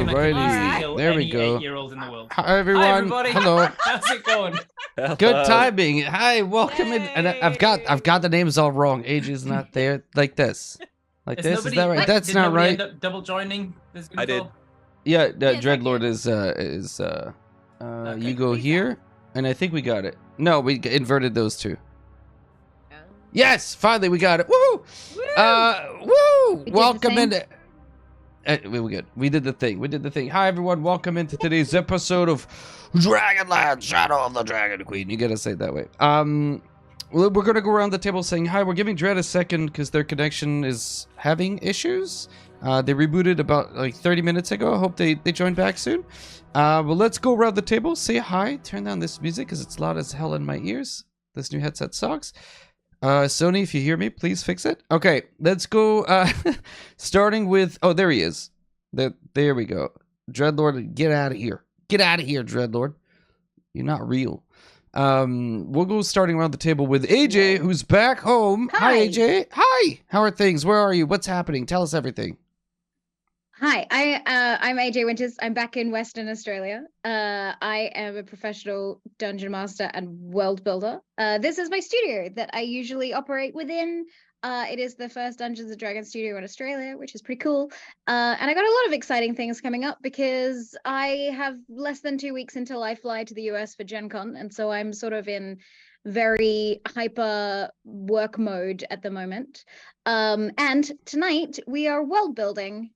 reckon I could easily Alrighty, kill there we any go. 8-year-old in the world. Hi everyone. Hi everybody. Hello. How's it going? Good timing. Hi, welcome in. And I've got the names all wrong. AJ is not there. Like this. Like this. Is that right? That's did not nobody right. End up double joining this I did. Yeah, Yeah, Dreadlord is Okay. you go here, and I think we got it. No, we inverted those two. Oh. Yes, finally we got it. Woo! Woo! Woo! did the Welcome thing? in. We were good. We did the thing. We did the thing. Hi everyone. Welcome into today's episode of Dragonlance, Shadow of the Dragon Queen. You gotta say it that way. We're gonna go around the table saying hi. We're giving Dread a second because their connection is having issues. They rebooted about like 30 minutes ago. I hope they join back soon. Well, let's go around the table. Say hi. Turn down this music because it's loud as hell in my ears. This new headset sucks. Sony, if you hear me, please fix it. Okay, let's go. Starting with, oh, there he is. There we go. Dreadlord, get out of here. Get out of here, Dreadlord. You're not real. We'll go starting around the table with AJ, who's back home. Hi, AJ. Hi. How are things? Where are you? What's happening? Tell us everything. Hi, I'm AJ Winters. I'm back in Western Australia. I am a professional dungeon master and world builder. This is my studio that I usually operate within. It is the first Dungeons and Dragons studio in Australia, which is pretty cool. And I got a lot of exciting things coming up because I have less than 2 weeks until I fly to the US for Gen Con. And so I'm sort of in very hyper work mode at the moment. And tonight we are world building,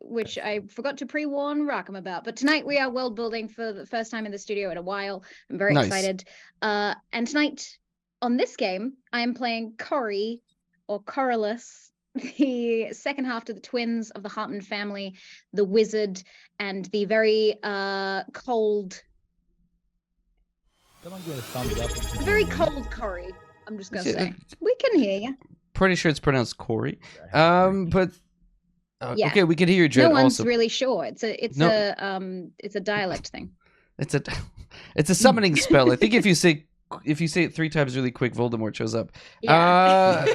which I forgot to pre-warn Rackham about. But tonight we are world building for the first time in the studio in a while. I'm very excited. And tonight on this game, I am playing Corey, or Corylus, the second half to the twins of the Hartman family, the wizard, and the very cold. Someone get a thumbs up. Very cold Corey. I'm just gonna say. We can hear you. Pretty sure it's pronounced Corey. But Yeah. okay, we can hear you, Dread. No one's also. really sure. It's a dialect thing. It's a summoning spell. I think if you say it 3 times really quick, Voldemort shows up. Yeah.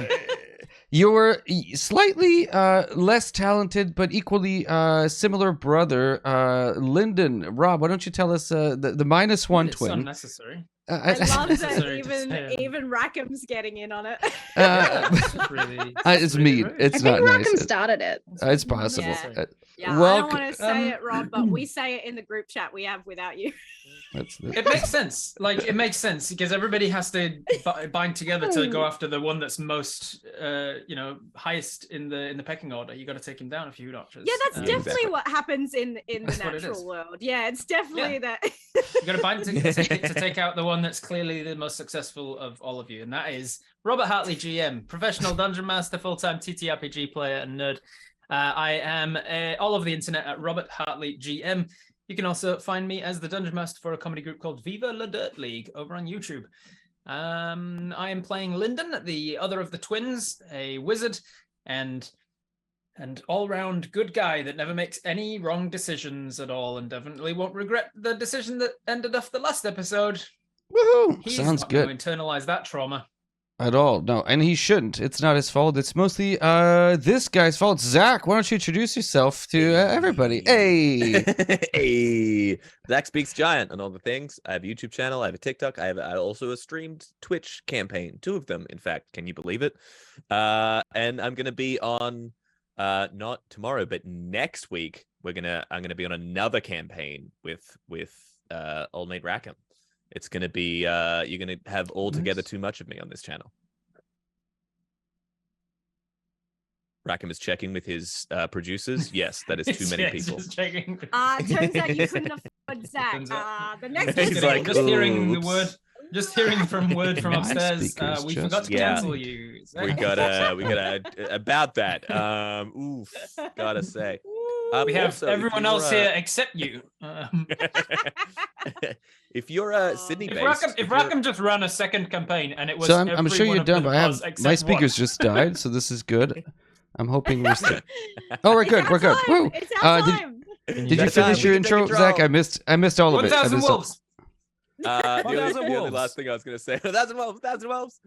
Your slightly less talented but equally similar brother, Lyndon. Rob, why don't you tell us the -1 It's twin? unnecessary. I love Necessary to that say. even Rackham's getting in on it. It's mean. rude. It's I not think nice. Rackham started it. It's possible. Yeah. Yeah, I Welcome- don't want to say it, Rob, but we say it in the group chat we have without you. It makes sense. Like, it makes sense because everybody has to bind together to go after the one that's most, highest in the pecking order. You got to take him down a few notches. Yeah, that's definitely exactly. what happens in the That's what it is. natural world. Yeah, it's definitely that. You got to bind to take out the one that's clearly the most successful of all of you, and that is Robert Hartley, GM, professional dungeon master, full-time TTRPG player, and nerd. I am all over the internet at Robert Hartley GM. You can also find me as the dungeon master for a comedy group called Viva La Dirt League over on YouTube. I am playing Lyndon, the other of the twins, a wizard and all-round good guy that never makes any wrong decisions at all, and definitely won't regret the decision that ended off the last episode. Woohoo! He's Sounds not good. going to internalize that trauma. At all. No, and he shouldn't. It's not his fault. It's mostly this guy's fault. Zach, why don't you introduce yourself to everybody? Hey! Hey, Zach Speaks Giant and all the things. I have a YouTube channel. I have a TikTok. I have also a streamed Twitch campaign. 2 of them, in fact. Can you believe it? And I'm gonna be on not tomorrow, but next week. I'm gonna be on another campaign with Old Mate Rackham. It's going to be, you're going to have altogether too much of me on this channel. Rackham is checking with his producers. Yes, that is too many people. Just checking. Turns out you couldn't afford Zach. Turns out. The next He's like, just hearing the "Oops." word. Just hearing from upstairs, speakers we just forgot to Yeah. cancel you. we gotta about that. Oof, gotta say. We have Also, if everyone you're, else here except you. If you're Sydney If based, Rackham just ran a second campaign and it was So I'm sure every you're one of done, the but I buzz have except my one. speakers just died, so this is good. I'm hoping we're still. Oh, we're It's good. our We're good. time. Woo! It's our Did- time. Did you That's finish time. your We can intro, take Zach? control. I missed all of it. 1,000 wolves. The 1,000 only wolves. last thing I was going to say, 1,000 wolves,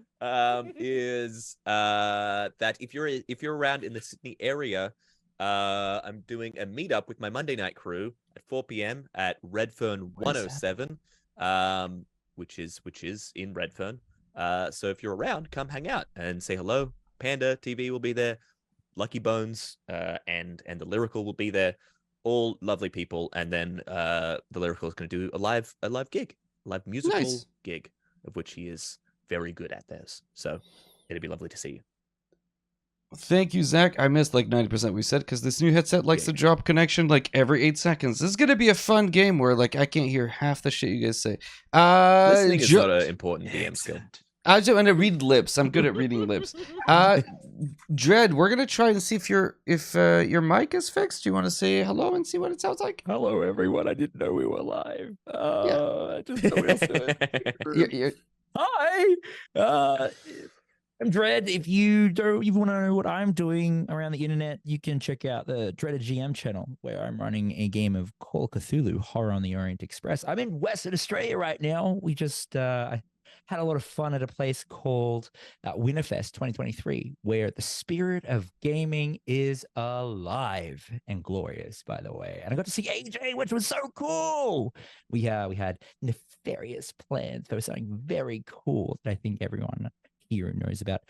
is that if you're around in the Sydney area, I'm doing a meetup with my Monday night crew at 4 p.m. at Redfern What is that? 107, which is in Redfern. So if you're around, come hang out and say hello. Panda TV will be there. Lucky Bones and the Lyrical will be there. All lovely people. And then the Lyrical is going to do a live gig, a live musical Nice. gig, of which he is very good at theirs. So it'd be lovely to see you. Thank you, Zach. I missed like 90% we said because this new headset likes to drop connection like every 8 seconds. This is gonna be a fun game where like I can't hear half the shit you guys say. Listening is not an important DM skill. I just want to read lips. I'm good at reading lips. Dread, we're gonna try and see if your mic is fixed. Do you want to say hello and see what it sounds like? Hello, everyone. I didn't know we were live. Yeah. Just so we also Hi. I'm Dread. If you don't even want to know what I'm doing around the internet, you can check out the Dreaded GM channel where I'm running a game of Call of Cthulhu Horror on the Orient Express. I'm in Western Australia right now. We just I had a lot of fun at a place called Winterfest 2023, where the spirit of gaming is alive and glorious, by the way. And I got to see AJ, which was so cool. We had nefarious plans for something very cool that I think everyone here knows about.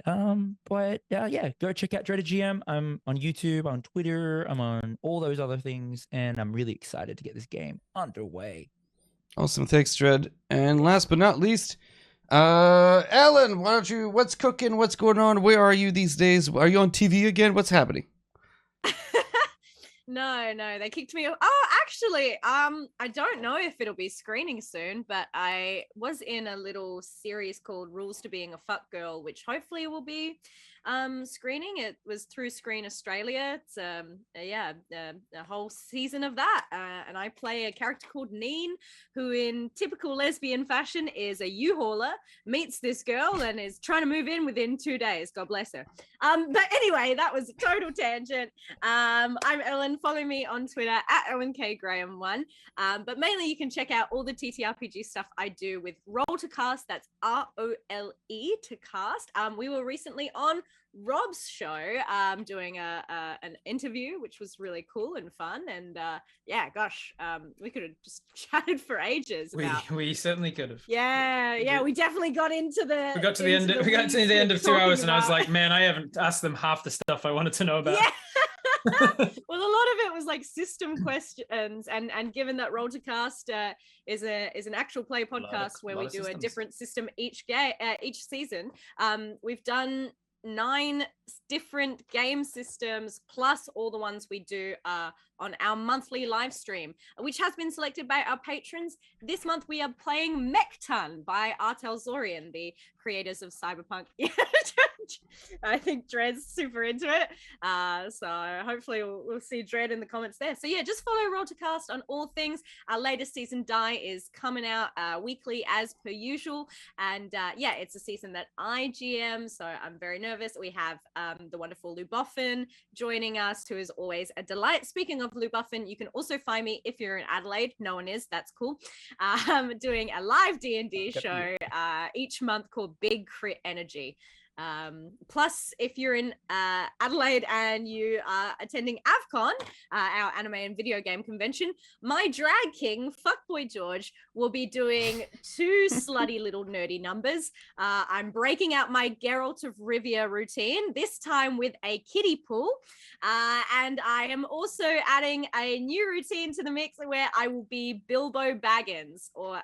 But yeah, go check out Dreaded GM. I'm on YouTube, on Twitter, I'm on all those other things, and I'm really excited to get this game underway. Awesome, thanks, Dread. And last but not least, Ellen, what's cooking? What's going on? Where are you these days? Are you on TV again? What's happening? No, they kicked me off. Oh, actually, I don't know if it'll be screening soon, but I was in a little series called Rules to Being a Fuck Girl, which hopefully will be screening. It was through Screen Australia. It's a whole season of that, and I play a character called Neen, who in typical lesbian fashion is a U-hauler, meets this girl and is trying to move in within 2 days. God bless her. But anyway, that was a total tangent. I'm Ellen. Follow me on Twitter at EllenKGraham1. But mainly you can check out all the TTRPG stuff I do with Roll to Cast. That's ROLE to cast. We were recently on Rob's show doing an interview, which was really cool and fun. And we could have just chatted for ages about... we certainly could have. We definly got into the... We got to the end of 2 hours, and I was like, man, I haven't asked them half the stuff I wanted to know about. Yeah. Well, a lot of it was like system questions, and given that Roll to Cast is an actual play podcast where we do a different system each season, we've done 9 different game systems plus all the ones we do on our monthly live stream, which has been selected by our patrons. This month we are playing Mechton by Artel Zorian, the creators of Cyberpunk. I think Dread's super into it, so hopefully we'll see Dread in the comments there. So yeah, just follow Roll to Cast on all things. Our latest season Die is coming out weekly as per usual, and it's a season that I GM, so I'm very nervous. We have the wonderful Lou Boffin joining us, who is always a delight. Speaking of Lou Boffin, you can also find me if you're in Adelaide. No one is, that's cool. Doing a live D&D show each month called Big Crit Energy. Plus, if you're in Adelaide and you are attending AvCon, our anime and video game convention, my drag king, Fuckboy George, will be doing 2 slutty little nerdy numbers. I'm breaking out my Geralt of Rivia routine, this time with a kiddie pool. And I am also adding a new routine to the mix where I will be Bilbo Baggins, or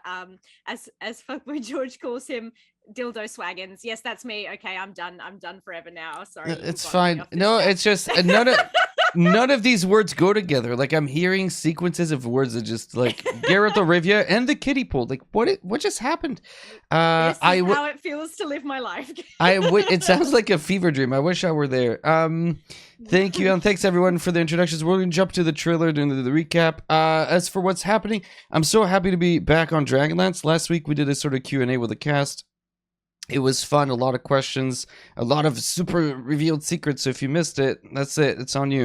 as Fuckboy George calls him, Dildo Swaggins. Yes, that's me. Okay, I'm done forever now. Sorry. It's fine. No, it's just none of these words go together. Like, I'm hearing sequences of words that just like Geralt of Rivia and the kiddie pool. Like, what just happened? This is how it feels to live my life. It sounds like a fever dream. I wish I were there. Thank you, and thanks everyone for the introductions. We're going to jump to the trailer during the recap. As for what's happening, I'm so happy to be back on Dragonlance. Last week we did a sort of Q&A with the cast. It was fun, a lot of questions, a lot of super revealed secrets. So if you missed it, that's it. It's on you.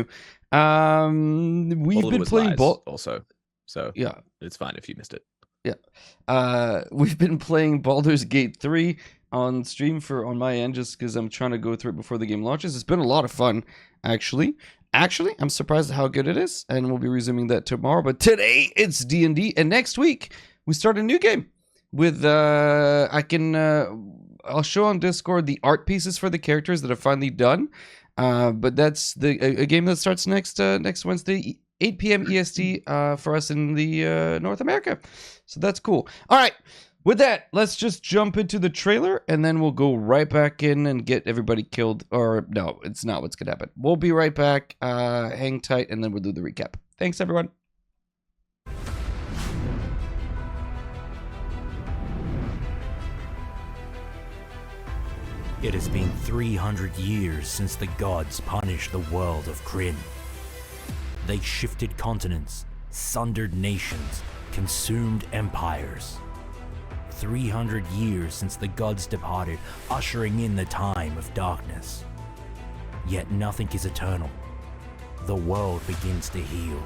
We've been playing also, so yeah, it's fine if you missed it. Yeah, we've been playing Baldur's Gate 3 on stream on my end, just because I'm trying to go through it before the game launches. It's been a lot of fun, actually. Actually, I'm surprised at how good it is, and we'll be resuming that tomorrow. But today it's D&D, and next week we start a new game with I'll show on Discord the art pieces for the characters that are finally done. But that's a game that starts next Wednesday, 8 p.m. EST for us in the North America. So that's cool. All right. With that, let's just jump into the trailer, and then we'll go right back in and get everybody killed. Or no, it's not what's going to happen. We'll be right back. Hang tight, and then we'll do the recap. Thanks, everyone. It has been 300 years since the gods punished the world of Kryn. They shifted continents, sundered nations, consumed empires. 300 years since the gods departed, ushering in the time of darkness. Yet nothing is eternal. The world begins to heal.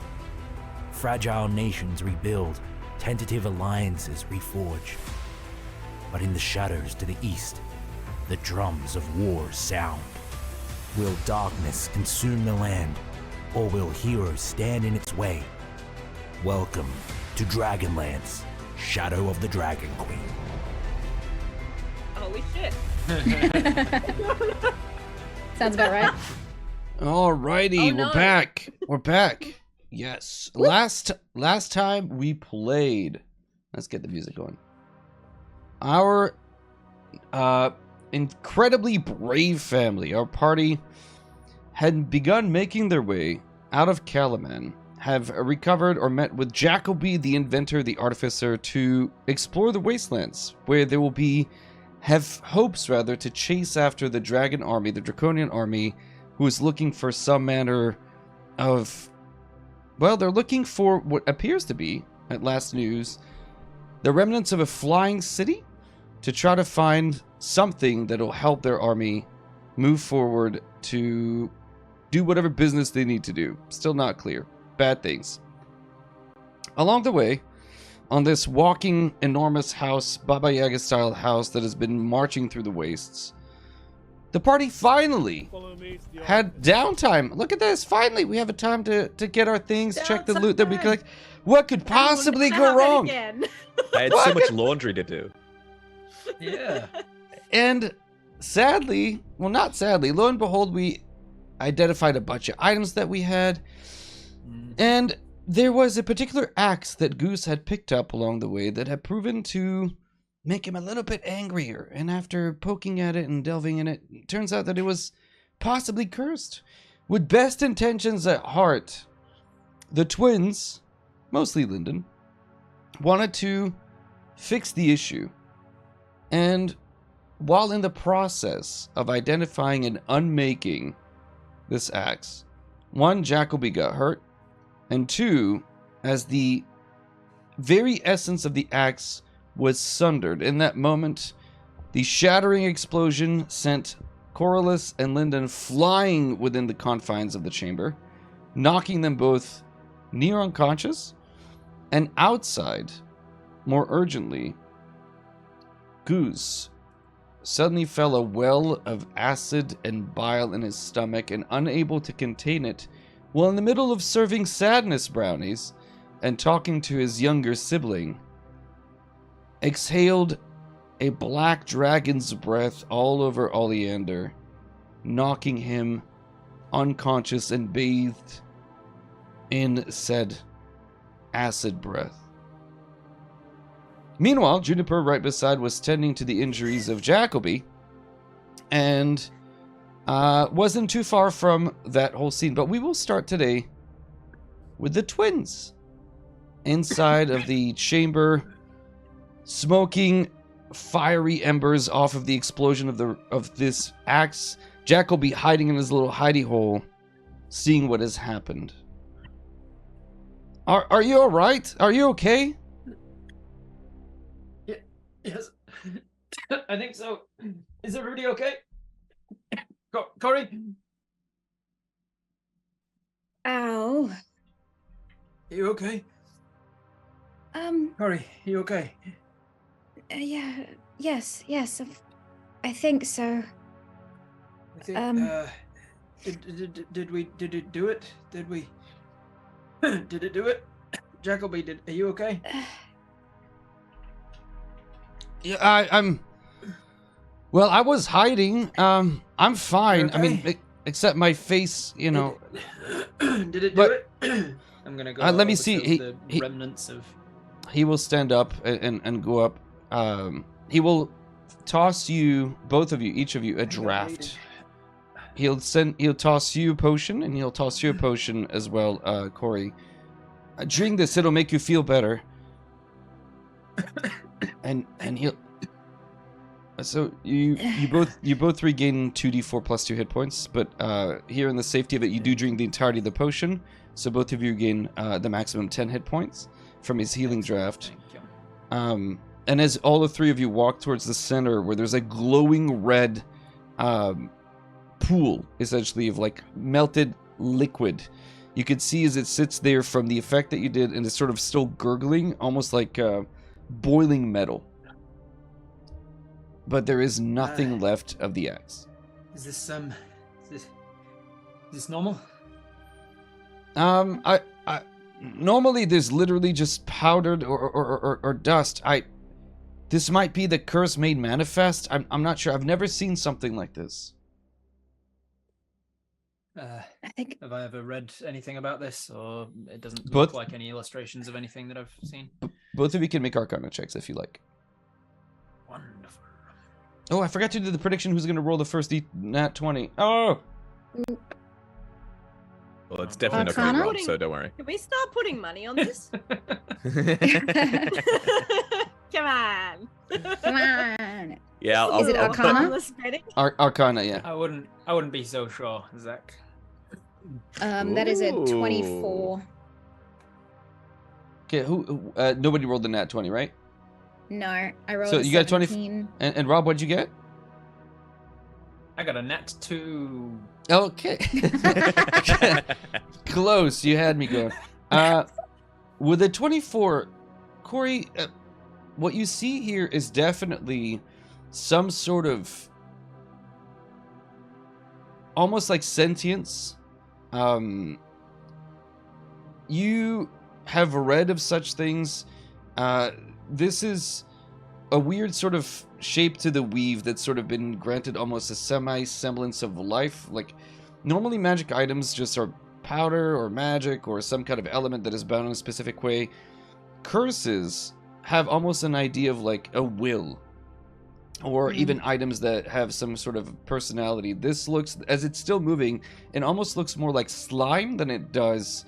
Fragile nations rebuild, tentative alliances reforge. But in the shadows to the east, the drums of war sound. Will darkness consume the land, or will heroes stand in its way? Welcome to Dragonlance, Shadow of the Dragon Queen. Holy shit. Sounds about right. Alrighty, Oh, no. we're back. We're back. Yes. Last time we played. Let's get the music going. Our incredibly brave family, our party, had begun making their way out of Calaman, have recovered or met with Jacoby, the inventor, the artificer, to explore the wastelands, where they will have hopes rather to chase after the dragon army, the draconian army, who is looking for some manner of, well, they're looking for what appears to be, at last news, the remnants of a flying city, to try to find something that will help their army move forward to do whatever business they need to do. Still not clear. Bad things. Along the way, on this walking enormous house, Baba Yaga style house that has been marching through the wastes, the party finally had downtime. Look at this. Finally, we have a time to get our things, check the loot that we collect. What could possibly go wrong? I had so much laundry to do. Yeah. And sadly, well, not sadly, lo and behold, we identified a bunch of items that we had. And there was a particular axe that Goose had picked up along the way that had proven to make him a little bit angrier. And after poking at it and delving in it, it turns out that it was possibly cursed. With best intentions at heart, the twins, mostly Lyndon, wanted to fix the issue. And while in the process of identifying and unmaking this axe, one, Jacoby got hurt, and two, as the very essence of the axe was sundered. In that moment, the shattering explosion sent Corylus and Lyndon flying within the confines of the chamber, knocking them both near unconscious, and outside, more urgently, Goose suddenly felt a well of acid and bile in his stomach, and unable to contain it, while in the middle of serving sadness brownies and talking to his younger sibling, exhaled a black dragon's breath all over Oleander, knocking him unconscious and bathed in said acid breath. Meanwhile, Juniper, right beside, was tending to the injuries of Jacoby, and wasn't too far from that whole scene. But we will start today with the twins inside of the chamber, smoking fiery embers off of the explosion of this axe. Jacoby hiding in his little hidey hole, seeing what has happened. Are you all right? Are you okay? Yes. I think so. Is everybody okay? Corey? Ow. You okay? Corey, you okay? Yeah. Yes. I think so. I think, Did it do it? Did we? Did it do it? Jacoby, are you okay? Yeah, I'm. Well, I was hiding. I'm fine. Okay. I mean, except my face, you know. Did it do But- it? I'm gonna go. let me over see, to the he- remnants of. He will stand up and go up. He will toss you, both of you, each of you, a draft. He'll toss you a potion, and he'll toss you a potion as well, Corey. Drink this; it'll make you feel better. And he'll. So you both regain 2d4 plus 2 hit points, but here in the safety of it, you do drink the entirety of the potion. So both of you gain the maximum 10 hit points from his healing draft. Thank you. And as all the three of you walk towards the center, where there's a glowing red pool, essentially, of like melted liquid, you can see as it sits there from the effect that you did, and it's sort of still gurgling, almost like boiling metal. But there is nothing left of the axe. Is this normal? I normally there's literally just powdered or dust. This might be the curse made manifest. I'm not sure. I've never seen something like this. I think Have I ever read anything about this, or it doesn't Both- look like any illustrations of anything that I've seen? Both of you can make Arcana checks if you like. Wonderful. Oh, I forgot to do the prediction. Who's going to roll the first nat 20? Oh, Well, it's definitely not going to Arcana? be Rob, so don't worry. Can we start putting money on this? Come on. come on. Yeah, I'll, Is it I'll- Arcana? Harmless betting. Arcana, yeah. I wouldn't be so sure, Zach. That is a Ooh. 24. Okay, who nobody rolled the nat 20, right? No, I rolled So a you got 20 17. And Rob, what'd you get? I got a nat 2. Okay. Close. You had me going. With a 24, Corey, what you see here is definitely some sort of almost like sentience. You have read of such things. This is a weird sort of shape to the weave that's sort of been granted almost a semi-semblance of life. Like, normally magic items just are powder or magic or some kind of element that is bound in a specific way. Curses have almost an idea of like a will, or even items that have some sort of personality. This looks, as it's still moving, it almost looks more like slime than it does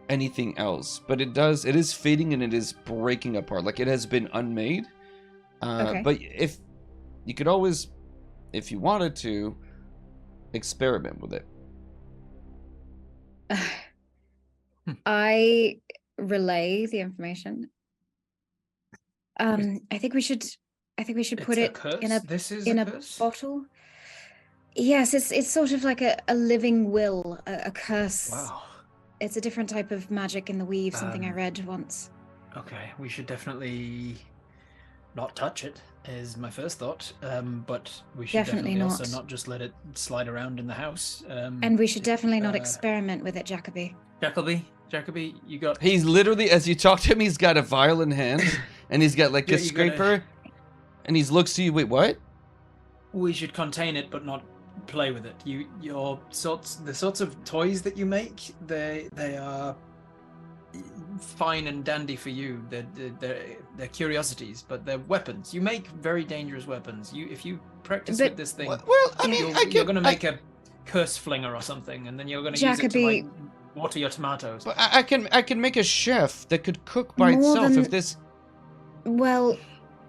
anything else. But it is fading and it is breaking apart, like it has been unmade. Okay. But if you could always, if you wanted to, experiment with it. I relay the information. I think we should put it in a This is in a a curse? bottle. Yes, it's sort of like a living will, a curse. Wow. It's a different type of magic in the weave, something I Um, read once. Okay, we should definitely not touch it, is my first thought. But we should Definitely definitely also not. not just let it slide around in the house. And we should definitely not uh, experiment with it, Jacoby. Jacoby, you got. He's literally, as you talk to him, he's got a vial in hand, and he's got like Yeah, a you gotta- scraper, and he looks to you. Wait, what? We should contain it, but not play with it. The sorts of toys that you make, they are fine and dandy for you. They're curiosities, but they're weapons. You make very dangerous weapons. If you practice But- with this thing, Well, I mean, you're going to make a curse flinger or something, and then you're going to use it to Jacoby- like water your tomatoes. But I can make a chef that could cook by More itself than- if this. Well,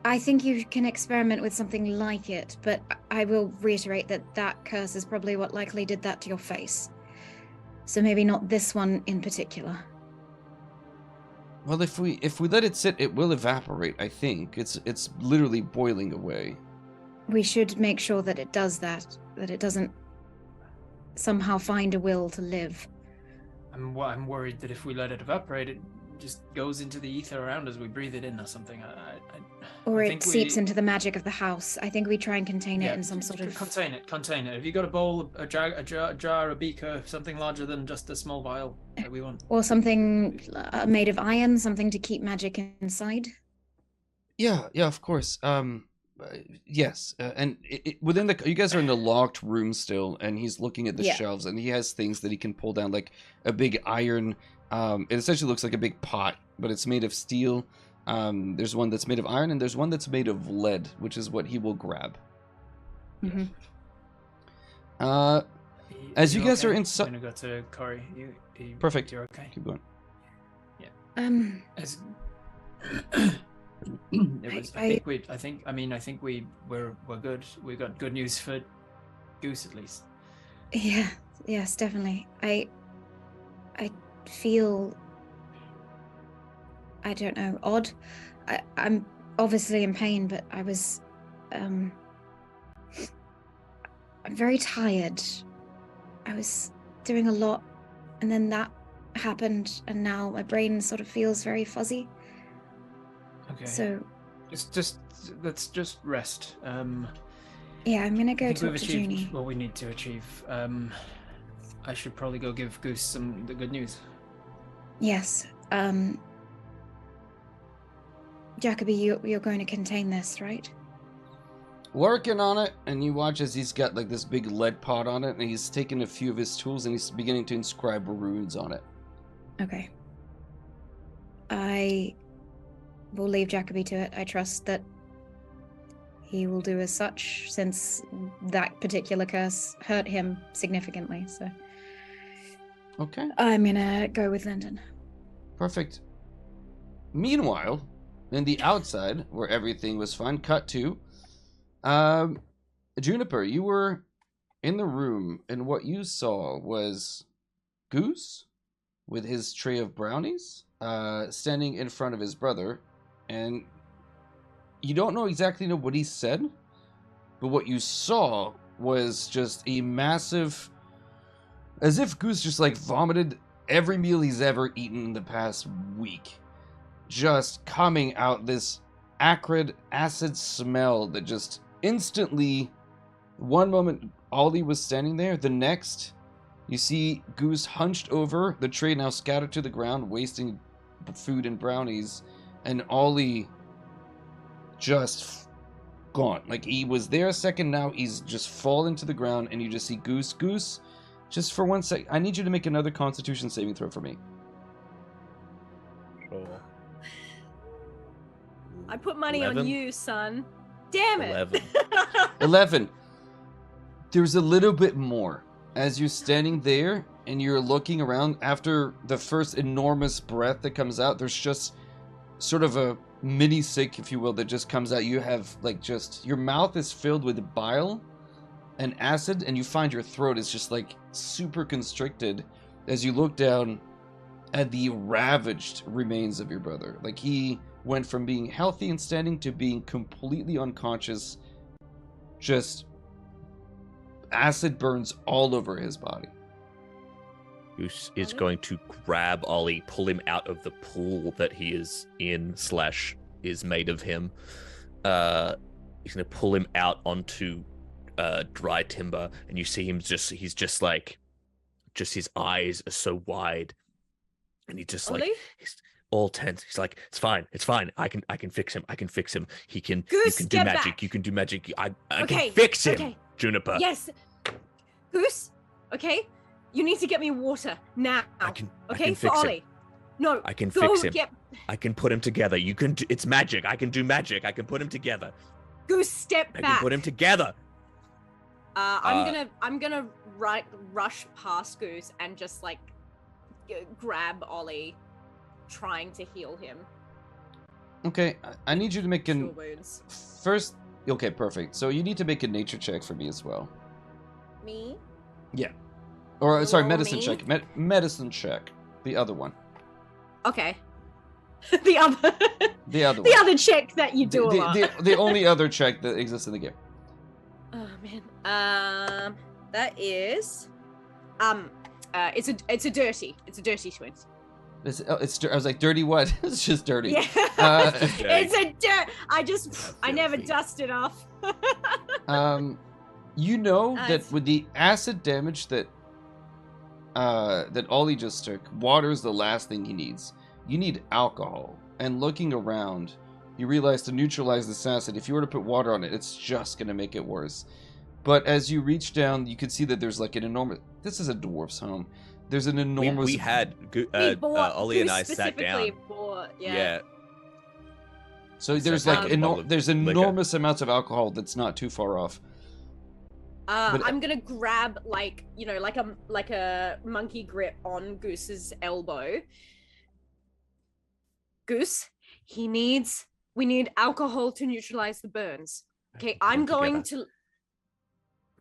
I think you can experiment with something like it, but I will reiterate that curse is probably what likely did that to your face. So maybe not this one in particular. Well, if we let it sit, it will evaporate. I think it's literally boiling away. We should make sure that it does that it doesn't somehow find a will to live. I'm worried that if we let it evaporate, it just goes into the ether around us. We breathe it in or something. Or I it think seeps into the magic of the house. I think we try and contain it in some sort of... Contain it. Have you got a bowl, a jar, a beaker, something larger than just a small vial that we want? Or something made of iron, something to keep magic inside? Yeah, of course. Yes, and within the you guys are in the locked room still, and he's looking at the shelves, and he has things that he can pull down, like a big iron. It essentially looks like a big pot, but it's made of steel. There's one that's made of iron, and there's one that's made of lead, which is what he will grab. Mm-hmm. As you guys are inside, I'm gonna go to Corey. Perfect. You're okay. Keep going. Yeah. I think we're good. We got good news for Goose at least. Yeah. Yes, definitely. I feel, I don't know, odd. I'm obviously in pain, but I was I'm very tired. I was doing a lot, and then that happened, and now my brain sort of feels very fuzzy. Okay. So let's just rest. Yeah, I'm gonna go I think talk we've to achieved Junie. what we need to achieve. I should probably go give Goose the good news. Yes. Jacoby, you're going to contain this, right? Working on it, and you watch as he's got like this big lead pot on it, and he's taking a few of his tools and he's beginning to inscribe runes on it. Okay. I will leave Jacoby to it. I trust that he will do as such, since that particular curse hurt him significantly, so... Okay. I'm gonna go with Lyndon. Perfect. Meanwhile, in the outside, where everything was fine, cut to... Juniper, you were in the room, and what you saw was Goose with his tray of brownies, standing in front of his brother, and you don't exactly know what he said, but what you saw was just a massive, as if Goose just like vomited every meal he's ever eaten in the past week, just coming out this acrid acid smell that just instantly, one moment Ollie was standing there, the next you see Goose hunched over, the tray now scattered to the ground, wasting food and brownies, and Ollie just gone. Like, he was there a second, now he's just fallen to the ground, and you just see Goose, just for 1 sec, I need you to make another Constitution saving throw for me. Oh. I put money 11? on you, son. Damn it. 11. 11. There's a little bit more. As you're standing there and you're looking around, after the first enormous breath that comes out, there's just sort of a mini sick, if you will, that just comes out. You have like just, your mouth is filled with bile and acid, and you find your throat is just like super constricted as you look down at the ravaged remains of your brother. Like, he went from being healthy and standing to being completely unconscious. Just acid burns all over his body. Goose is going to grab Ollie, pull him out of the pool that he is in / is made of him. He's going to pull him out onto dry timber, and you see him he's just his eyes are so wide, and he just like, he's all tense. He's like, it's fine. I can fix him. He can, Goose, you can do get magic. back. You can do magic. I Okay, can fix him. okay. Juniper. Yes. Goose, okay? You need to get me water now. I can for fix him. Ollie. No, I can go fix him. Get... I can put him together. You can. It's magic. I can do magic. I can put him together. Goose, step back. I can put him together. I'm gonna rush past Goose and just like grab Ollie, trying to heal him. Okay, I need you to make Cure wounds. first. Okay, perfect. So you need to make a nature check for me as well. Me? Yeah. Or sorry, Roll medicine me? check. Medicine check. The other one. Okay. the other. The other the one. other check that you do a lot. The only other check that exists in the game. Oh man. That is. It's a dirty 20. I was like, dirty what? It's just dirty. Yeah. It's a dirt. I never dust it off. You know that Nice. with the acid damage that Ollie just took, water is the last thing he needs. You need alcohol. And looking around, you realize to neutralize this acid, if you were to put water on it, it's just going to make it worse. But as you reach down, you can see that there's like an enormous... This is a dwarf's home. There's an enormous... We had... Ollie and I sat down. Yeah. So there's Sat like down with a bottle of there's liquor. enormous amounts of alcohol that's not too far off. But- I'm gonna grab like a monkey grip on Goose's elbow. Goose, we need alcohol to neutralize the burns. Okay, I'm going to.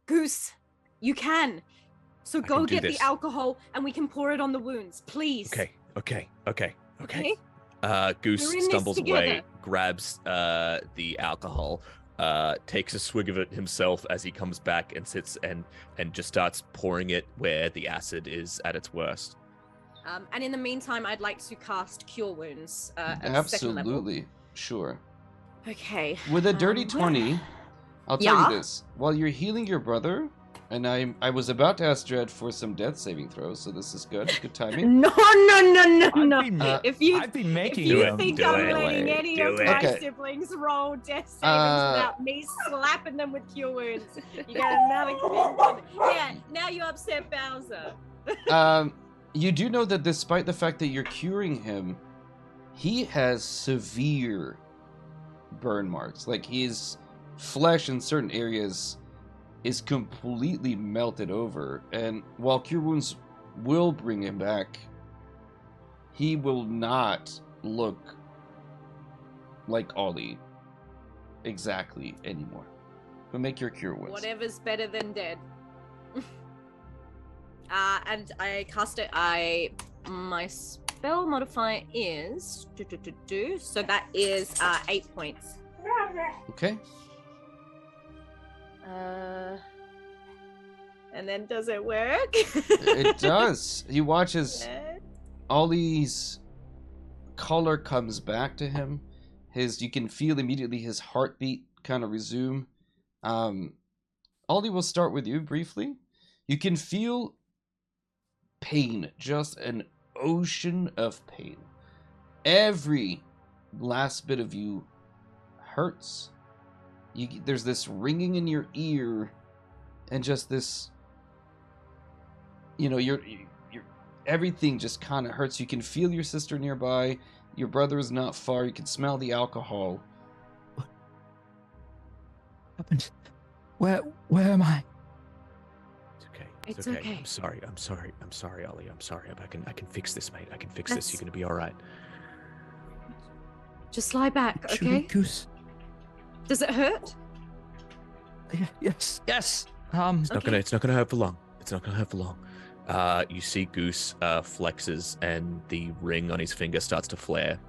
Goose, you can. So I go can do get the this. alcohol and we can pour it on the wounds, please. Okay. Okay? Goose We're in this stumbles away, together. grabs the alcohol, takes a swig of it himself as he comes back and sits and just starts pouring it where the acid is at its worst. And in the meantime, I'd like to cast Cure Wounds at second level. Absolutely. Sure. Okay. With a dirty 20, I'll tell Yeah? you this. While you're healing your brother, and I was about to ask Dred for some death saving throws, so this is good. Good timing. No. If you I've been making Do it, them. think do I'm it, letting any do of it. my Okay. siblings roll death savings without me slapping them with Cure Wounds, you get another conviction. Yeah, now you upset Bowser. You do know that despite the fact that you're curing him, he has severe burn marks. Like his flesh in certain areas is completely melted over, and while Cure Wounds will bring him back, he will not look like Ollie exactly anymore. But make your Cure Wounds. Whatever's better than dead. And I cast it. My spell modifier is so that is 8 points. Okay. And then does it work? It does. You watch as Ollie's color comes back to him. You can feel immediately his heartbeat kind of resume. Ollie, will start with you briefly. You can feel pain, just an ocean of pain. Every last bit of you hurts. There's this ringing in your ear, and just this, your everything just kind of hurts. You can feel your sister nearby. Your brother is not far. You can smell the alcohol. What happened? Where am I? It's It's okay. okay. I'm sorry, Ollie. I'm sorry. I can fix this, mate. I can fix this. You're gonna be all right. Just lie back, Should we, okay? Goose? Does it hurt? Yes. It's not gonna hurt for long. It's not gonna hurt for long. You see Goose flexes, and the ring on his finger starts to flare.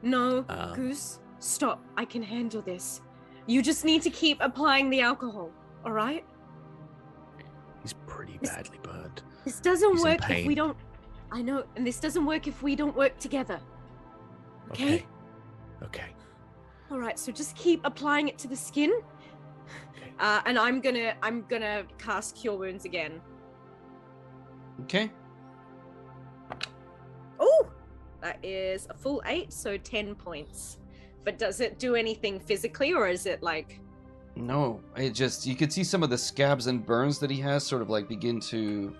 No, Goose, stop. I can handle this. You just need to keep applying the alcohol, all right? He's pretty badly burned. This doesn't He's in work if pain. we don't. I know, and this doesn't work if we don't work together. Okay? Okay. All right, so just keep applying it to the skin. Okay. And I'm gonna cast Cure Wounds again. Okay. Oh, that is a full 8, so 10 points. But does it do anything physically, or is it like? No, you could see some of the scabs and burns that he has sort of like begin to,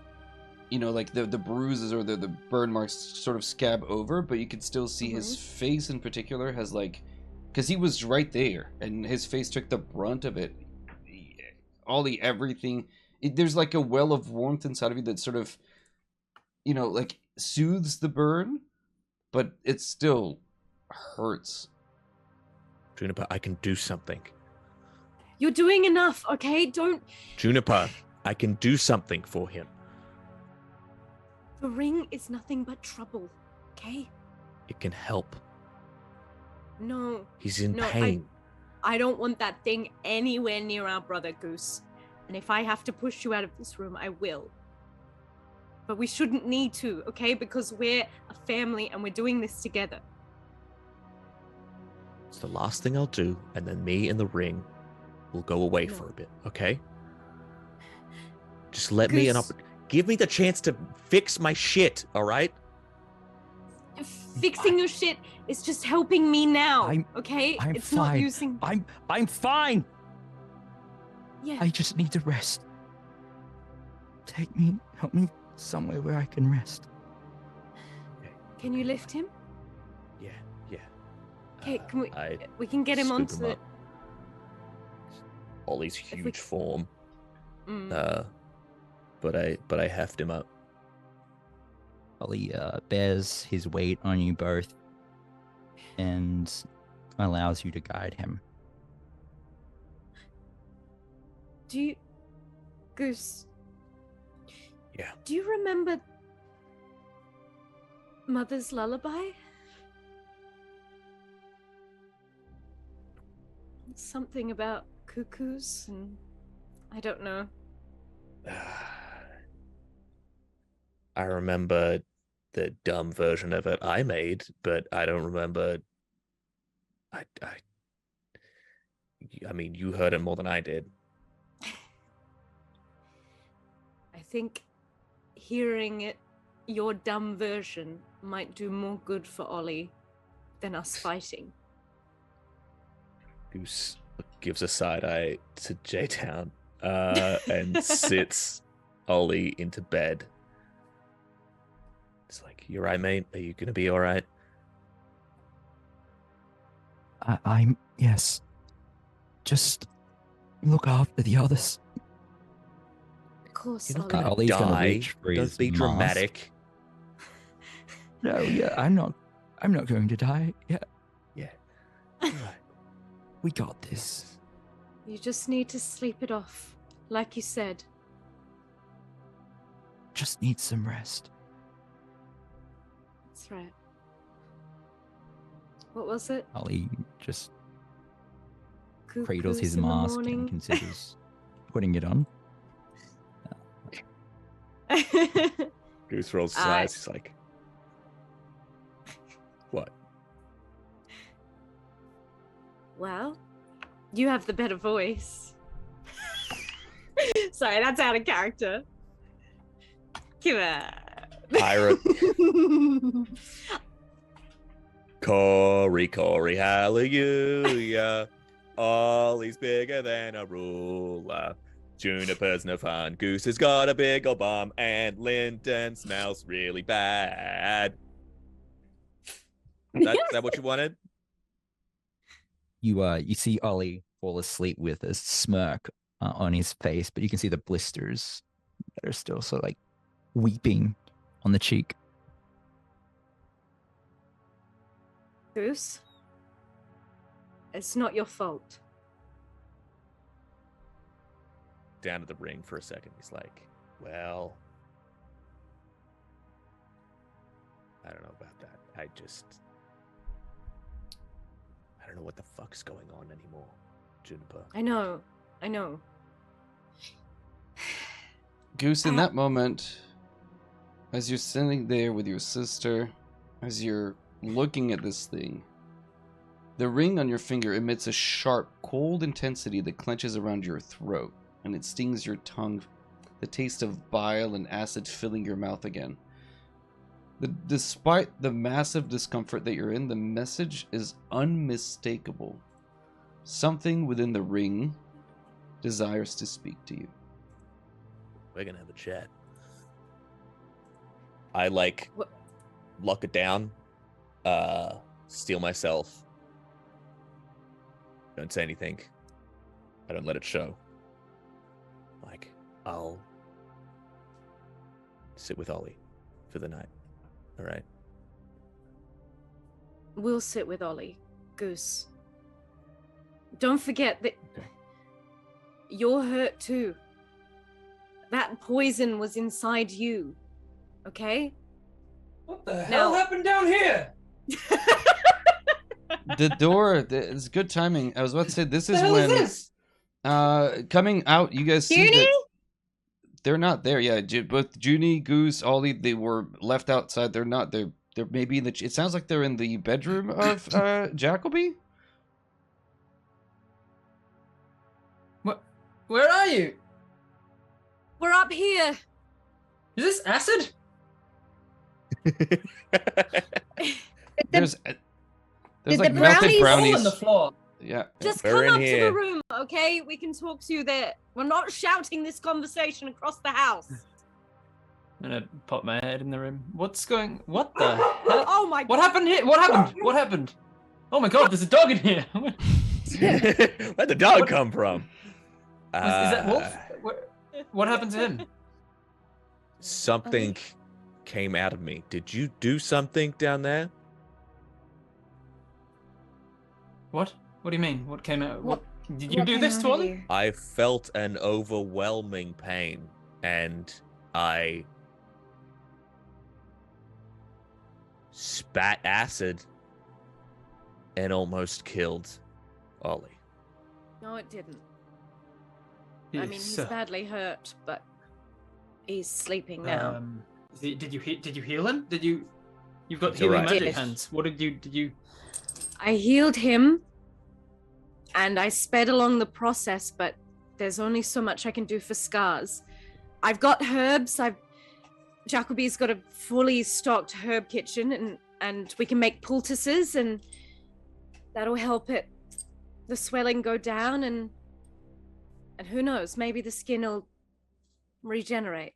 like the bruises or the burn marks sort of scab over, but you could still see his face in particular has like, because he was right there and his face took the brunt of it. Everything, there's like a well of warmth inside of you that sort of, like soothes the burn, but it still hurts. Juniper, I can do something. You're doing enough, okay? Don't. Juniper, I can do something for him. The ring is nothing but trouble, okay? It can help. No. He's in No, pain. I don't want that thing anywhere near our brother, Goose. And if I have to push you out of this room, I will. but we shouldn't need to, okay? Because we're a family and we're doing this together. It's the last thing I'll do, and then me and the ring will go away for a bit, okay? Just let me give me the chance to fix my shit, all right? Fixing your shit is just helping me now, okay? I'm it's fine. not using. I'm fine. Yeah. I just need to rest. Help me somewhere where I can rest. Can you lift him? Yeah. Okay, we can get him onto the Ollie's huge form. Mm. But I heft him up. Ollie bears his weight on you both and allows you to guide him. Goose? Yeah. Do you remember Mother's lullaby? Something about cuckoos and I don't know. I remember the dumb version of it I made, but I don't remember. I mean, you heard it more than I did. I think hearing it, your dumb version, might do more good for Ollie than us fighting. Goose gives a side eye to J-Town and sits Ollie into bed. It's like, you right, mate? Are you going to be all right? I'm yes. Just look after the others. Of course, You're not Ollie. going to Ollie's gonna die. reach for Don't his be mask. dramatic. No, yeah, I'm not going to die. Yeah. Yeah. All right. We got this. You just need to sleep it off, like you said. Just need some rest. That's right. What was it? Ollie just Cuckoos cradles his in the mask morning. and considers putting it on. Goose rolls his eyes. He's like, what? Well, you have the better voice. Sorry, that's out of character. Come on. Pirate. Corey, hallelujah. Ollie's bigger than a ruler. Juniper's no fun. Goose has got a big ol' bum, and Linton smells really bad. Is that what you wanted? You see Ollie fall asleep with a smirk on his face, but you can see the blisters that are still sort of like weeping on the cheek. Goose, it's not your fault. Down to the ring for a second. He's like, well, I don't know about that. I don't know what the fuck's going on anymore, Juniper. I know. Goose, in that moment, as you're sitting there with your sister, as you're looking at this thing, the ring on your finger emits a sharp, cold intensity that clenches around your throat, and it stings your tongue, the taste of bile and acid filling your mouth again. Despite the massive discomfort that you're in, the message is unmistakable. Something within the ring desires to speak to you. We're gonna have a chat. I lock it down, steel myself. Don't say anything. I don't let it show. Like, I'll sit with Ollie for the night. All right. We'll sit with Ollie, Goose. Don't forget that you're hurt too. That poison was inside you, okay? What the hell happened down here? The door, it's good timing. I was about to say, this is What the hell when is this? coming out, you guys see Junie? that They're not there. Yeah, both Junie, Goose, Ollie, they were left outside. They're not. They're maybe in the. It sounds like they're in the bedroom of Jacoby. What? Where are you? We're up here. Is this acid? There's did like the melted brownies- brownies. Hole in the floor. Yeah. Just We're come in up to here. the room, okay? We can talk to you there. We're not shouting this conversation across the house. I'm gonna pop my head in the room. What the hell? Oh my What god. happened here? What happened? What happened? Oh my god, there's a dog in here. Where'd the dog come from? Is that Wolf? What happened to him? Something came out of me. Did you do something down there? What? What do you mean? What came out? What? Did you What do came this out to of Ollie? you? I felt an overwhelming pain, and I spat acid and almost killed Ollie. No, it didn't. I Yes, mean, he's badly hurt, but he's sleeping now. Did you heal him? You've got He's healing alright. magic Did. hands. What did you? I healed him and I sped along the process, but there's only so much I can do for scars. I've got herbs. Jacoby's got a fully stocked herb kitchen, and we can make poultices, and that'll help the swelling go down, and who knows, maybe the skin will regenerate.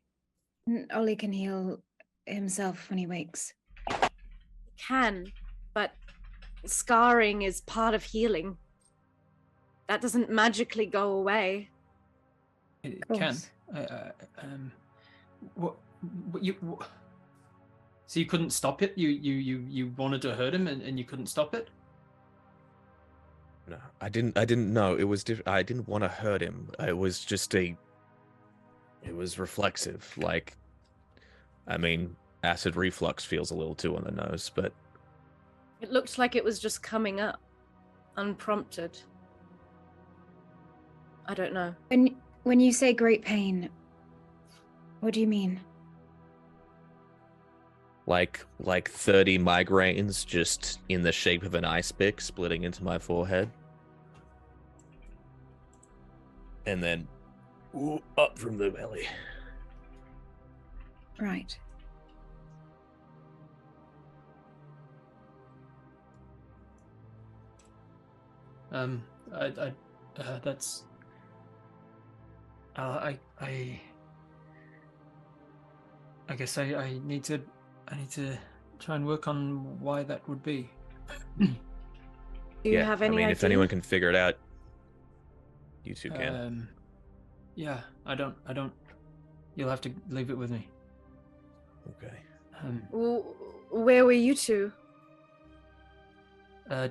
Ollie can heal himself when he wakes. Can, but scarring is part of healing. That doesn't magically go away. It Of can. course. What you? So you couldn't stop it? You wanted to hurt him and you couldn't stop it? No, I didn't know. It was different. I didn't want to hurt him. It was just it was reflexive. Like, I mean, acid reflux feels a little too on the nose, but It looked like it was just coming up, unprompted. I don't know. When you say great pain, what do you mean? like 30 migraines just in the shape of an ice pick splitting into my forehead. And then up from the belly. Right. That's. I guess I need to try and work on why that would be. Do you have any I mean, idea? if anyone can figure it out, you two can. Yeah, I don't. You'll have to leave it with me. Okay. Where were you two?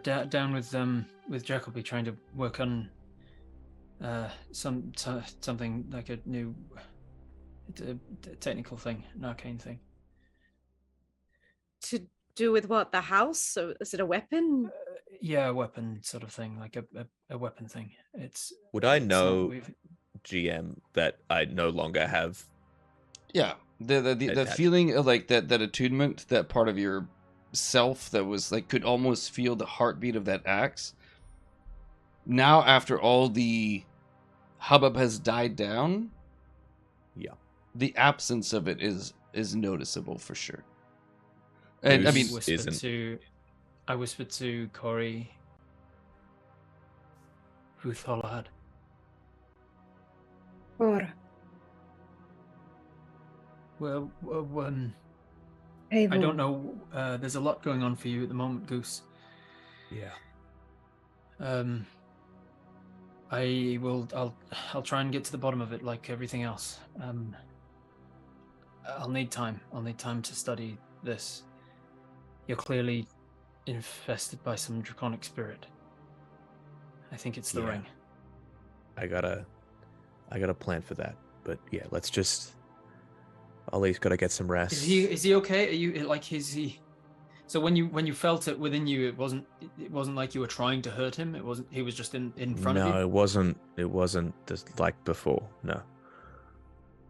Down with Jacoby trying to work on something like a new technical thing, an arcane thing. To do with what? The house? So is it a weapon? Yeah, a weapon sort of thing, like a weapon thing. Would I it's not- know, we've- GM, that I no longer have? Yeah, the Attached. feeling of like that attunement, that part of your self that was like could almost feel the heartbeat of that axe. Now, after all the hubbub has died down, Yeah. the absence of it is noticeable for sure. And I mean, Who's- I whispered to Corey, Ruth Hollard. Or Well, hey, I don't know. There's a lot going on for you at the moment, Goose. Yeah. I'll try and get to the bottom of it, like everything else. I'll need time. I'll need time to study this. You're clearly infested by some draconic spirit. I think it's the Yeah. ring. I got a plan for that. But yeah, let's just. Ollie's got to get some rest. Is he okay? Are you like is he? So when you felt it within you, it wasn't like you were trying to hurt him. It wasn't. He was just in front of you. No, it wasn't just like before. No.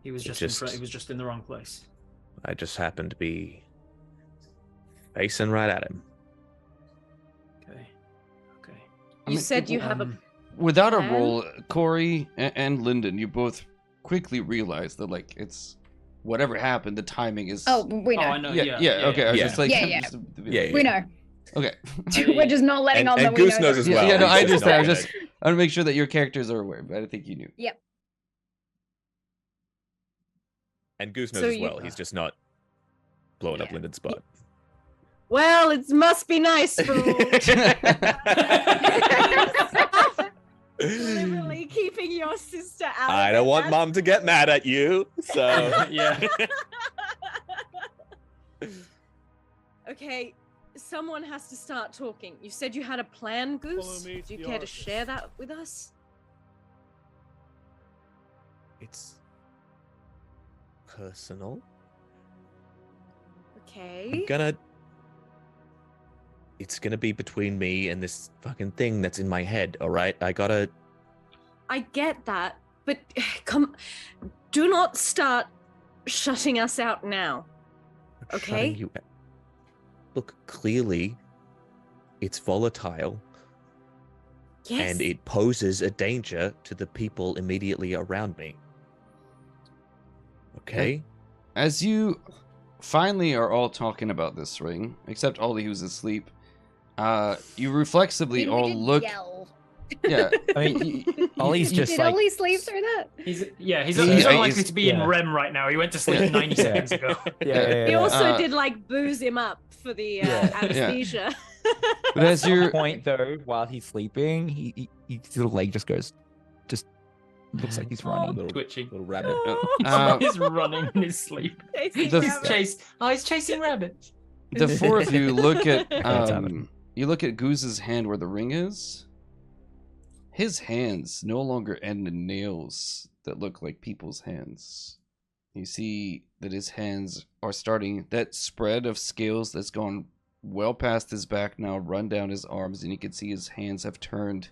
He was It just in front. He was just in the wrong place. I just happened to be facing right at him. Okay. You said you have a Without a plan? roll, Corey and Lyndon, you both quickly realize that like it's whatever happened, the timing is. Oh, we know. Oh, I know. yeah, okay. I was Yeah. just like, Yeah. just to be Yeah, like- We know. Okay. We're just not letting on that And we Goose know. knows that- as Yeah, well. yeah, no, He's I just understand. not I want to make sure that your characters are aware, but I think you knew. Yep. And Goose knows So as you- well. He's just not blowing up Yeah. Lyndon's spot. Well, it must be nice for literally keeping your sister out. I of don't it. want Mom to get mad at you, so Yeah. Okay, someone has to start talking. You said you had a plan, Goose. me Do to you the care to office. share that with us? it's personal. Okay. It's gonna be between me and this fucking thing that's in my head, all right? I get that, but do not start shutting us out now. I'm Okay. shutting you out. Look, clearly, it's volatile Yes. and it poses a danger to the people immediately around me. Okay? As you finally are all talking about this ring, except Ollie who's asleep, you reflexively We all didn't look. yell. Yeah. I mean, Ollie's just Did like Ollie sleep through that? He's He's- unlikely to be in yeah. REM right now. He went to sleep 90 seconds ago. He also Uh, did like booze him up for the Yeah. anesthesia. But as at some you're point though, while he's sleeping, his little leg just goes, just looks like he's running. Little, Twitching. little rabbit. He's running in his sleep. He's chasing rabbits. the four of you look at That's happening. you look at Goose's hand where the ring is. His hands no longer end in nails that look like people's hands. You see that his hands are starting that spread of scales that's gone well past his back now, run down his arms, and you can see his hands have turned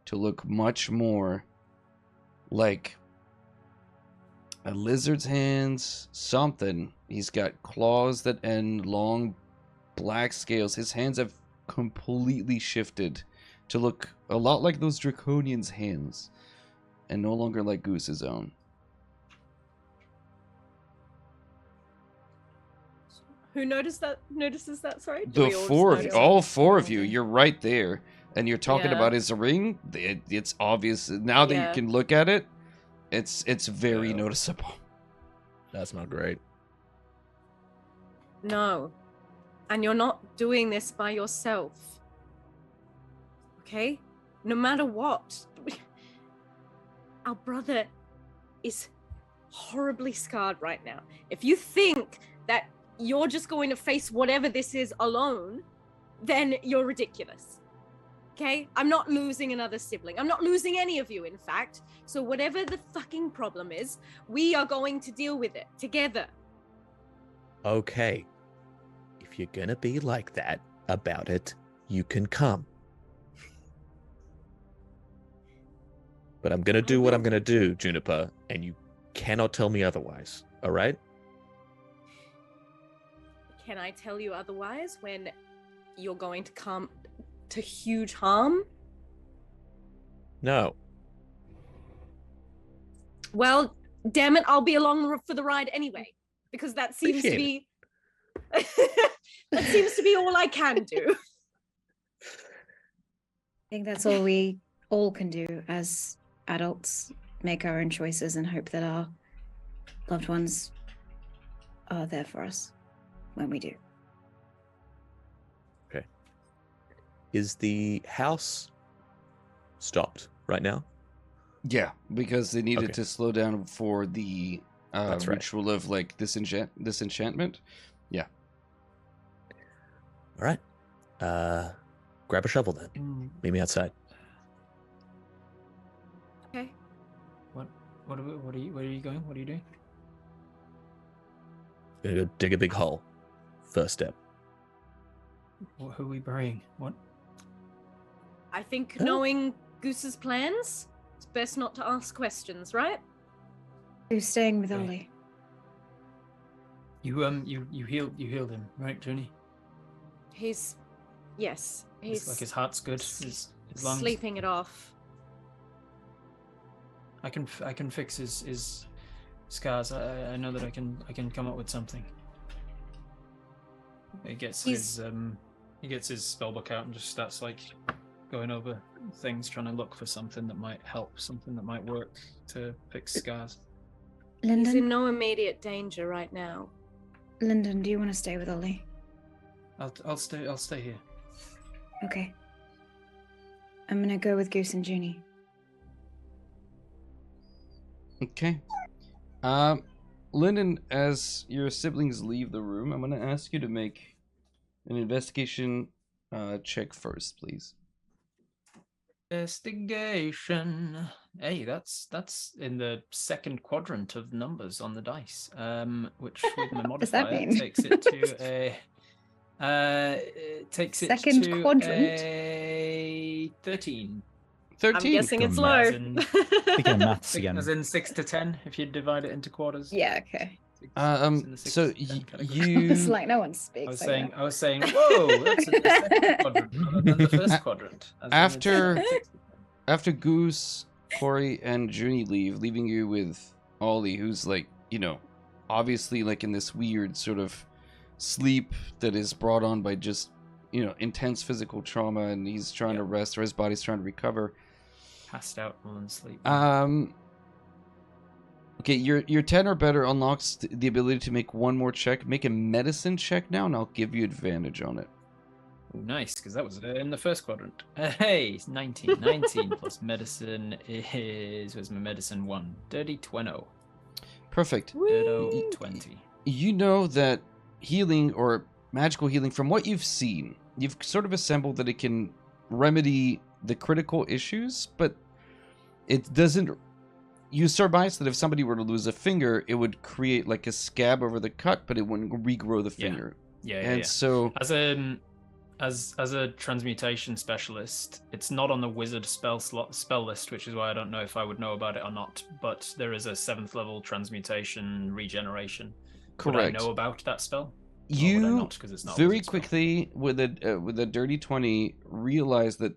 to look much more like a lizard's hands, something. He's got claws that end long black scales. His hands have completely shifted to look a lot like those draconians' hands and no longer like Goose's own. Who notices that? Sorry. Do The we all just four of you, notice? all four of you, you're right there, and you're talking Yeah. about his ring. It's obvious now that Yeah. you can look at it. It's very Yeah. noticeable. That's not great. No. And you're not doing this by yourself. Okay? No matter what. Our brother is horribly scarred right now. If you think that you're just going to face whatever this is alone, then you're ridiculous. Okay? I'm not losing another sibling. I'm not losing any of you, in fact. So whatever the fucking problem is, we are going to deal with it together. Okay. If you're gonna be like that about it, you can come. But I'm gonna do what I'm gonna do, Juniper, and you cannot tell me otherwise. All right? Can I tell you otherwise when you're going to come to huge harm? No. Well, damn it, I'll be along for the ride anyway, because that seems to Appreciate be that seems to be all I can do. I think that's all we all can do as adults, make our own choices and hope that our loved ones are there for us when we do. Is the house stopped right now? Yeah, because they needed Okay. to slow down for the That's right. ritual of like disenchantment. All right. Grab a shovel then. Meet me outside. Okay. What are you going? What are you doing? Gonna go dig a big hole. First step. Who are we burying? What? I think Oh. knowing Goose's plans, it's best not to ask questions, right? Who's staying with Okay. Ollie? You healed him, right, Junie? Yes, He's like his heart's good. His lungs. sleeping it off. I can fix his scars. I know that I can come up with something. He gets his spellbook out and just starts like going over things, trying to look for something that might help, something that might work to fix scars. He's in Lyndon, no immediate danger right now. Lyndon, do you want to stay with Ollie? I'll stay here. Okay. I'm gonna go with Goose and Junie. Okay. Lyndon, as your siblings leave the room, I'm gonna ask you to make an investigation check first, please. Investigation. Hey, that's in the second quadrant of numbers on the dice. Which with my What does that modifier mean? takes it to a Second quadrant? a 13. 13. I'm guessing it's Become low. As in, Become maths again. as in 6 to 10 if you divide it into quarters. Yeah, okay. It's in the 6 So to 10 category. It's you like no one speaks. I was saying, whoa, that's in the second quadrant rather than the first quadrant. As in it's After- 6 to 10. after Goose, Corey, and Junie leave, leaving you with Ollie, who's like, obviously like in this weird sort of sleep that is brought on by just, intense physical trauma, and he's trying to rest, or his body's trying to recover. Passed out while in sleep. Okay, your 10 or better unlocks the ability to make one more check. Make a medicine check now, and I'll give you advantage on it. Ooh, nice, because that was in the first quadrant. Hey, it's 19. 19 plus medicine was my medicine 1. Dirty 20. Perfect. Dirty 20. You know that healing or magical healing, from what you've seen, you've sort of assembled that it can remedy the critical issues, but it doesn't. You surmise that if somebody were to lose a finger, it would create like a scab over the cut, but it wouldn't regrow the Yeah. finger. Yeah. So As a transmutation specialist, it's not on the wizard spell list, which is why I don't know if I would know about it or not. But there is a 7th level transmutation regeneration. correct. Would I know about that spell? Or would I You not, 'cause it's not a very wizard spell? quickly with a dirty 20 realize that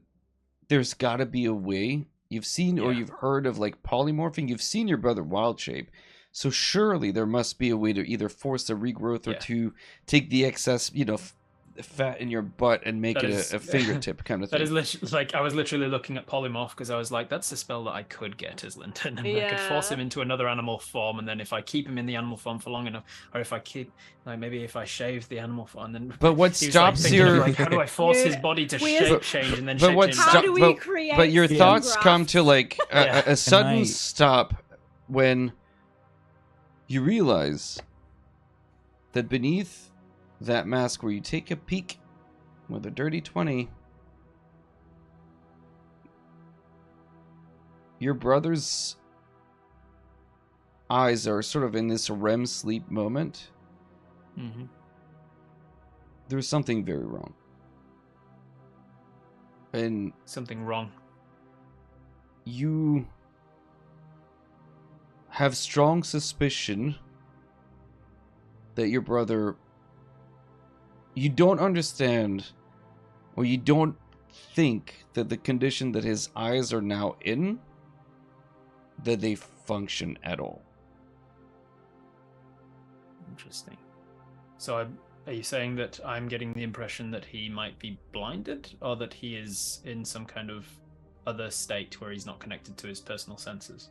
there's got to be a way. You've seen or Yeah. you've heard of like polymorphing. You've seen your brother wild shape, so surely there must be a way to either force a regrowth or Yeah. to take the excess, fat in your butt and make That it is- a fingertip kind of That thing. is literally like I was literally looking at polymorph because I was like, that's a spell that I could get as Linton, and I could force Yeah. him into another animal form, and then if I keep him in the animal form for long enough, or if I keep maybe if I shave the animal form, and then But what he was, like, stops thinking of, your like, how do I force his Yeah. body to We have- shape change and then but shape what change? How stop- do we but- create but your skin thoughts come grafts? to like Yeah. a sudden I- stop when you realize that beneath that mask, where you take a peek with a dirty 20, your brother's eyes are sort of in this REM sleep moment. Mm-hmm. There's something very wrong. And Something wrong. you have strong suspicion that your brother, you don't understand, or you don't think that the condition that his eyes are now in, that they function at all. Interesting. So are you saying that I'm getting the impression that he might be blinded, or that he is in some kind of other state where he's not connected to his personal senses?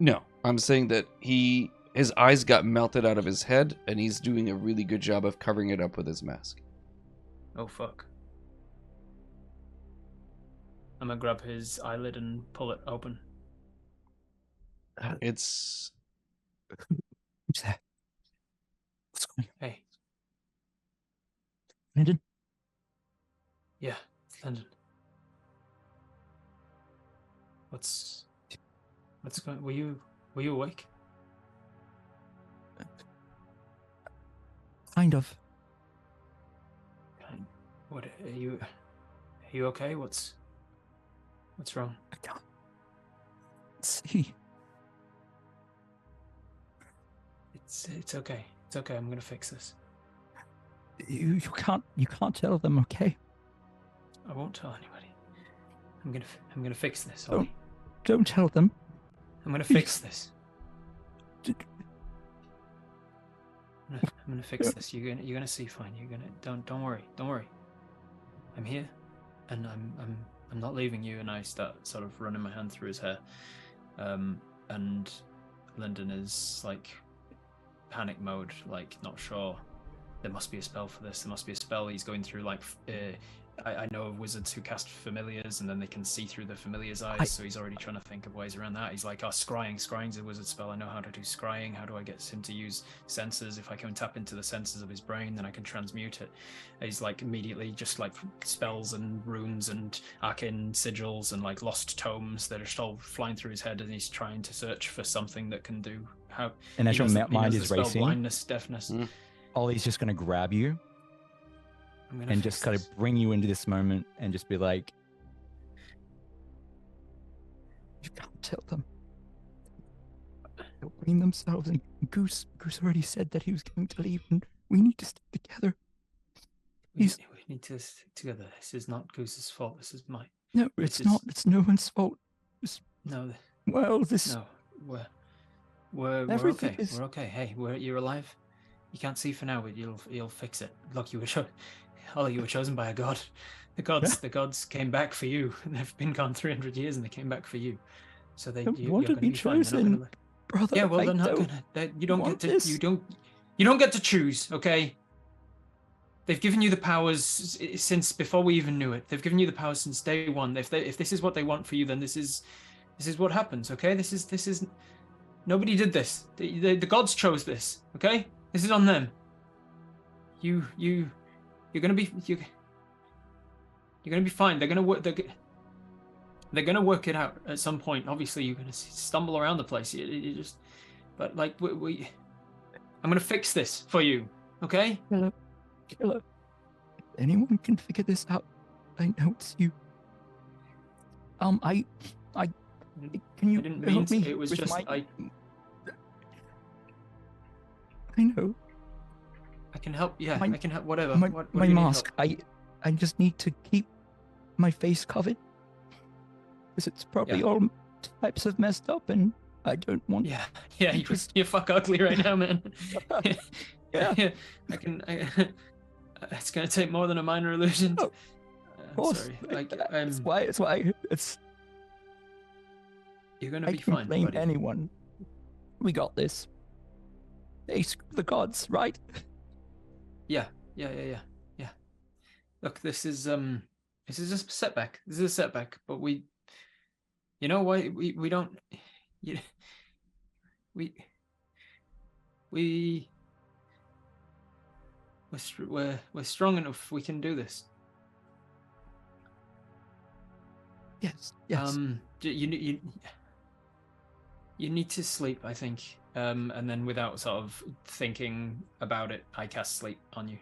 No, I'm saying that his eyes got melted out of his head, and he's doing a really good job of covering it up with his mask. Oh fuck. I'm gonna grab his eyelid and pull it open. It's Who's there? What's going on? Hey, Lyndon? yeah, London. What's going? Were you awake? Kind of. What are you okay? What's wrong? I can't see. It's okay. It's okay. I'm gonna fix this. You can't tell them, okay? I won't tell anybody. I'm gonna fix this. Ollie. Don't tell them. I'm gonna fix this. I'm gonna fix this. You're gonna see fine. Don't worry. I'm here, and I'm not leaving you. And I start sort of running my hand through his hair, and Lyndon is like panic mode, like not sure. There must be a spell for this. There must be a spell. He's going through like I know of wizards who cast familiars and then they can see through the familiar's eyes, so he's already trying to think of ways around that. He's like, scrying's a wizard spell. I know how to do scrying. How do I get him to use senses? If I can tap into the senses of his brain, then I can transmute it. He's like immediately just like spells and runes and arcane sigils and like lost tomes that are still flying through his head, and he's trying to search for something that can do how. And as your mind is racing, blindness, deafness. Ollie's just going to grab you and just kind of bring you into this moment and just be like, you can't tell them. They'll blame themselves. And Goose already said that he was going to leave, and we need to stick together. We need to stick together. This is not Goose's fault. This is mine. No, it's not. It's no one's fault. No. Well, this. No, we're okay. We're okay. Hey, you're alive. You can't see for now, but you'll fix it. Look, Ollie, you were chosen by a god. The gods came back for you. They've been gone 300 years, and they came back for you. So they want to be chosen, brother. Yeah, well, they're not gonna. You don't get to. You don't get to choose. Okay. They've given you the powers since before we even knew it. They've given you the powers since day one. If this is what they want for you, then this is what happens. Okay. This is. Nobody did this. The gods chose this. Okay. This is on them. You're gonna be fine. They're gonna work. They're gonna work it out at some point. Obviously, you're gonna stumble around the place. You just, but like I'm gonna fix this for you. Okay? Killer. If anyone can figure this out, I know it's you. Can you I didn't help mean to. me? It was with just I know. I can help. Yeah, I can help. Whatever. My what do you need mask. help? I just need to keep my face covered because it's probably all types of messed up, and I don't want. Yeah. You're fuck ugly right now, man. Yeah. I can. It's gonna take more than a minor illusion. Oh, of course. Sorry. Like, it's why it's. You're gonna I be can fine, blame buddy. anyone. We got this. They screw the gods, right? Yeah. Look, this is a setback. This is a setback, but we, you know why we don't, we're strong enough. We can do this. Yes. You need to sleep, I think. And then without sort of thinking about it, I cast sleep on you.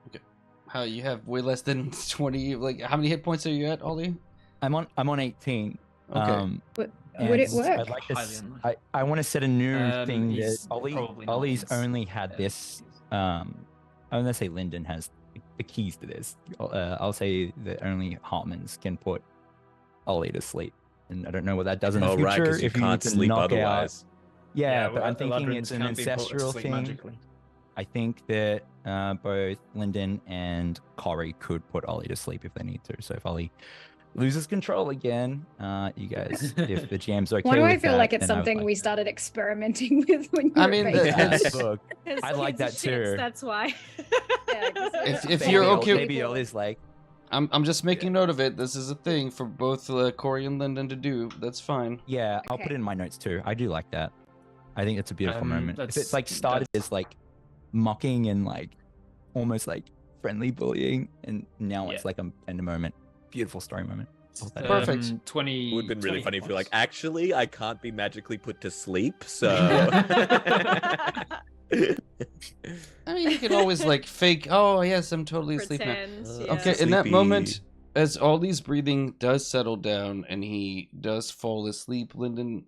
Okay. How you have way less than 20? Like, how many hit points are you at, Ollie? I'm on 18. Okay. Would it work? I'd like to. I want to set a new thing that he's probably not. Ollie's only had this. I'm gonna say Lyndon has the keys to this. I'll say that only Hartmans can put Ollie to sleep. And I don't know what that does in the future. Right, because you if you can't need to sleep knock otherwise. Yeah, well, but I'm the thinking Ladrons it's an can't be put to ancestral sleep thing. magically. I think that both Lyndon and Corey could put Ollie to sleep if they need to. So if Ollie loses control again, you guys, if the GM's okay Why do with I feel that, like it's then I would something like we that. started experimenting with when you I were mean, babies? that's- Look, His I like kids that are shits, too. That's why. If you're okay, maybe Ollie's like, I'm just making note of it. This is a thing for both Corey and Lyndon to do. That's fine. yeah, I'll Okay. put it in my notes too. I do like that. I think it's a beautiful moment. If that's- it's like started as like mocking and like almost like friendly bullying, and now it's Yeah. like in a moment, beautiful story moment. Perfect. 20. It would have been really 20 funny if you're like, points. actually, I can't be magically put to sleep, so. I mean, you can always like fake. Oh yes, I'm totally asleep now. Pretend. Okay, Yeah. in that Sleepy. moment, as Ollie's breathing does settle down and he does fall asleep, Lyndon,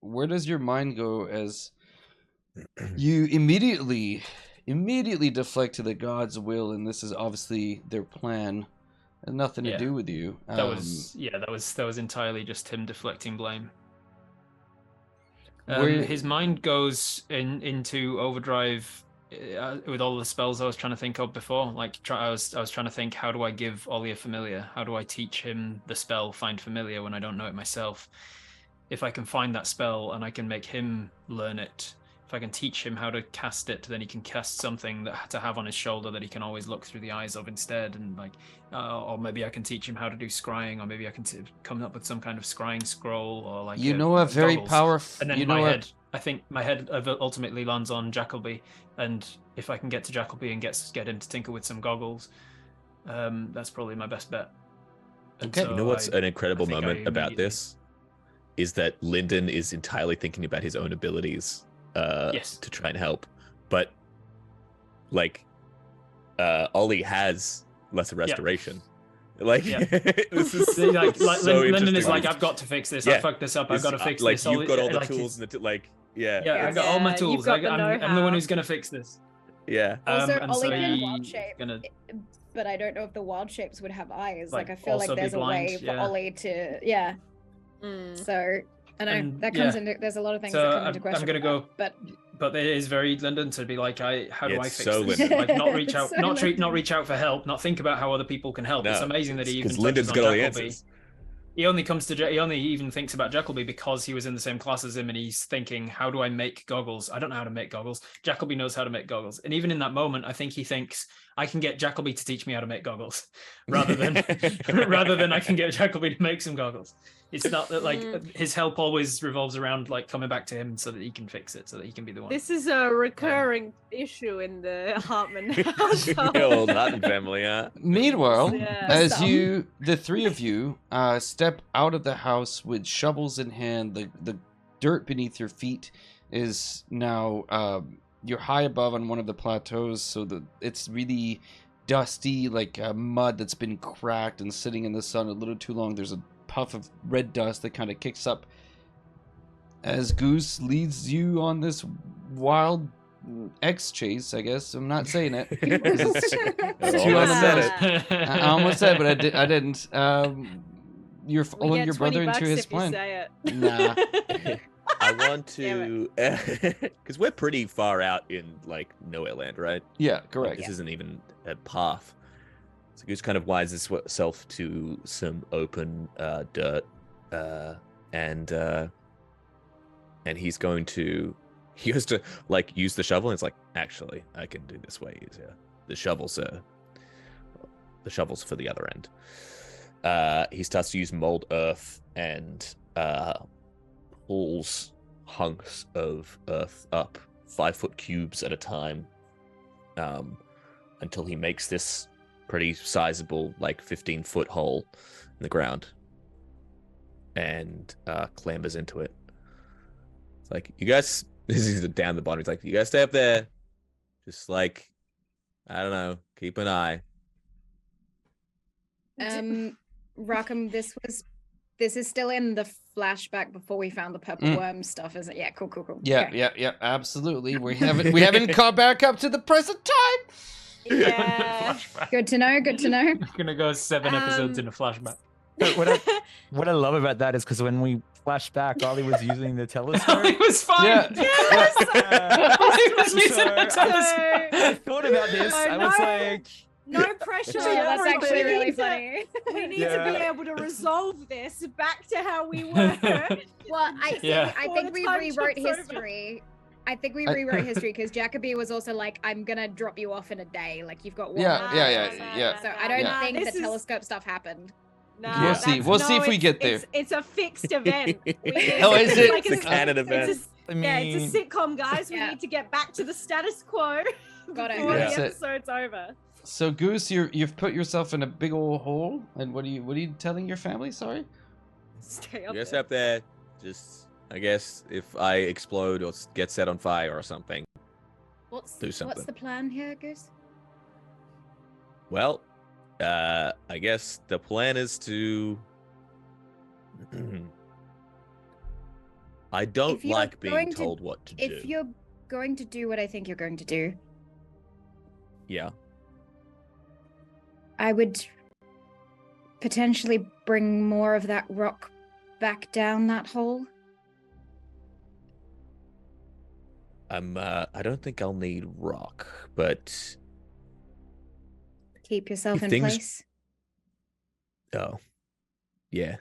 where does your mind go as You immediately deflect to the gods' will, and this is obviously their plan. It has nothing to Yeah. do with you. That was entirely just him deflecting blame. His mind goes into overdrive with all the spells I was trying to think of before. Like I was trying to think, how do I give Ollie a familiar? How do I teach him the spell Find Familiar when I don't know it myself? If I can find that spell and I can make him learn it, if I can teach him how to cast it, then he can cast something that to have on his shoulder that he can always look through the eyes of instead. And like, or maybe I can teach him how to do scrying, or maybe I can come up with some kind of scrying scroll, or like a very goggles. powerful. And then I think my head ultimately lands on Jackalby, and if I can get to Jackalby and get him to tinker with some goggles, that's probably my best bet. And Okay. so You know what's an incredible I think moment I about immediately- this? Is that Lyndon is entirely thinking about his own abilities Yes. to try and help. But, like, Ollie has lesser restoration. Like, Yeah. this is So, like so Lyndon is interesting. like, I've got to fix this. Yeah. I fucked this up. I've got to fix like, this. you've got all the like, tools and yeah. Yeah, I've got all my Yeah, tools. you've got the I'm the one know-how. who's gonna fix this. Yeah. Also, and Ollie so can wild he's shape, gonna but I don't know if the wild shapes would have eyes. Like, Like I feel also like be there's a way blind, for yeah. Ollie to, Mm. So I know And, that comes yeah. into. There's a lot of things So that come into I'm question. gonna with go- that, but it is very Lyndon to be like, how do Yeah, I it's fix so this? Lyndon. Like, not reach It's out, so not Lyndon. reach out for help, not think about how other people can help. It's amazing that he even because touches Lyndon's on got all the Jackalby. answers. He only comes to he only even thinks about Jackalby because he was in the same class as him, and he's thinking, how do I make goggles? I don't know how to make goggles. Jackalby knows how to make goggles, and even in that moment, I think he thinks, I can get Jackalby to teach me how to make goggles, rather than I can get Jackalby to make some goggles. It's not that like his help always revolves around like coming back to him so that he can fix it, so that he can be the one. This is a recurring issue in the Hartman household. The old Hutton family, huh? Meanwhile, Yeah. as Some. the three of you, step out of the house with shovels in hand, the dirt beneath your feet is now, you're high above on one of the plateaus, so it's really dusty, like mud that's been cracked and sitting in the sun a little too long. There's a puff of red dust that kind of kicks up as Goose leads you on this wild X chase, I guess. I'm not saying it. 'cause it's too on the nose. I almost said, but I didn't. You're We following get your 20 brother into bucks his if you plan. say it. Nah. I want Damn to, because we're pretty far out in like nowhere land, right? Yeah, Like, correct. this isn't even a path. So Goose kind of winds himself to some open dirt, and he goes to like use the shovel, and it's like, actually, I can do this way easier. The shovel's for the other end. He starts to use mold earth and pulls hunks of earth up 5-foot cubes at a time, until he makes this pretty sizable, like 15-foot hole in the ground, and clambers into it. It's like, you guys, this is down the bottom. He's like, you guys stay up there, just like, I don't know, keep an eye. Rackham, this is still in the flashback before we found the purple worm stuff, isn't it? Yeah, cool. Yeah, Okay. yeah, absolutely. We haven't caught back up to the present time. Yeah. Good to know. I'm gonna go 7 episodes in a flashback. What I love about that is because when we flash back, Ollie was using the telescope. It was fine. Yeah. He was using the So- telescope. I thought about this. No, I was no. like, No pressure. Yeah, that's but actually we really need to- funny. We need to be Yeah. able to resolve this back to how we were. Well, I Yeah. think we Time rewrote jumps over. history. I think we rewrote history because Jacoby was also like, I'm gonna drop you off in a day. Like you've got one. Yeah, more yeah, day." yeah. So I don't Yeah. think This the is- telescope stuff happened. Nah, We'll see. that's- We'll see if we it's- get there. It's a fixed event. Oh, is it? It's a canon event. I Yeah, mean, it's a sitcom, guys. We Yeah. need to get back to the status quo Got it. before Yeah. the That's it. episode's over. So Goose, you've put yourself in a big old hole, and what are you telling your family? Sorry. Stay You up guys there. up there, just, I guess, if I explode or get set on fire or something. Do something. What's the plan here, Goose? Well, I guess the plan is to. I don't If you're like being going to- told what to If do. you're going to do what I think you're going to do, Yeah. I would potentially bring more of that rock back down that hole. I don't think I'll need rock, but Keep yourself If in things- place. oh, yeah,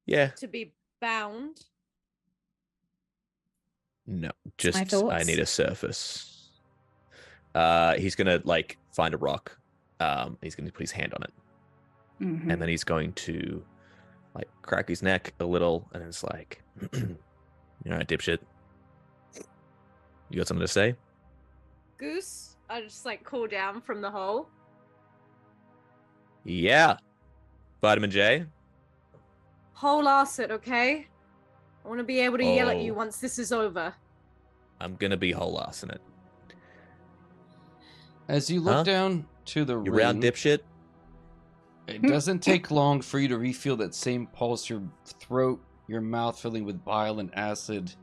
yeah. To be bound. No, my just I thoughts. need a surface. He's gonna like find a rock. He's gonna put his hand on it, Mhm. and then he's going to like crack his neck a little, and it's like, all right, dipshit. You got something to say? Goose, I just like call down from the hole. Yeah. Vitamin J. Whole ass it, okay? I want to be able to yell at you Oh. once this is over. I'm gonna be whole ass in it. As you look Huh? down to the You ring, round dipshit. it doesn't take long for you to refeel that same pulse, your throat, your mouth filling with bile and acid.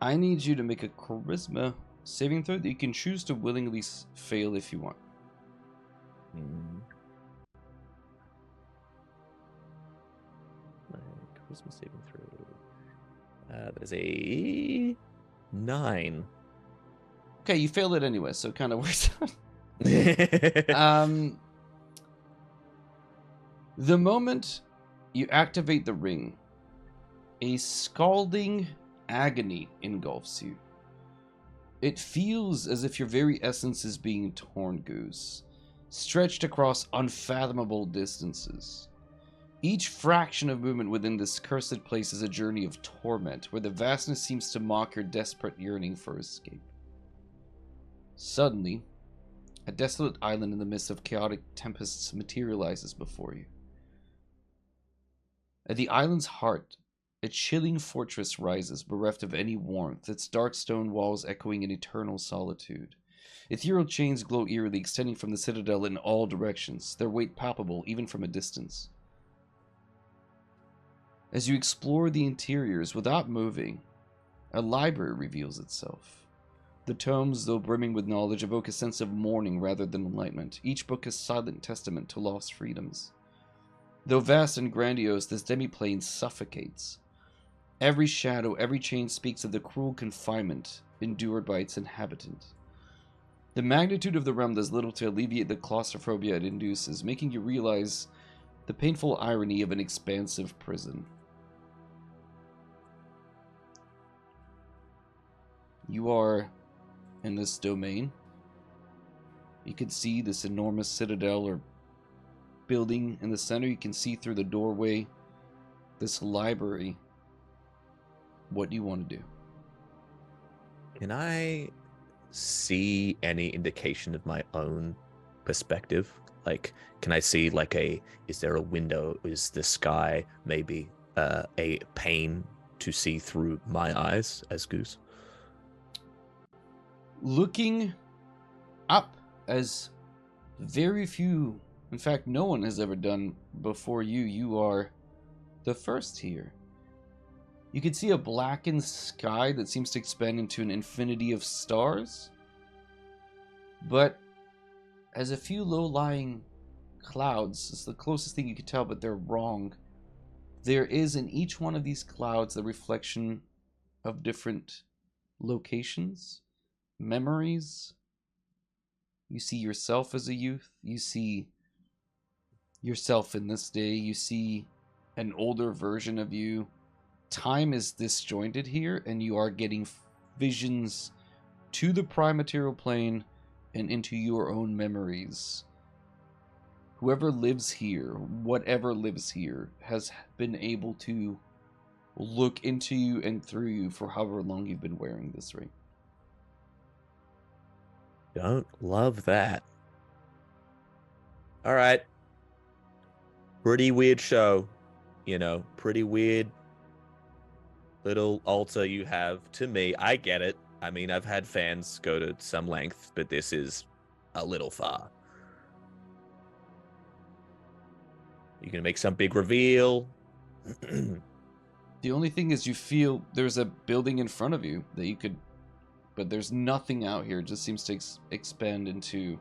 I need you to make a charisma saving throw that you can choose to willingly fail if you want. My charisma saving throw. That is a 9. Okay, you failed it anyway, so it kind of works out. The moment you activate the ring, a scalding agony engulfs you. It feels as if your very essence is being torn, Goose, stretched across unfathomable distances. Each fraction of movement within this cursed place is a journey of torment, where the vastness seems to mock your desperate yearning for escape. Suddenly, a desolate island in the midst of chaotic tempests materializes before you. At the island's heart, a chilling fortress rises, bereft of any warmth, its dark stone walls echoing in eternal solitude. Ethereal chains glow eerily, extending from the citadel in all directions, their weight palpable even from a distance. As you explore the interiors without moving, a library reveals itself. The tomes, though brimming with knowledge, evoke a sense of mourning rather than enlightenment, each book a silent testament to lost freedoms. Though vast and grandiose, this demiplane suffocates. Every shadow, every chain speaks of the cruel confinement endured by its inhabitant. The magnitude of the realm does little to alleviate the claustrophobia it induces, making you realize the painful irony of an expansive prison. You are in this domain. You can see this enormous citadel or building in the center. You can see through the doorway this library. What do you want to do? Can I see any indication of my own perspective? Like, can I see like is there a window? Is the sky maybe a pane to see through my eyes as Goose? Looking up, as very few, in fact no one has ever done before you, you are the first here. You can see a blackened sky that seems to expand into an infinity of stars. But as a few low-lying clouds, it's the closest thing you can tell, but they're wrong. There is in each one of these clouds the reflection of different locations, memories. You see yourself as a youth. You see yourself in this day. You see an older version of you. Time is disjointed here, and you are getting visions to the prime material plane and into your own memories. Whoever lives here, whatever lives here, has been able to look into you and through you for however long you've been wearing this ring. Don't love that. All right. Pretty weird show. Pretty weird little altar you have to me. I get it. I mean, I've had fans go to some length, but this is a little far. You're going to make some big reveal. The only thing is you feel there's a building in front of you that you could... But there's nothing out here. It just seems to expand into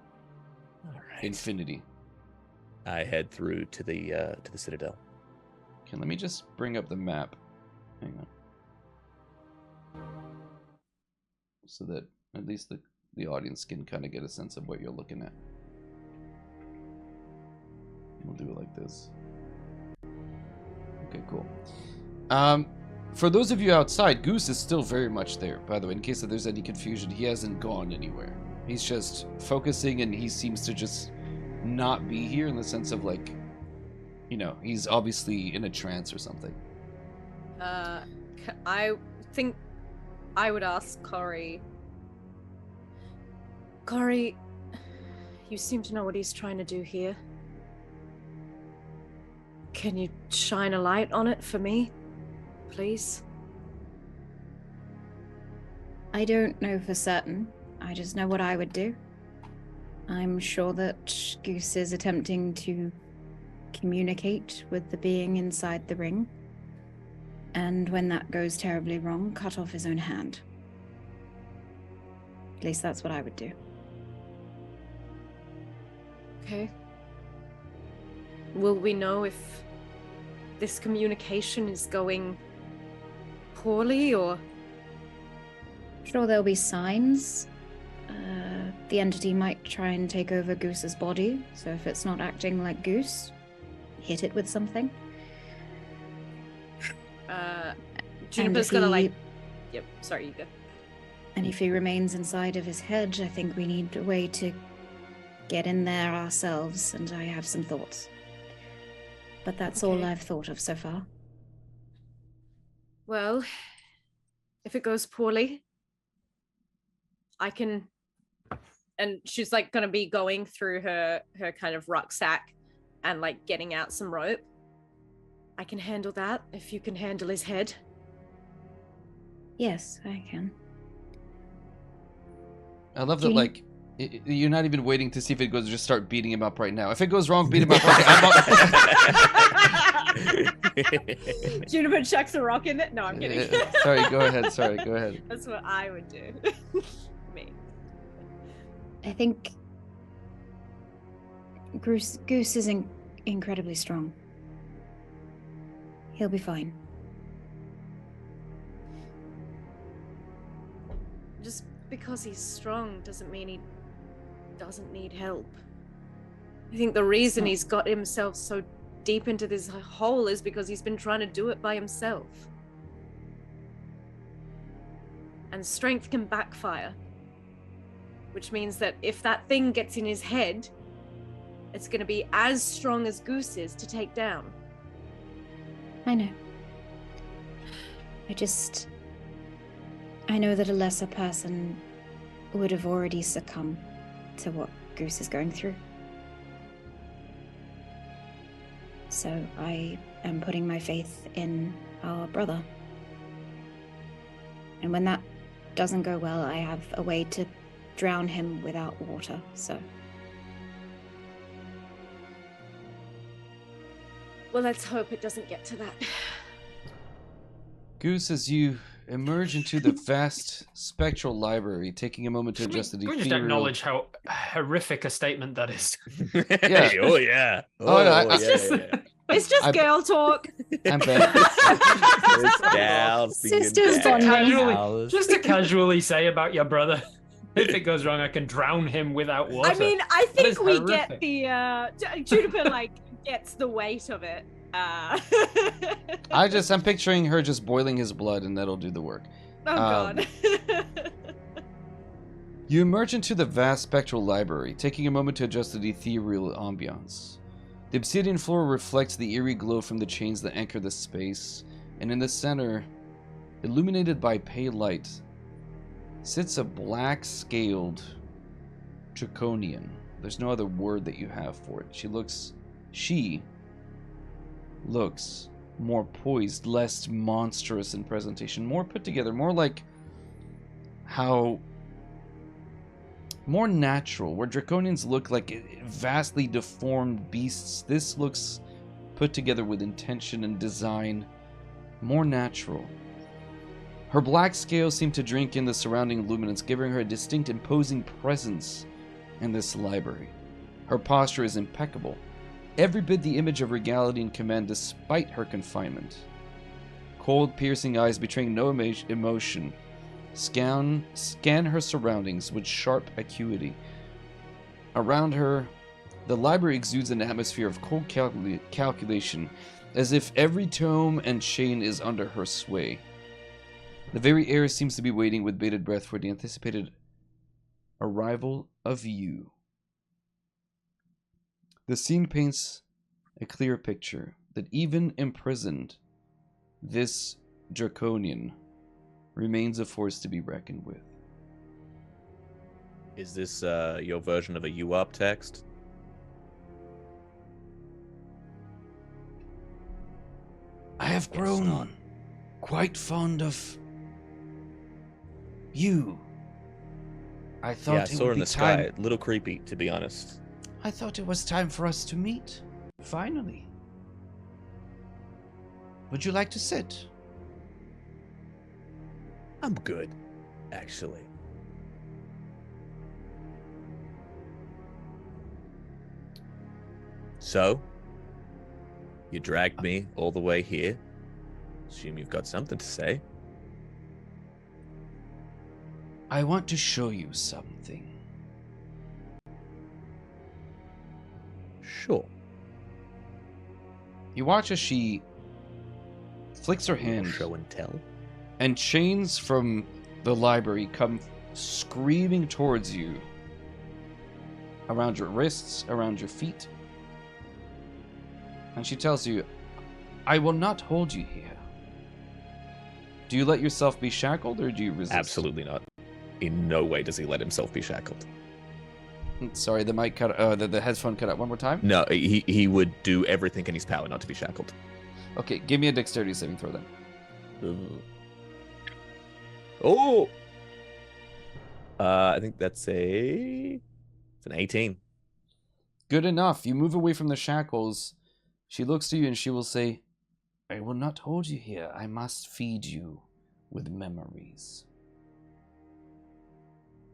infinity. I head through to the Citadel. Okay, let me just bring up the map. Hang on. So that at least the audience can kind of get a sense of what you're looking at. We'll do it like this. Okay, cool. For those of you outside, Goose is still very much there, by the way, in case there's any confusion. He hasn't gone anywhere. He's just focusing, and he seems to just not be here in the sense of, like, you know, he's obviously in a trance or something. I think I would ask Corey. Corey, you seem to know what he's trying to do here. Can you shine a light on it for me, please? I don't know for certain. I just know what I would do. I'm sure that Goose is attempting to communicate with the being inside the ring. And when that goes terribly wrong, cut off his own hand. At least that's what I would do. Okay. Will we know if this communication is going poorly, or? Sure, there'll be signs. The entity might try and take over Goose's body, so if it's not acting like Goose, hit it with something. Juniper's gonna like... Yep, sorry, you go. And if he remains inside of his head, I think we need a way to get in there ourselves, and I have some thoughts. But that's all I've thought of so far. Well, if it goes poorly, I can... And she's like gonna be going through her kind of rucksack and like getting out some rope. I can handle that if you can handle his head. Yes, I can. I love that, like, you're not even waiting to see if it goes, just start beating him up right now. If it goes wrong, beat him up right now. Juniper chucks a rock in it. No, I'm kidding. Sorry, go ahead. That's what I would do. Me. I think Goose is incredibly strong. He'll be fine. Just because he's strong doesn't mean he doesn't need help. I think the reason he's got himself so deep into this hole is because he's been trying to do it by himself. And strength can backfire. Which means that if that thing gets in his head, it's going to be as strong as Goose is to take down. I know. I know that a lesser person would have already succumbed to what Goose is going through. So I am putting my faith in our brother. And when that doesn't go well, I have a way to drown him without water, so. Well, let's hope it doesn't get to that. Goose, as you emerge into the vast spectral library, taking a moment to adjust the Can we just acknowledge how horrific a statement that is? Yeah. Oh, yeah. It's just girl talk. I'm back. Sisters bonding. Just to casually say about your brother, if it goes wrong, I can drown him without water. I mean, I think we horrific. get the Juniper like gets the weight of it. I'm picturing her just boiling his blood, and that'll do the work. Oh God. You emerge into the vast spectral library, taking a moment to adjust to the ethereal ambiance. The obsidian floor reflects the eerie glow from the chains that anchor the space, and in the center, illuminated by pale light, sits a black-scaled draconian. There's no other word that you have for it. She looks more poised, less monstrous in presentation, more put together, more like how... more natural. Where draconians look like vastly deformed beasts, this looks put together with intention and design, more natural. Her black scales seem to drink in the surrounding luminance, giving her a distinct, imposing presence in this library. Her posture is impeccable, every bit the image of regality and command despite her confinement. Cold, piercing eyes betraying no emotion scan her surroundings with sharp acuity. Around her, the library exudes an atmosphere of cold calculation, as if every tome and chain is under her sway. The very air seems to be waiting with bated breath for the anticipated arrival of you. The scene paints a clear picture that even imprisoned, this Draconian remains a force to be reckoned with. Is this your version of a UUP text? I have grown quite fond of you. I thought I it saw would in be the sky. time. A little creepy, to be honest. I thought it was time for us to meet. Finally. Would you like to sit? I'm good, actually. So, you dragged me all the way here. Assume you've got something to say. I want to show you something. Sure. You watch as she flicks her hand, Show and tell. and chains from the library come screaming towards you. Around your wrists, around your feet. And she tells you, I will not hold you here. Do you let yourself be shackled, or do you resist? Absolutely not. In no way does he let himself be shackled. Sorry, the mic cut. The headphone cut out one more time. No, he would do everything in his power not to be shackled. Okay, give me a dexterity saving throw then. Oh! I think it's an 18. Good enough. You move away from the shackles. She looks to you and she will say, I will not hold you here. I must feed you with memories.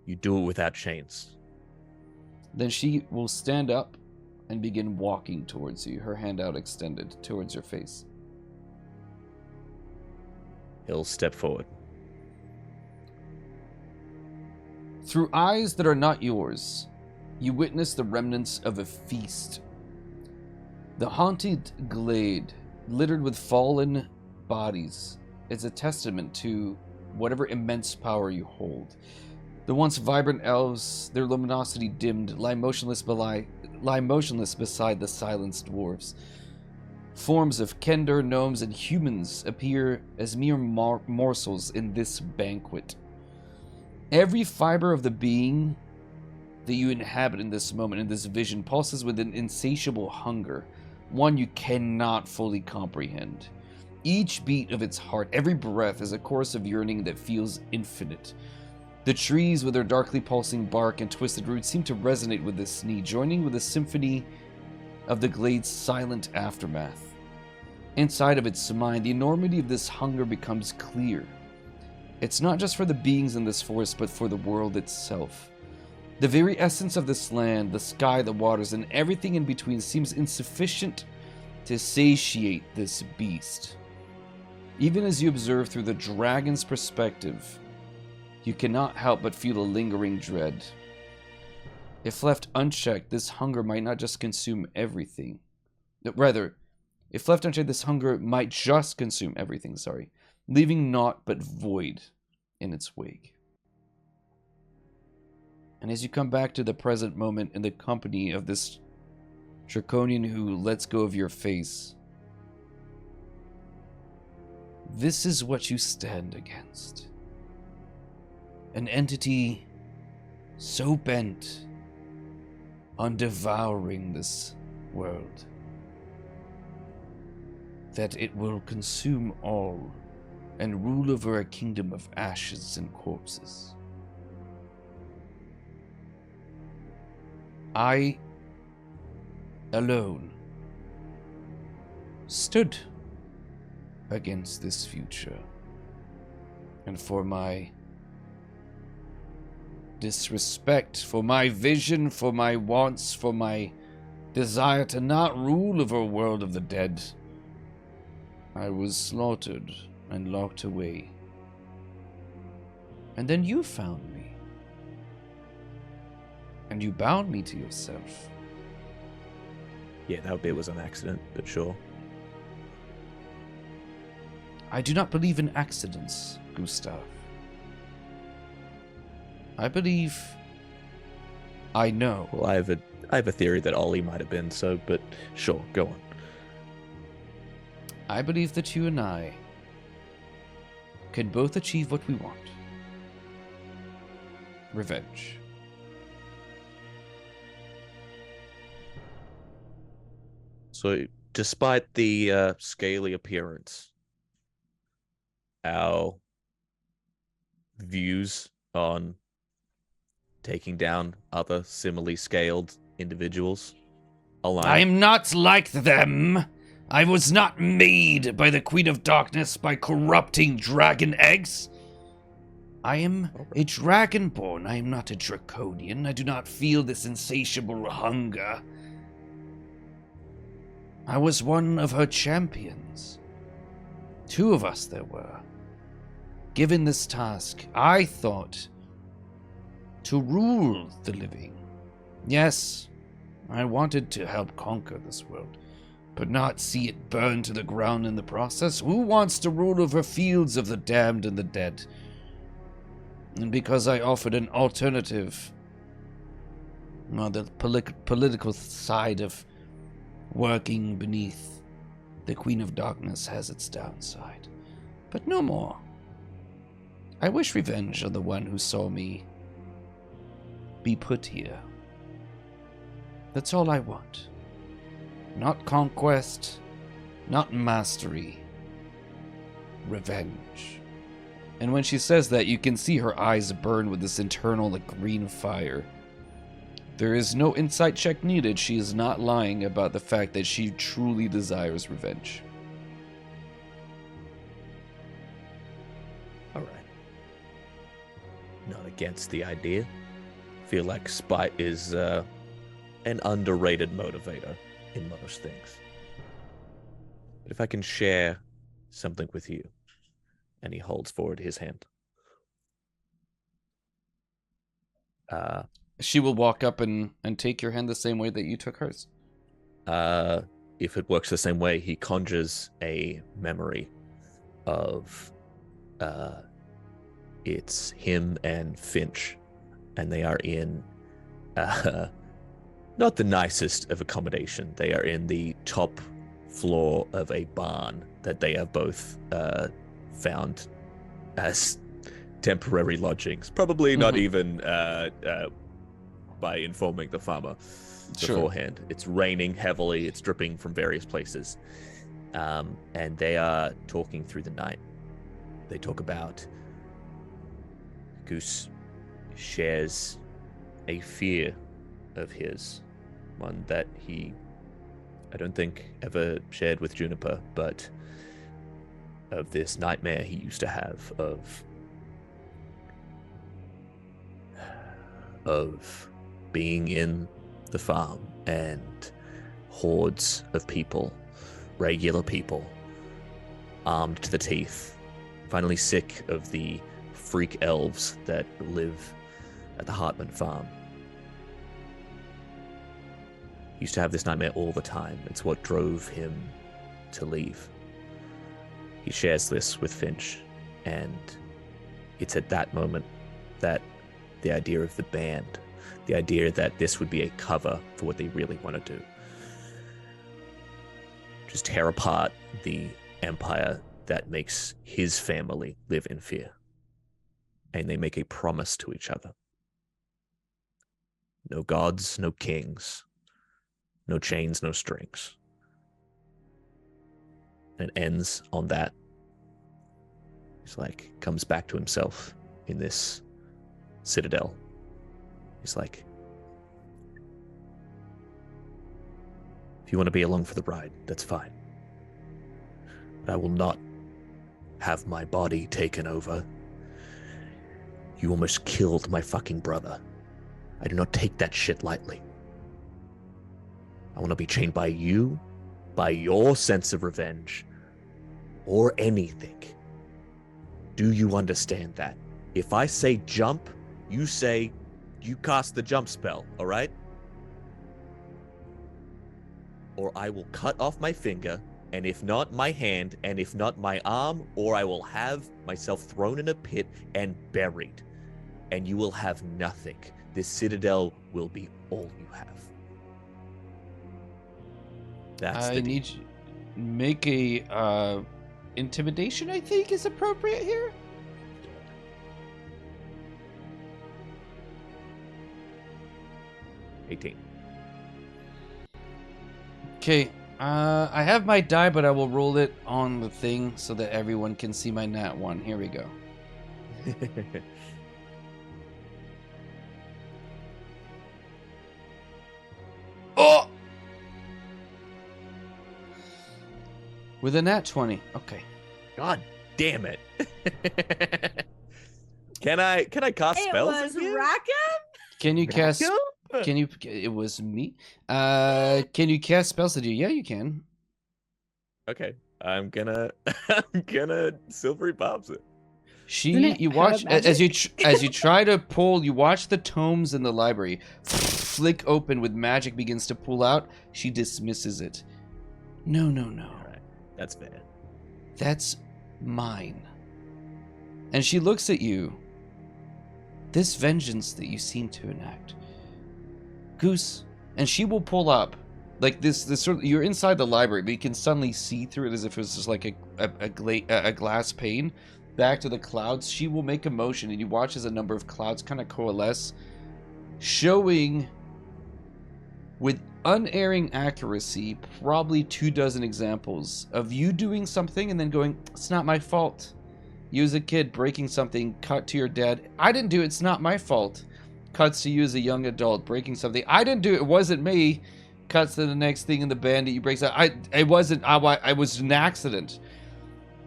You do it without chains. Then she will stand up and begin walking towards you, her hand out extended towards your face. He'll step forward. Through eyes that are not yours, you witness the remnants of a feast. The haunted glade, littered with fallen bodies, is a testament to whatever immense power you hold. The once vibrant elves, their luminosity dimmed, lie motionless beside the silenced dwarves. Forms of Kender, gnomes, and humans appear as mere morsels in this banquet. Every fiber of the being that you inhabit in this moment, in this vision, pulses with an insatiable hunger, one you cannot fully comprehend. Each beat of its heart, every breath, is a chorus of yearning that feels infinite. The trees, with their darkly pulsing bark and twisted roots, seem to resonate with this need, joining with the symphony of the glade's silent aftermath. Inside of its mind, the enormity of this hunger becomes clear. It's not just for the beings in this forest, but for the world itself. The very essence of this land, the sky, the waters, and everything in between seems insufficient to satiate this beast. Even as you observe through the dragon's perspective, you cannot help but feel a lingering dread. If left unchecked, this hunger might not just consume everything. Rather, if left unchecked, this hunger might just consume everything, leaving naught but void in its wake. And as you come back to the present moment in the company of this Draconian who lets go of your face, this is what you stand against. An entity so bent on devouring this world that it will consume all and rule over a kingdom of ashes and corpses. I, alone, stood against this future. And for my disrespect, for my vision, for my wants, for my desire to not rule over a world of the dead, I was slaughtered and locked away. And then you found me. And you bound me to yourself. Yeah, that bit was an accident, but sure. I do not believe in accidents, Gustav. I believe I know. Well, I have a theory that Ollie might have been so, but sure, go on. I believe that you and I can both achieve what we want. Revenge. So, despite the scaly appearance, our views on taking down other similarly scaled individuals align. I am not like them. I was not made by the Queen of Darkness by corrupting dragon eggs. I am a dragonborn. I am not a draconian. I do not feel this insatiable hunger. I was one of her champions. 2 of us there were. Given this task, I thought to rule the living. Yes, I wanted to help conquer this world, but not see it burn to the ground in the process. Who wants to rule over fields of the damned and the dead? And because I offered an alternative, the political side of working beneath the Queen of Darkness has its downside. But no more. I wish revenge on the one who saw me be put here. That's all I want. Not conquest, not mastery. Revenge. And when she says that, you can see her eyes burn with this internal, green fire. There is no insight check needed. She is not lying about the fact that she truly desires revenge. All right. Not against the idea. Feel like spite is an underrated motivator in most things. But if I can share something with you, and he holds forward his hand. She will walk up and take your hand the same way that you took hers. If it works the same way, he conjures a memory of it's him and Finch, and they are in not the nicest of accommodation. They are in the top floor of a barn that they have both found as temporary lodgings. Probably not even by informing the farmer beforehand. Sure. It's raining heavily. It's dripping from various places. And they are talking through the night. They talk about Goose shares a fear of his, one that he, I don't think, ever shared with Juniper, but of this nightmare he used to have of being in the farm and hordes of people, regular people, armed to the teeth, finally sick of the freak elves that live at the Hartman farm. He used to have this nightmare all the time. It's what drove him to leave. He shares this with Finch, and it's at that moment that the idea of the band, the idea that this would be a cover for what they really want to do, just tear apart the empire that makes his family live in fear. And they make a promise to each other. No gods, no kings, no chains, no strings. And ends on that. He's like, comes back to himself in this citadel. He's like, if you want to be along for the ride, that's fine. But I will not have my body taken over. You almost killed my fucking brother. I do not take that shit lightly. I want to be chained by you, by your sense of revenge, or anything. Do you understand that? If I say jump, you say you cast the jump spell, all right? Or I will cut off my finger, and if not, my hand, and if not, my arm, or I will have myself thrown in a pit and buried. And you will have nothing. This citadel will be all you have. That's I need you make a intimidation, I think, is appropriate here. $18. Okay, I have my die, but I will roll it on the thing so that everyone can see my nat 1. Here we go. Oh! With a nat 20. Okay. God damn it. Can I cast It spells? was again? Rackham? Can you cast... Rackham? Can you... It was me. Can you cast spells at you? Yeah, you can. Okay. I'm gonna silvery bobs it. Isn't it You watch herb as you try to pull. You watch the tomes in the library flick open with magic begins to pull out. She dismisses it. No. All right. That's fair. That's mine. And she looks at you. This vengeance that you seem to enact, Goose, and she will pull up like this sort of, you're inside the library, but you can suddenly see through it as if it was just like a glass pane. Back to the clouds, she will make a motion, and you watch as a number of clouds kind of coalesce, showing with unerring accuracy probably 24 examples of you doing something and then going, it's not my fault. You as a kid breaking something, cut to your dad, I didn't do it, it's not my fault. Cuts to you as a young adult breaking something, I didn't do it, it wasn't me. Cuts to the next thing in the band that you breaks out, I was an accident.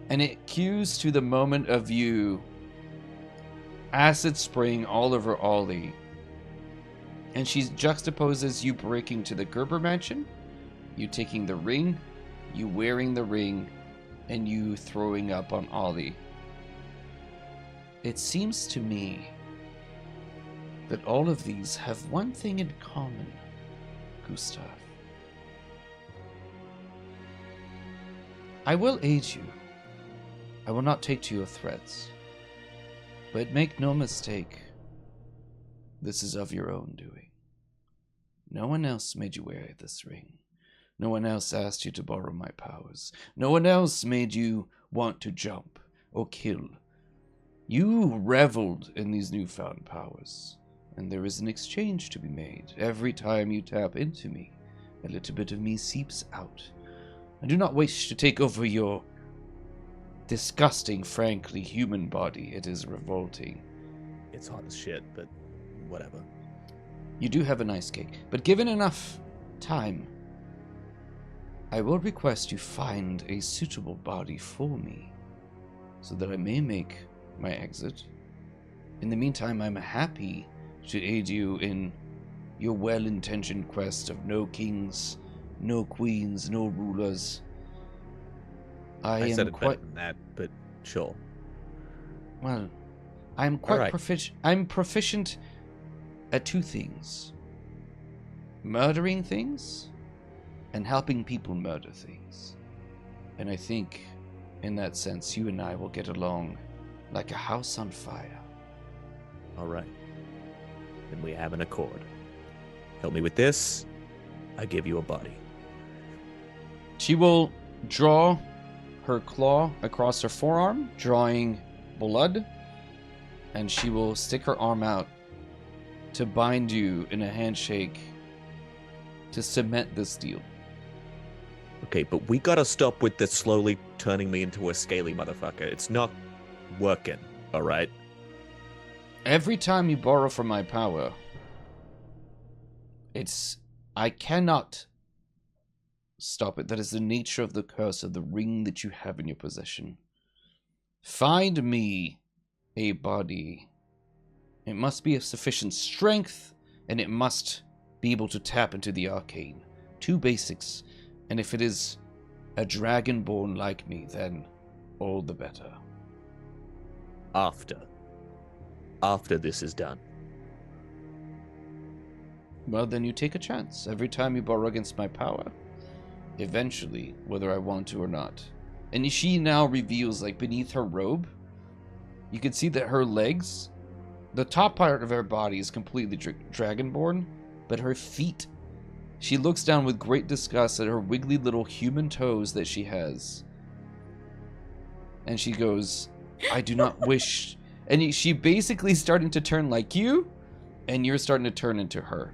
And it cues to the moment of you acid spraying all over Ollie. And she juxtaposes you breaking to the Gerber mansion, you taking the ring, you wearing the ring, and you throwing up on Ollie. It seems to me that all of these have one thing in common, Gustav. I will aid you. I will not take to your threats. But make no mistake, this is of your own doing. No one else made you wear this ring. No one else asked you to borrow my powers. No one else made you want to jump or kill. You reveled in these newfound powers, and there is an exchange to be made. Every time you tap into me, a little bit of me seeps out. I do not wish to take over your disgusting, frankly, human body. It is revolting. It's hot as shit, but whatever. You do have a nice cake, but given enough time, I will request you find a suitable body for me, so that I may make my exit. In the meantime, I'm happy to aid you in your well-intentioned quest of no kings, no queens, no rulers. I am said it quite better than that, but sure. well. I'm quite Alright. proficient. I'm proficient at two things: murdering things and helping people murder things. And I think, in that sense, you and I will get along like a house on fire. All right. Then we have an accord. Help me with this. I give you a body. She will draw her claw across her forearm, drawing blood, and she will stick her arm out to bind you in a handshake to cement this deal. Okay, but we gotta stop with this slowly turning me into a scaly motherfucker. It's not working, all right? Every time you borrow from my power, I cannot stop it. That is the nature of the curse of the ring that you have in your possession. Find me a body. It must be of sufficient strength, and it must be able to tap into the arcane. 2 basics. And if it is a dragonborn like me, then all the better. After this is done. Well, then you take a chance. Every time you borrow against my power, eventually, whether I want to or not. And she now reveals, like, beneath her robe, you can see that her legs, the top part of her body is completely dragonborn, but her feet, she looks down with great disgust at her wiggly little human toes that she has. And she goes, I do not wish... And she basically starting to turn like you, and you're starting to turn into her.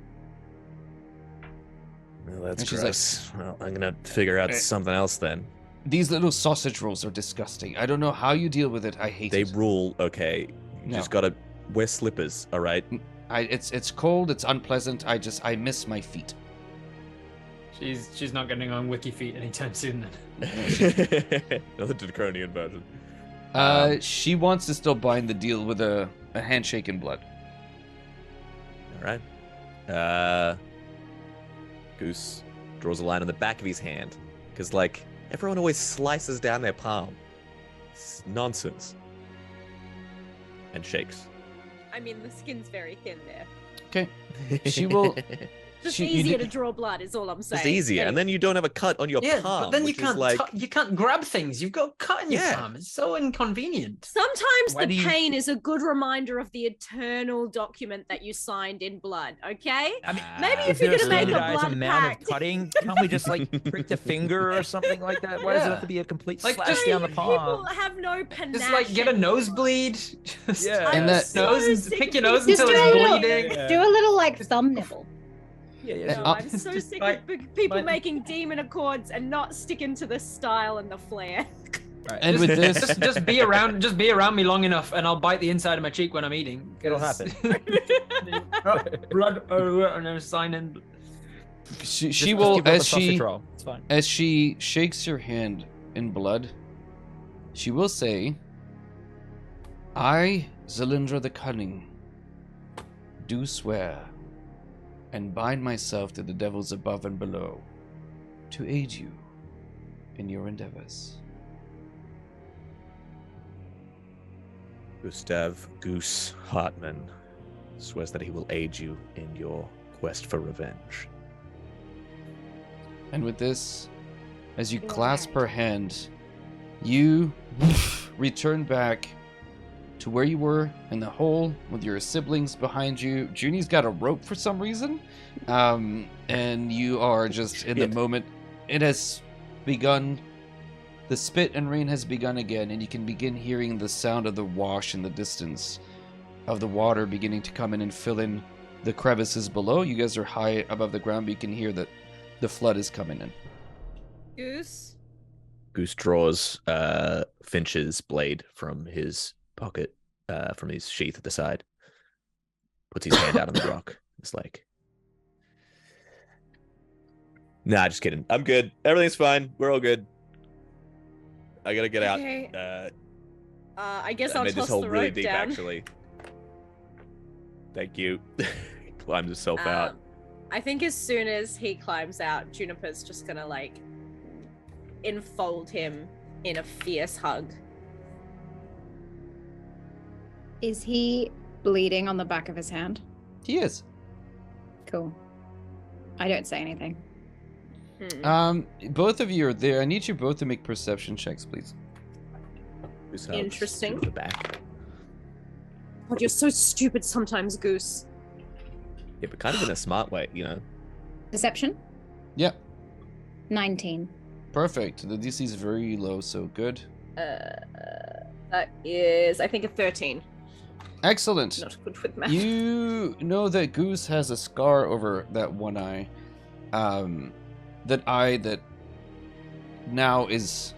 Well, that's And she's gross. Well, I'm gonna figure out something else then. These little sausage rolls are disgusting. I don't know how you deal with it. I hate it. They rule, okay. You No. just gotta wear slippers, all right? It's cold. It's unpleasant. I miss my feet. She's not getting on Wiki Feet anytime soon then. Another draconian version. She wants to still bind the deal with a handshake in blood. All right. Goose draws a line on the back of his hand. Because, like, everyone always slices down their palm. It's nonsense. And shakes. I mean, the skin's very thin there. Okay. She will. Just you easier did- to draw blood is all I'm saying. It's easier. And then you don't have a cut on your Yeah, palm. but then you which is can't like... you can't grab things. You've got a cut in your Yeah. palm. It's so inconvenient. Sometimes Why the do you- pain is a good reminder of the eternal document that you signed in blood, okay? I mean, Maybe if if you're there's gonna make a standardized blood amount pact. of cutting, can't we just like prick the finger or something like that? Why does it have to be a complete Like, slash just- down the People palm? have no panache. Just like get a anymore. nosebleed. Just Yeah. I'm And that- so nose and sick pick of your nose people- Just until do it's a little- bleeding. Yeah. Do a little like thumb nibble. Yeah. No, Oh. I'm so Just sick bite- of people bite- making demon accords and not sticking to the style and the flair. Right. And just, with this- just be around me long enough, and I'll bite the inside of my cheek when I'm eating. It'll 'cause- Blood, and I'm signing. She Just will, give up a as sausage she roll. It's fine. as she shakes your hand in blood, she will say, I, Zalindra the Cunning, do swear and bind myself to the devils above and below to aid you in your endeavors. Gustav Goose Hartman swears that he will aid you in your quest for revenge. And with this, as you clasp her hand, you return back to where you were in the hole with your siblings behind you. Junie's got a rope for some reason. And you are just in the moment. It has begun. The spit and rain has begun again, and you can begin hearing the sound of the wash in the distance of the water beginning to come in and fill in the crevices below. You guys are high above the ground, but you can hear that the flood is coming in. Goose. Goose draws Finch's blade from his pocket, from his sheath at the side. Puts his hand out on the rock. It's like, nah, just kidding. I'm good. Everything's fine. We're all good. I gotta get Okay. out. I guess I I'll made this toss hole the really rope deep, down. actually. Thank you. Climbs himself out. I think as soon as he climbs out, Juniper's just gonna like enfold him in a fierce hug. Is he bleeding on the back of his hand? He is. Cool. I don't say anything. Both of you are there. I need you both to make perception checks, please. Goose hugs Interesting. to the back. God, you're so stupid sometimes, Goose. Yeah, but kind of in a smart way, you know. Perception? Yep. 19. Perfect. The DC is very low, so good. That is, I think, a 13. Excellent. Not good with math. You know that Goose has a scar over that one eye. That eye that now is...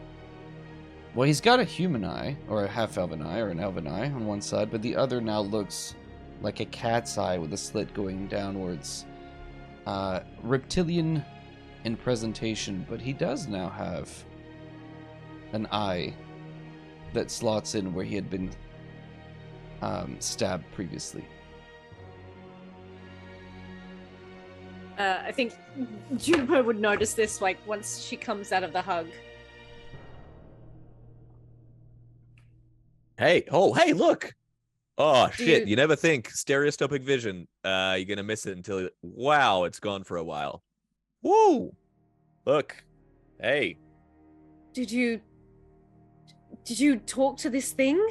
Well, he's got a human eye, or a half-elven eye, or an elven eye on one side, but the other now looks like a cat's eye with a slit going downwards. Reptilian in presentation, but he does now have an eye that slots in where he had been stabbed previously. I think Juniper would notice this, like, once she comes out of the hug. Hey, look! Oh, shit, you- you never think. Stereoscopic vision. You're gonna miss it until... Wow, it's gone for a while. Woo! Look. Hey. Did you talk to this thing?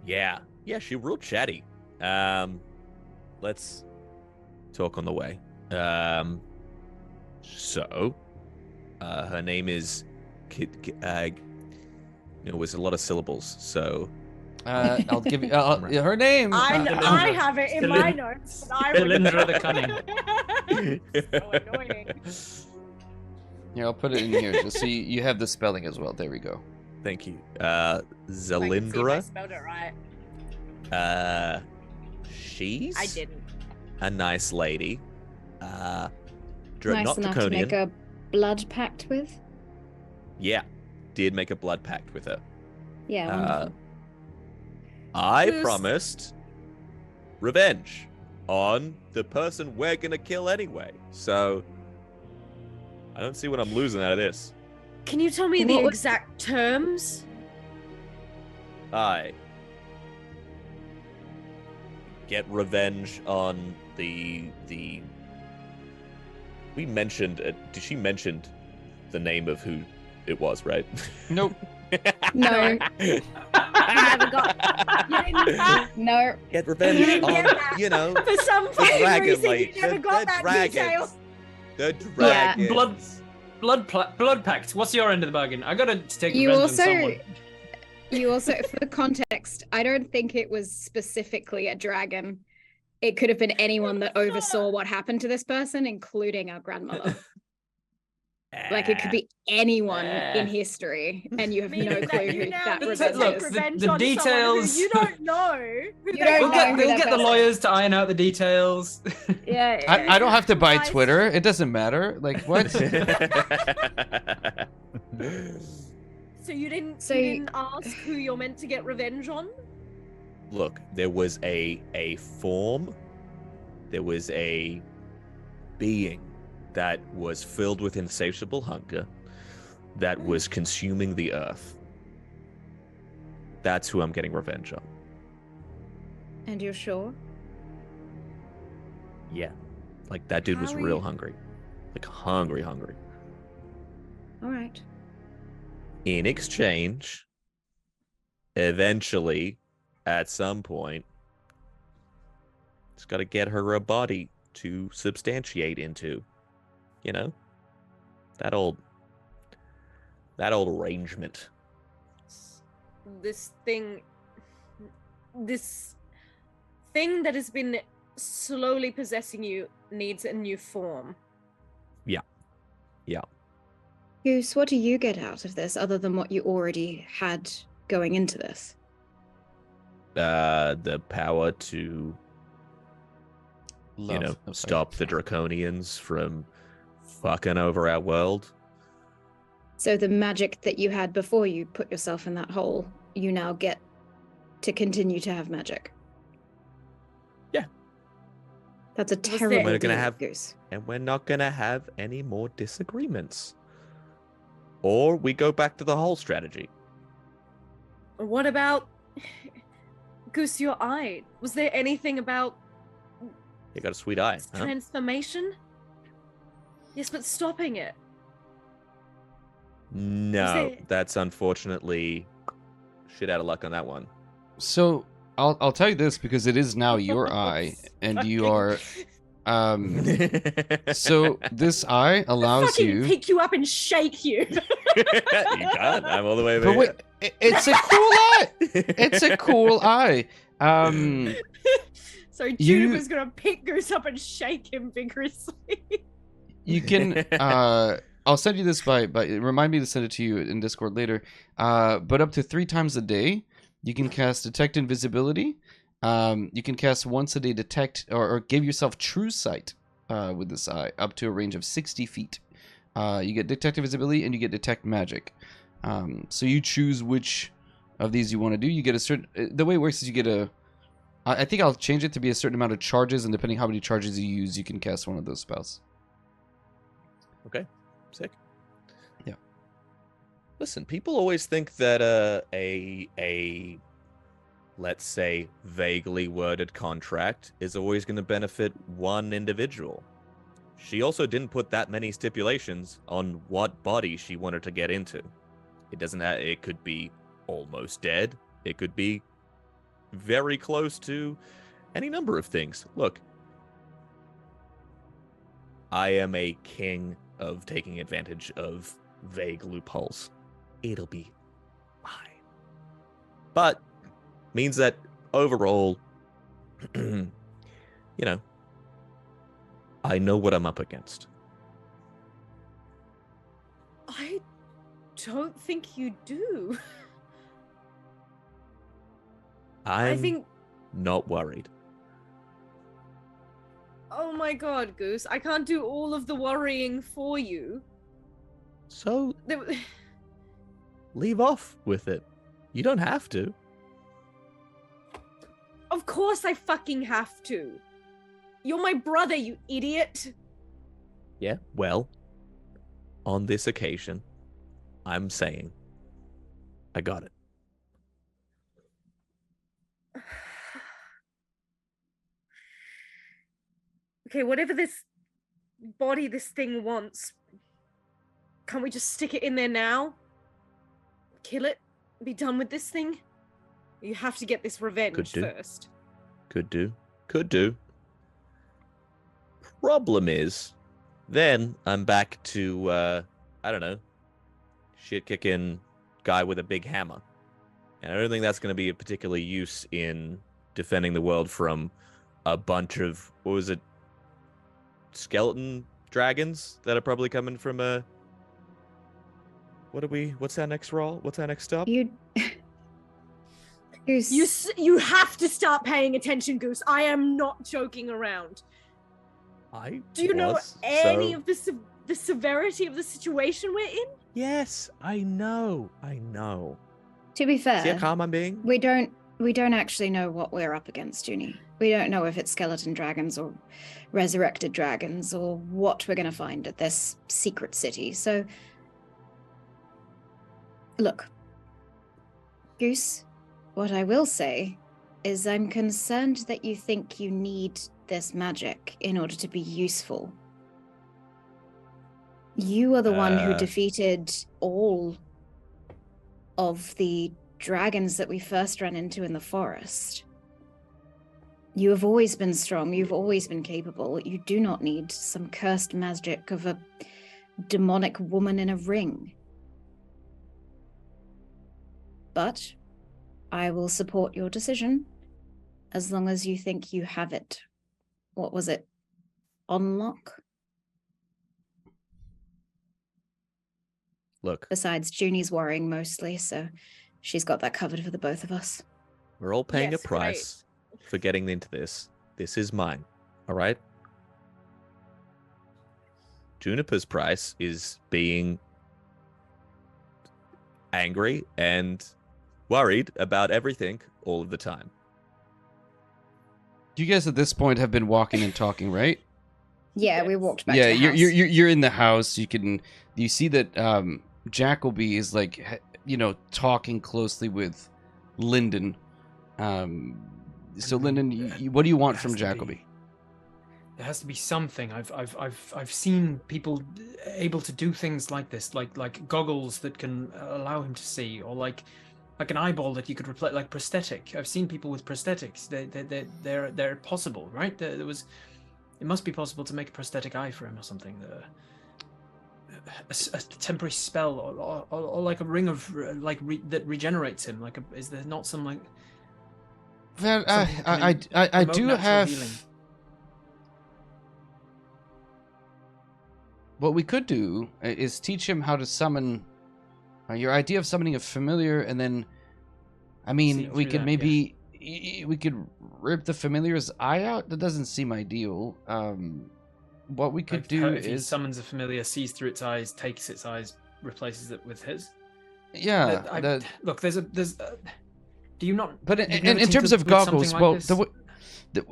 Yeah, she real chatty. Let's talk on the way. So, her name is it was a lot of syllables, so I'll give you her name. I have it in my notes, but I would Belindra the Cunning. So annoying. Here, I'll put it in here just so you have the spelling as well. There we go. thank you. I Zalindra. spelled it right. She's I didn't. a nice lady. Nice Not enough to draconian. make a blood pact with. Yeah, did make a blood pact with her. Yeah, wonderful. I Who's- promised revenge on the person we're gonna kill anyway. So I don't see what I'm losing out of this. Can you tell me What the was- exact terms? I get revenge on the. We mentioned. Did she mention the name of who it was? Right. Nope. No. You never got. You didn't. No. Get revenge didn't on, get that. you know, For some the fucking dragon, reason, like you never the got that dragons. detail. The Yeah. dragons. Blood pact. What's your end of the bargain? I gotta take You revenge also- on someone. You also, for context, I don't think it was specifically a dragon. It could have been anyone that oversaw what happened to this person, including our grandmother. Like it could be anyone in history, and you have no Meaning clue that you who now that need to Look, take revenge is. revenge the on someone details- who you don't know. Who You they don't We'll know get, who we'll that get the person is. lawyers to iron out the details. Yeah. I don't have to buy Nice. Twitter. It doesn't matter. Like what? So you didn't. So you you- didn't ask who you're meant to get revenge on. Look, there was a form, there was a being that was filled with insatiable hunger, that was consuming the earth. That's who I'm getting revenge on. And you're sure? Yeah. Like, that dude was How are real you- hungry. Like, hungry. All right. In exchange, eventually, at some point, just got to get her a body to substantiate into. You know? That old arrangement. This thing that has been slowly possessing you needs a new form. Goose, what do you get out of this other than what you already had going into this? The power to, you Love know, of fight. stop the Draconians from fucking over our world. So the magic that you had before you put yourself in that hole, you now get to continue to have magic. Yeah. That's a Was there- terrible We're gonna deal, have- Goose. And we're not gonna have any more disagreements. Or we go back to the whole strategy. What about Goose, your eye? Was there anything about You got a sweet eye, its huh? transformation? Yes, but stopping it. No, there- that's unfortunately shit out of luck on that one. So I'll tell you this because it is now your eye, and you are. So this eye allows fucking you. pick you up and shake you. You can. I'm all the way over But here. wait, it's a cool eye. It's a cool eye. So Juniper's gonna pick Goose up and shake him vigorously. You can. I'll send you this by. Remind me to send it to you in Discord later. But up to 3 times a day, you can cast Detect Invisibility. You can cast once a day Detect or give yourself True Sight with this eye up to a range of 60 feet. You get Detect Invisibility and you get Detect Magic. So you choose which of these you want to do, you get a certain. The way it works is you get a. I think I'll change it to be a certain amount of charges, and depending how many charges you use, you can cast one of those spells. Okay, sick. Yeah. Listen, people always think that a let's say vaguely worded contract is always going to benefit one individual. She also didn't put that many stipulations on what body she wanted to get into. It doesn't have. It could be almost dead. It could be very close to any number of things. Look, I am a king of taking advantage of vague loopholes. It'll be fine. But means that overall, you know, I know what I'm up against. I don't think you do. I'm I think. not worried. Oh my god, Goose! I can't do all of the worrying for you. So leave off with it. You don't have to. Of course I fucking have to. You're my brother, you idiot. Yeah, well, on this occasion, I'm saying I got it. Okay, whatever this body, this thing wants, can't we just stick it in there now? Kill it? Be done with this thing? You have to get this revenge Could do. first. Could do. Could do. Problem is, then I'm back to, I don't know, shit-kicking guy with a big hammer. And I don't think that's going to be a particular use in defending the world from a bunch of, what was it, skeleton dragons that are probably coming from a... What's our next roll? What's our next stop? You You have to start paying attention, Goose. I am not joking around. Do you know any of the severity of the situation we're in? Yes, I know. To be fair, See how calm I'm being? we don't actually know what we're up against, Junie. We don't know if it's skeleton dragons or resurrected dragons or what we're going to find at this secret city. So, look, Goose, what I will say is I'm concerned that you think you need this magic in order to be useful. You are the one who defeated all of the dragons that we first ran into in the forest. You have always been strong. You've always been capable. You do not need some cursed magic of a demonic woman in a ring. But I will support your decision as long as you think you have it. What was it? On lock? Look, Besides, Junie's worrying mostly, so she's got that covered for the both of us. we're all paying Yes, a price for getting into this. This is mine, all right? Juniper's price is being angry and worried about everything all of the time. You guys at this point have been walking and talking, right? Yeah, we Yes. walked back Yeah, to the house. you're in the house. You see that Jackalby is talking closely with Lyndon. So Lyndon, what do you want from Jackalby? There has to be something. I've seen people able to do things like this, like goggles that can allow him to see, or like an eyeball that you could replace, like prosthetic. I've seen people with prosthetics. They're possible, right? It must be possible to make a prosthetic eye for him or something. A temporary spell, or like a ring of that regenerates him. Is there not some like? Well, something that I can promote do natural have. healing? What we could do is teach him how to summon. Your idea of summoning a familiar, and then, I mean, Seeing we through could that, maybe we could rip the familiar's eye out. That doesn't seem ideal. What we could do if he is summons a familiar, sees through its eyes, takes its eyes, replaces it with his. Yeah. Look, there's. Do you not? But you've never in terms tinkered of with something goggles, like well, this?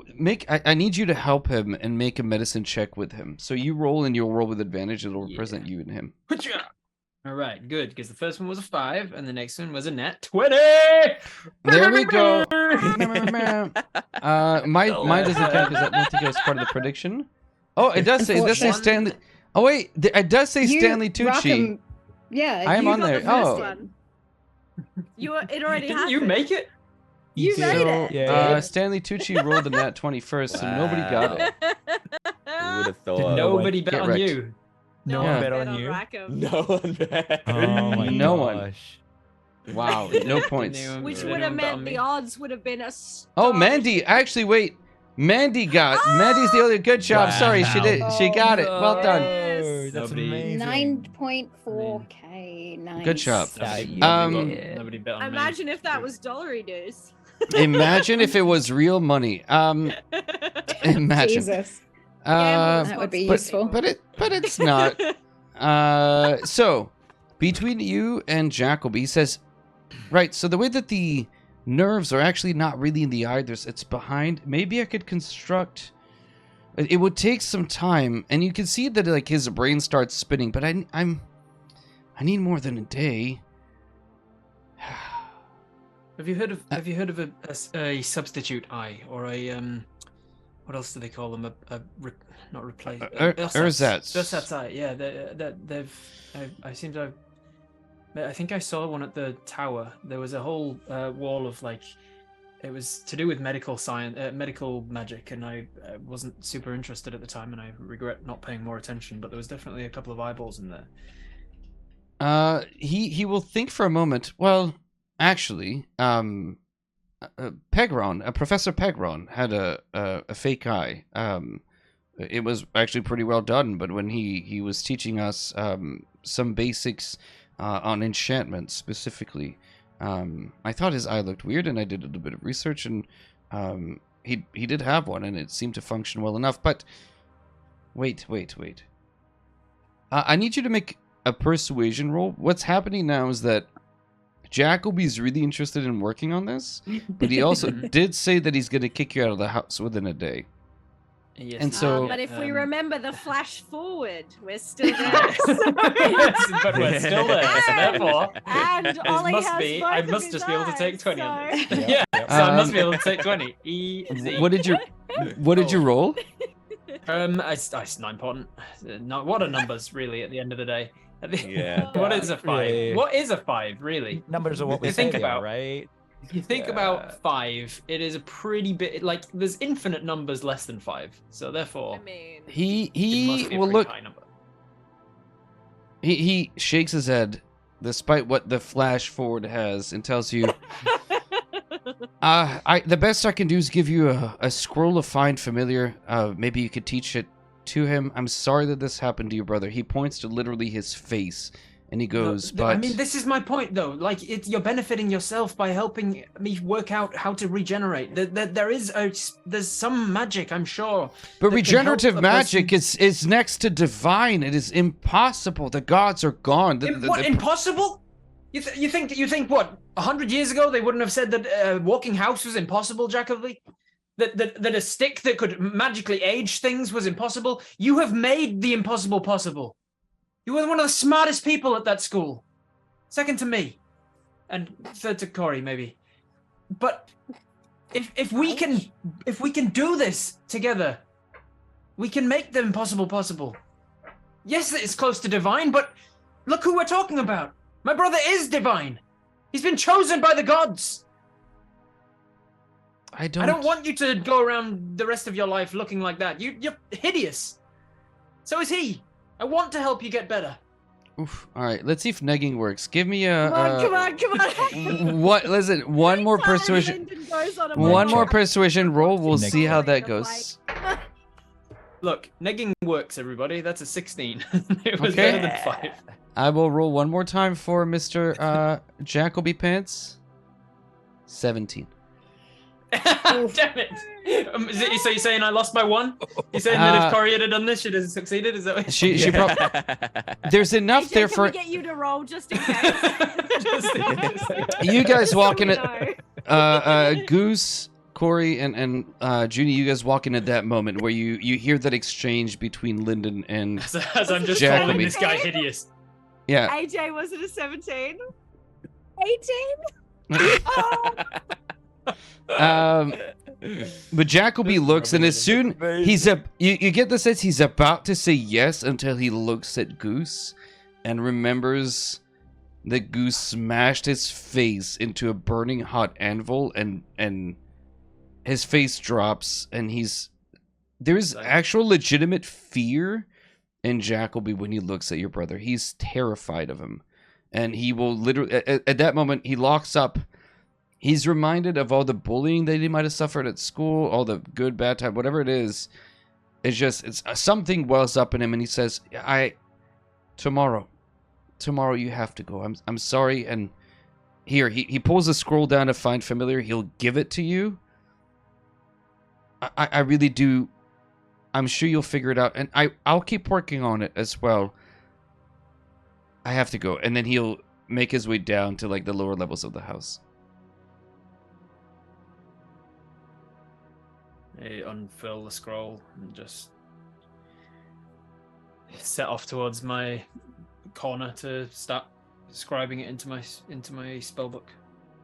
I need you to help him and make a medicine check with him. So you roll, and you'll roll with advantage. It'll represent you and him. All right, good, because the first one was a 5, and the next one was a nat 20. There we go. Mine doesn't count because I don't think it was part of the prediction. Oh, it does say Stanley. Oh wait, it does say Stanley Tucci. Yeah, I am you on got there. the first Oh, one. It already Didn't happened. you make it? You made it. Yeah. Stanley Tucci rolled a nat 20 first, so nobody got it. Who would have thought? Nobody bet Get on wrecked. you. No Yeah. one bet on you. Rackham. No one bet. Oh my No one. gosh. Wow, no points. Anyone- Which did would have anyone bet on meant me? the odds would have been a. Oh, Mandy. Actually, wait. Mandy's the only good job. Wow. Sorry, she did. She got it. Well done. Oh, that's Nobody- amazing. 9.4k. Nice. Good job. Nobody bet on me. Imagine if that was dollary news. Imagine if it was real money. Imagine. Jesus. That would be but, useful. But it's not. So between you and Jacoby, he says, right. So the way that the nerves are actually not really in the eye, it's behind. Maybe I could construct. It would take some time, and you can see that like his brain starts spinning. But I need more than a day. Have you heard of a substitute eye or a what else do they call them? Not replace. Ersatz. Ersatz eye. Yeah, I think I saw one at the tower. There was a whole wall of like, it was to do with medical science, medical magic, and I wasn't super interested at the time, and I regret not paying more attention. But there was definitely a couple of eyeballs in there. He will think for a moment. Well, actually, Pegron, Professor Pegron had a fake eye. It was actually pretty well done, but when he was teaching us some basics on enchantment specifically, I thought his eye looked weird, and I did a little bit of research, and he did have one, and it seemed to function well enough. But wait. I need you to make a persuasion roll. What's happening now is that Jacoby's really interested in working on this, but he also did say that he's going to kick you out of the house within a day. Yes, And so- but if we remember the flash forward, we're still there. Yes, but we're still there. So therefore, And it Ollie must has be. both I of must his just be able to take eyes, 20 on this. so- Yeah, so I must be able to take 20. Easy. What did you roll? It's not important. What are numbers really at the end of the day? Yeah. What is a 5? Yeah. What is a 5 really? Numbers are what we You think say they are, about- right? If you think about 5, it is a pretty bit like there's infinite numbers less than 5. So therefore, I mean, it must He be a will pretty look. high number. He shakes his head, despite what the flash forward has, and tells you, the best I can do is give you a scroll of find familiar. Maybe you could teach it to him. I'm sorry that this happened to your brother. He points to literally his face, and he goes, No, but I mean, this is my point, though. Like, you're benefiting yourself by helping me work out how to regenerate. There's some magic, I'm sure. But that can regenerative help a magic person- is next to divine. It is impossible. The gods are gone. What, impossible? You think what? 100 years ago they wouldn't have said that walking house was impossible, Jacoby? That a stick that could magically age things was impossible? You have made the impossible possible. You were one of the smartest people at that school. Second to me. And third to Corey, maybe. But if we can do this together, we can make the impossible possible. Yes, it's close to divine, but look who we're talking about. My brother is divine. He's been chosen by the gods. I don't. I don't want you to go around the rest of your life looking like that. You're hideous. So is he. I want to help you get better. Oof. All right, let's see if negging works. Give me a. come on. What? Listen, one more persuasion. One more persuasion roll. We'll see how that goes. Look, negging works, everybody. That's a 16. It was Okay. better than 5. I will roll one more time for Mr. Jacoby Pants. 17. Damn it. So you're saying I lost by 1? You're saying that if Corey had done this, she'd have succeeded? Is that what she probably... There's enough AJ, there can for... we get you to roll just in case? You guys walk in it. Goose, Corey, and Junie, you guys walk in at that moment where you hear that exchange between Lyndon and as I'm just Jacoby. calling this guy hideous. Yeah. AJ, was it a 17? 18? But Jacoby looks, and as soon you get the sense he's about to say yes until he looks at Goose and remembers that Goose smashed his face into a burning hot anvil, and his face drops, and there's actual legitimate fear in Jacoby when he looks at your brother. He's terrified of him, and he will literally at that moment he locks up. He's reminded of all the bullying that he might have suffered at school, all the good, bad time, whatever it is. It's something wells up in him, and he says, tomorrow you have to go. I'm sorry." And here he pulls a scroll down to find familiar. He'll give it to you. I really do. I'm sure you'll figure it out, and I'll keep working on it as well. I have to go. And then he'll make his way down to like the lower levels of the house. I unfurl the scroll and just set off towards my corner to start scribing it into my spellbook.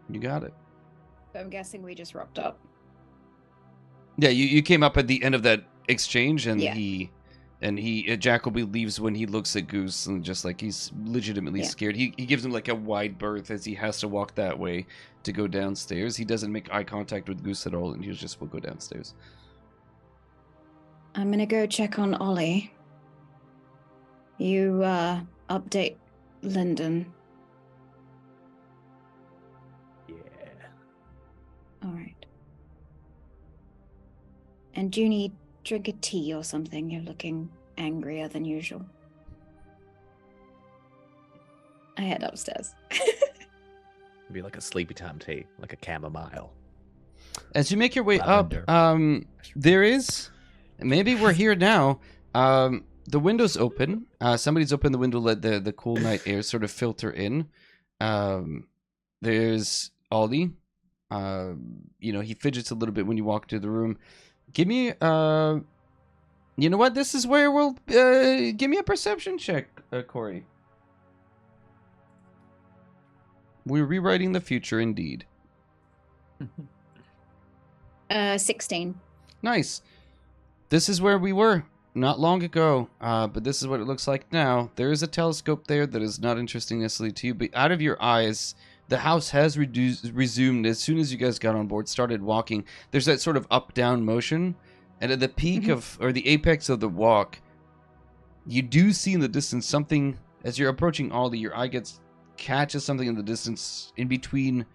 You got it. I'm guessing we just rocked up. Yeah, you came up at the end of that exchange, and Yeah. Jacoby leaves when he looks at Goose, and just like he's legitimately scared. He gives him like a wide berth as he has to walk that way to go downstairs. He doesn't make eye contact with Goose at all, and he just will go downstairs. I'm gonna go check on Ollie. You update Lyndon. Yeah. All right. And Junie, drink a tea or something. You're looking angrier than usual. I head upstairs. It'd be like a sleepy time tea, like a chamomile. As you make your way Lavender. up, there is... Maybe we're here now. The window's open. Somebody's opened the window, let the cool night air sort of filter in. There's Ollie. He fidgets a little bit when you walk into the room. Give me, you know what? This is where we'll, give me a perception check, Corey. We're rewriting the future, indeed. 16. Nice. This is where we were not long ago, but this is what it looks like now. There is a telescope there that is not interesting necessarily to you, but out of your eyes, the house has resumed as soon as you guys got on board, started walking. There's that sort of up-down motion, and at the peak or the apex of the walk, you do see in the distance something. As you're approaching Ollie, your eye catches something in the distance in between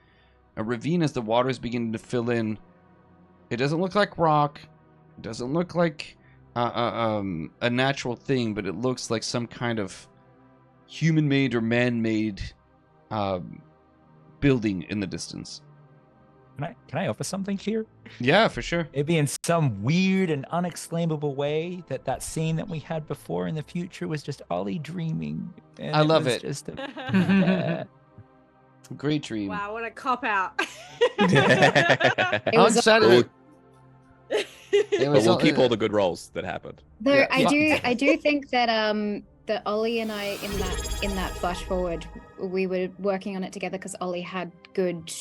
a ravine as the water is beginning to fill in. It doesn't look like rock. It doesn't look like a natural thing, but it looks like some kind of human-made or man-made building in the distance. Can I offer something here? Yeah, for sure. Maybe in some weird and unexplainable way that scene that we had before in the future was just Ollie dreaming. And I love was it. Just Great dream. Wow, what a cop out. On Saturday. But we'll keep all the good rolls that happened. Though Yeah. I do think that that Ollie and I in that flash forward, we were working on it together because Ollie had good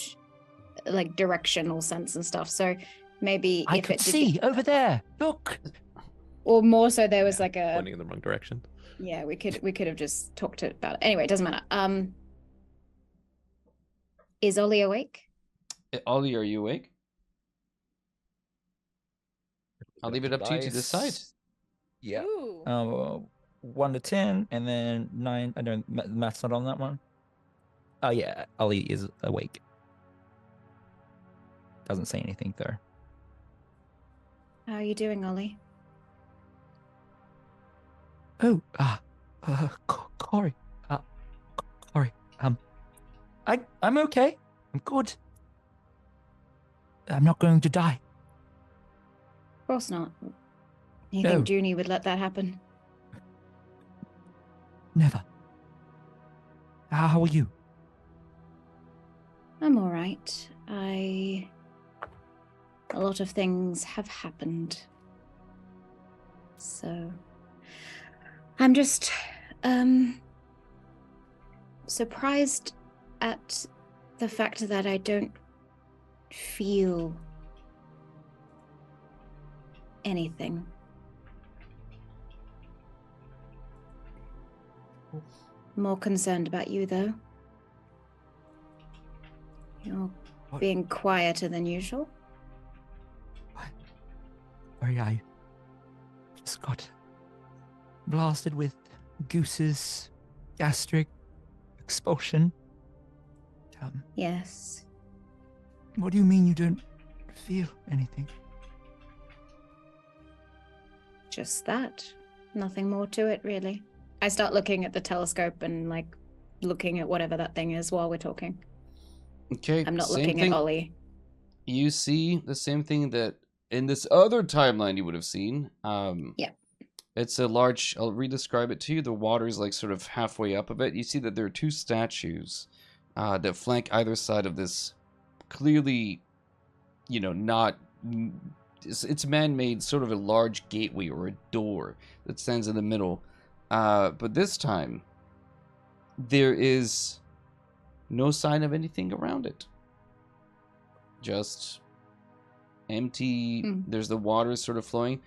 like directional sense and stuff. So maybe I if could it did see over there. Look. or more so there was like a Pointing in the wrong direction. yeah, we could have just talked about it. Anyway, it doesn't matter. Is Ollie awake? Ollie, are you awake? I'll leave it up to you to decide. Yeah. Ooh. 1 to 10, and then 9. I don't. Math's not on that one. Oh yeah, Ollie is awake. Doesn't say anything though. How are you doing, Ollie? Oh, Corey. Corey. I'm okay. I'm good. I'm not going to die. Of course not. You No. think Junie would let that happen? Never. How are you? I'm all right. A lot of things have happened. So I'm just surprised at the fact that I don't feel anything. More concerned about you, though. You're What? being quieter than usual. Sorry, I just got blasted with Goose's gastric expulsion. Yes. What do you mean you don't feel anything? Just that. Nothing more to it, really. I start looking at the telescope and, like, looking at whatever that thing is while we're talking. Okay. I'm not same looking thing. at Ollie. You see the same thing that in this other timeline you would have seen. Yeah. It's a large, I'll re-describe it to you. The water's like sort of halfway up a bit. You see that there are two statues that flank either side of this clearly, not... It's man-made, sort of a large gateway or a door that stands in the middle. But this time, there is no sign of anything around it. Just empty. There's the water sort of flowing.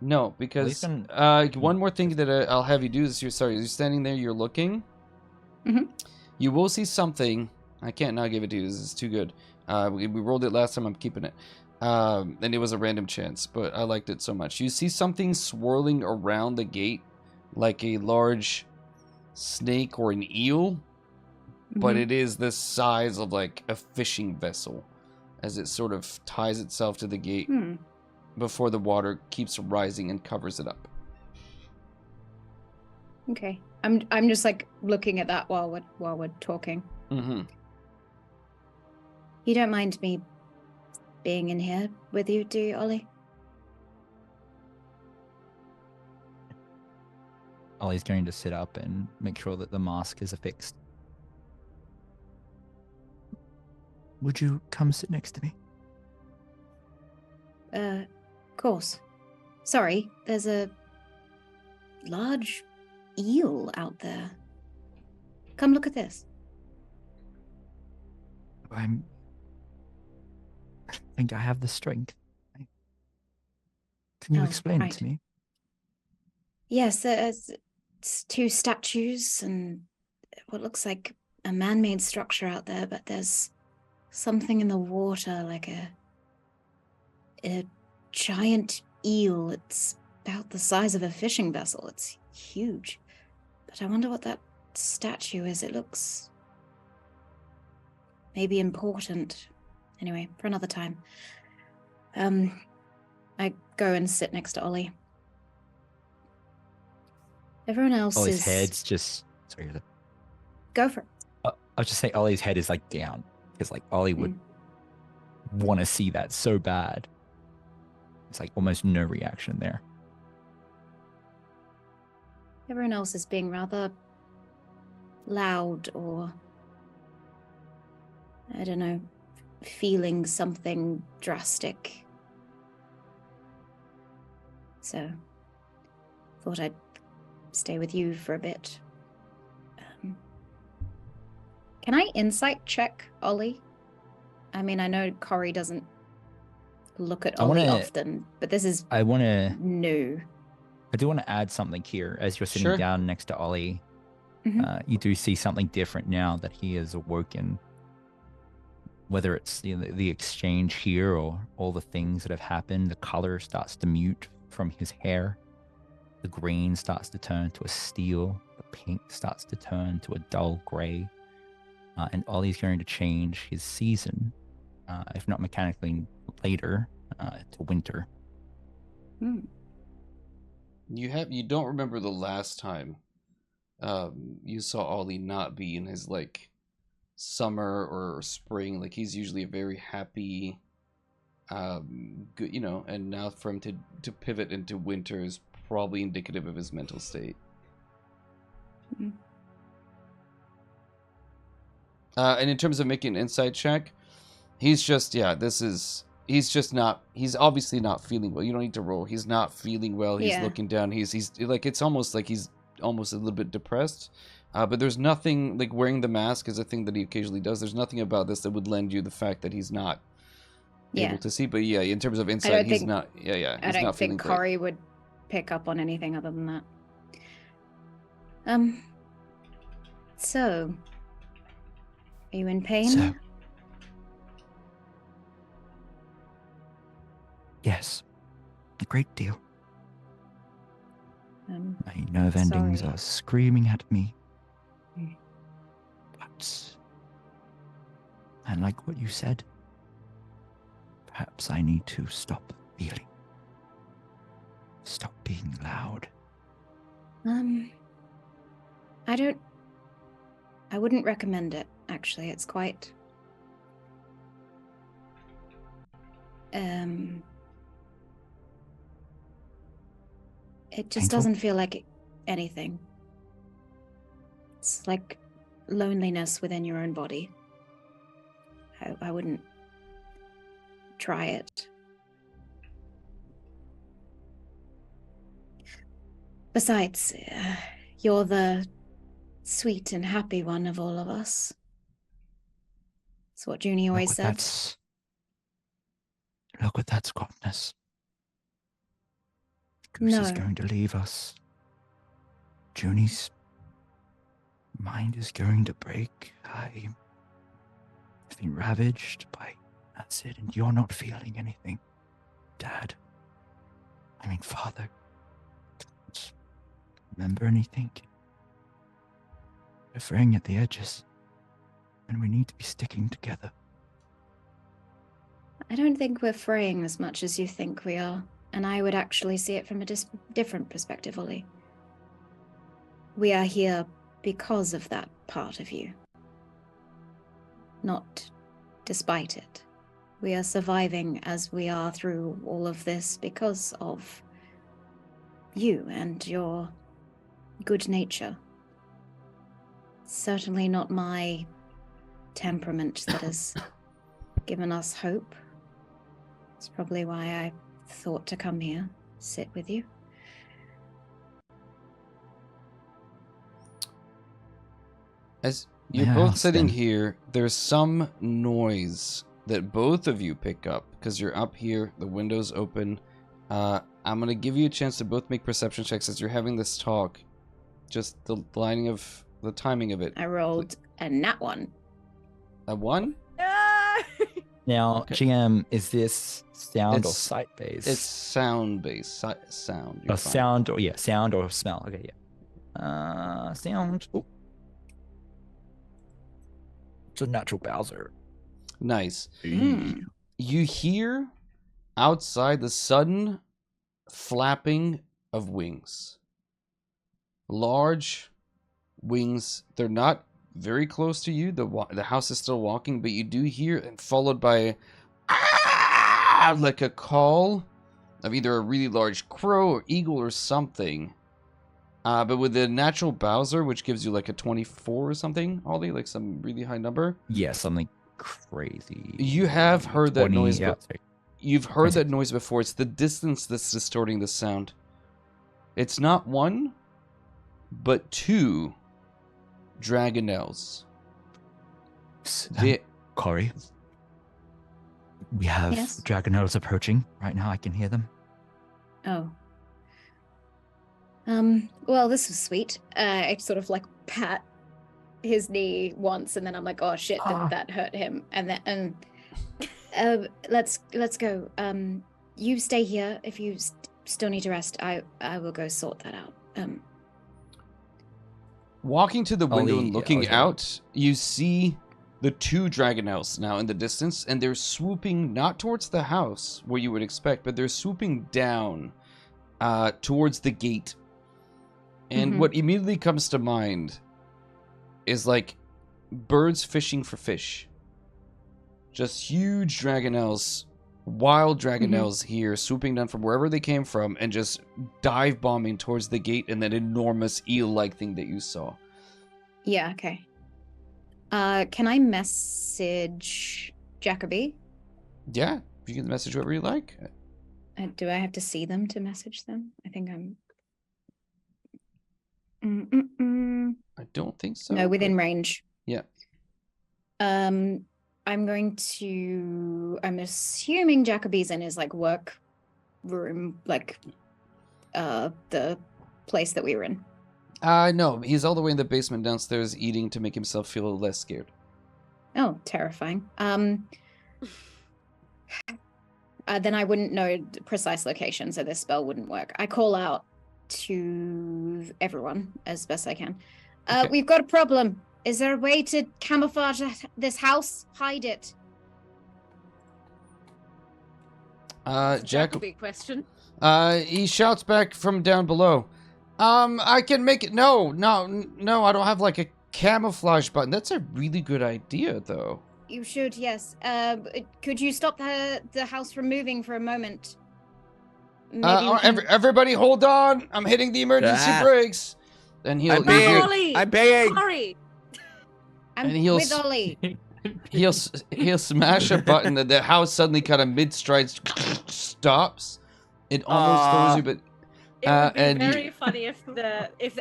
No, because one more thing that I'll have you do is you're standing there, you're looking. Mm-hmm. You will see something. I can't now give it to you. This is too good. We rolled it last time. I'm keeping it. And it was a random chance, but I liked it so much. You see something swirling around the gate like a large snake or an eel, but it is the size of like a fishing vessel as it sort of ties itself to the gate before the water keeps rising and covers it up. Okay. I'm just like looking at that while we're talking. Mm-hmm. You don't mind me being in here with you, do you, Ollie? Ollie's going to sit up and make sure that the mask is affixed. Would you come sit next to me? Of course. Sorry, there's a large eel out there. Come look at this. I think I have the strength. Can you explain it to me? Yes, it's two statues and what looks like a man-made structure out there, but there's something in the water, like a giant eel. It's about the size of a fishing vessel. It's huge. But I wonder what that statue is. It looks maybe important. Anyway, for another time. I go and sit next to Ollie. Everyone else Ollie's is... head's just... Sorry. Go for it. I'll just say Ollie's head is like down. Because like Ollie would want to see that so bad. It's like almost no reaction there. Everyone else is being rather loud or, I don't know, feeling something drastic. So, thought I'd stay with you for a bit. Can I insight check Ollie? I mean, I know Corey doesn't look at Ollie often, but this is new. I do want to add something here. As you're sitting down next to Ollie, you do see something different now that he has awoken. Whether it's the exchange here or all the things that have happened, the color starts to mute from his hair. The green starts to turn to a steel. The pink starts to turn to a dull gray. And Ollie's going to change his season, if not mechanically later, to winter. You don't remember the last time you saw Ollie not be in his like summer or spring. Like he's usually a very happy, good, and now for him to pivot into winter is probably indicative of his mental state. Mm. And in terms of making an insight check, he's just obviously not feeling well. You don't need to roll. He's not feeling well. He's looking down. He's like, it's almost like he's almost a little bit depressed. But there's nothing, like wearing the mask is a thing that he occasionally does. There's nothing about this that would lend you the fact that he's not able to see. But yeah, in terms of insight, he's not. Yeah. I don't think Corey would pick up on anything other than that. So, are you in pain? So, yes, a great deal. My nerve endings are screaming at me. But, and like what you said, perhaps I need to stop feeling. Stop being loud. I wouldn't recommend it, actually. It's quite... It just doesn't feel like anything. It's like loneliness within your own body. I wouldn't try it. Besides, you're the sweet and happy one of all of us. That's what Junie always said. Look at that squatness. Goose is going to leave us. Junie's mind is going to break. I've been ravaged by acid, and you're not feeling anything. Dad. Father. Don't remember anything. We're fraying at the edges, and we need to be sticking together. I don't think we're fraying as much as you think we are. And I would actually see it from a different perspective, Ollie. We are here because of that part of you. Not despite it. We are surviving as we are through all of this because of you and your good nature. Certainly not my temperament that has given us hope. It's probably why I thought to come here, sit with you. As you're both sitting here, there's some noise that both of you pick up because you're up here, the window's open. I'm going to give you a chance to both make perception checks as you're having this talk. Just the timing of it. I rolled a nat 1. A 1? Now, Okay. GM, is this sound or sight based? It's sound based. Sound. A sound or smell. Okay, yeah. Sound. Oh. It's a natural Bowser. Nice. You hear outside the sudden flapping of wings. Large wings. They're not very close to you. The house is still walking, but you do hear, and followed by like a call of either a really large crow or eagle or something. But with the natural Bowser, which gives you like a 24 or something, Ollie, like some really high number. Yeah, something crazy. You have heard that noise. Yeah, you've heard that noise before. It's the distance that's distorting the sound. It's not one, but two Dragonlance. Corey, we have Dragonlance approaching. Right now I can hear them. Oh. Well, this was sweet. I sort of like pat his knee once, and then I'm like, oh shit, that hurt him. And then, let's go. You stay here. If you still need to rest, I will go sort that out. Walking to the window and looking out, you see the two Dragonlance now in the distance, and they're swooping not towards the house where you would expect, but they're swooping down towards the gate. And what immediately comes to mind is like birds fishing for fish. Just huge dragonelles, wild dragonelles here, swooping down from wherever they came from and just dive bombing towards the gate and that enormous eel-like thing that you saw. Yeah, okay. Can I message Jacoby? Yeah, you can message whoever you like. Do I have to see them to message them? I think I'm... I don't think so. No, within range. Yeah. I'm assuming Jacoby's in his like work room, like the place that we were in. No, he's all the way in the basement downstairs eating to make himself feel less scared. Oh, terrifying. Then I wouldn't know the precise location, so this spell wouldn't work. I call out to everyone as best I can. Okay. We've got a problem. Is there a way to camouflage this house? Hide it. Jack. Big question. He shouts back from down below. I can make it. No, I don't have like a camouflage button. That's a really good idea, though. You should, yes. Could you stop the house from moving for a moment? Everybody, hold on! I'm hitting the emergency brakes. And he'll. I'm baying. Sorry. I'm he'll with Ollie. He'll smash a button that the house suddenly kind of mid-stride stops. It almost throws you, but. It would be very funny if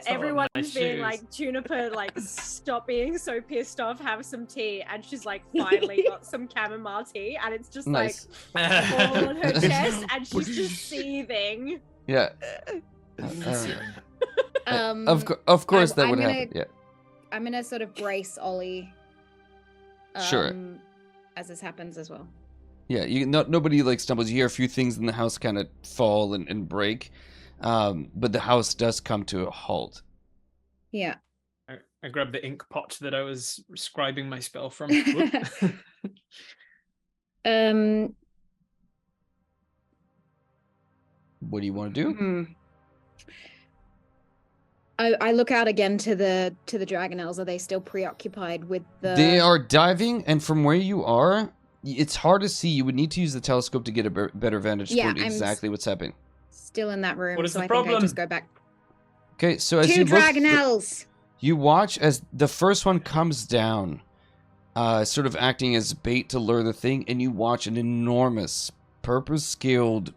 everyone's being like, Juniper, like, stop being so pissed off, have some tea, and she's like finally got some chamomile tea, and it's just nice. Like all on her chest, and she's just seething. Yeah. Of course that would happen. Yeah. I'm gonna sort of brace Ollie. Sure. As this happens as well. Yeah, nobody like stumbles. You hear a few things in the house kind of fall and break. But the house does come to a halt. Yeah. I grabbed the ink pot that I was scribing my spell from. What do you want to do? I look out again to the Dragonelles. Are they still preoccupied with the... They are diving, and from where you are, it's hard to see. You would need to use the telescope to get a better vantage point exactly what's happening. Still in that room, what is so the I problem? think I just go back. Okay, so as Two you look, Dragonelles! you watch as the first one comes down, sort of acting as bait to lure the thing, and you watch an enormous, purpose-scaled,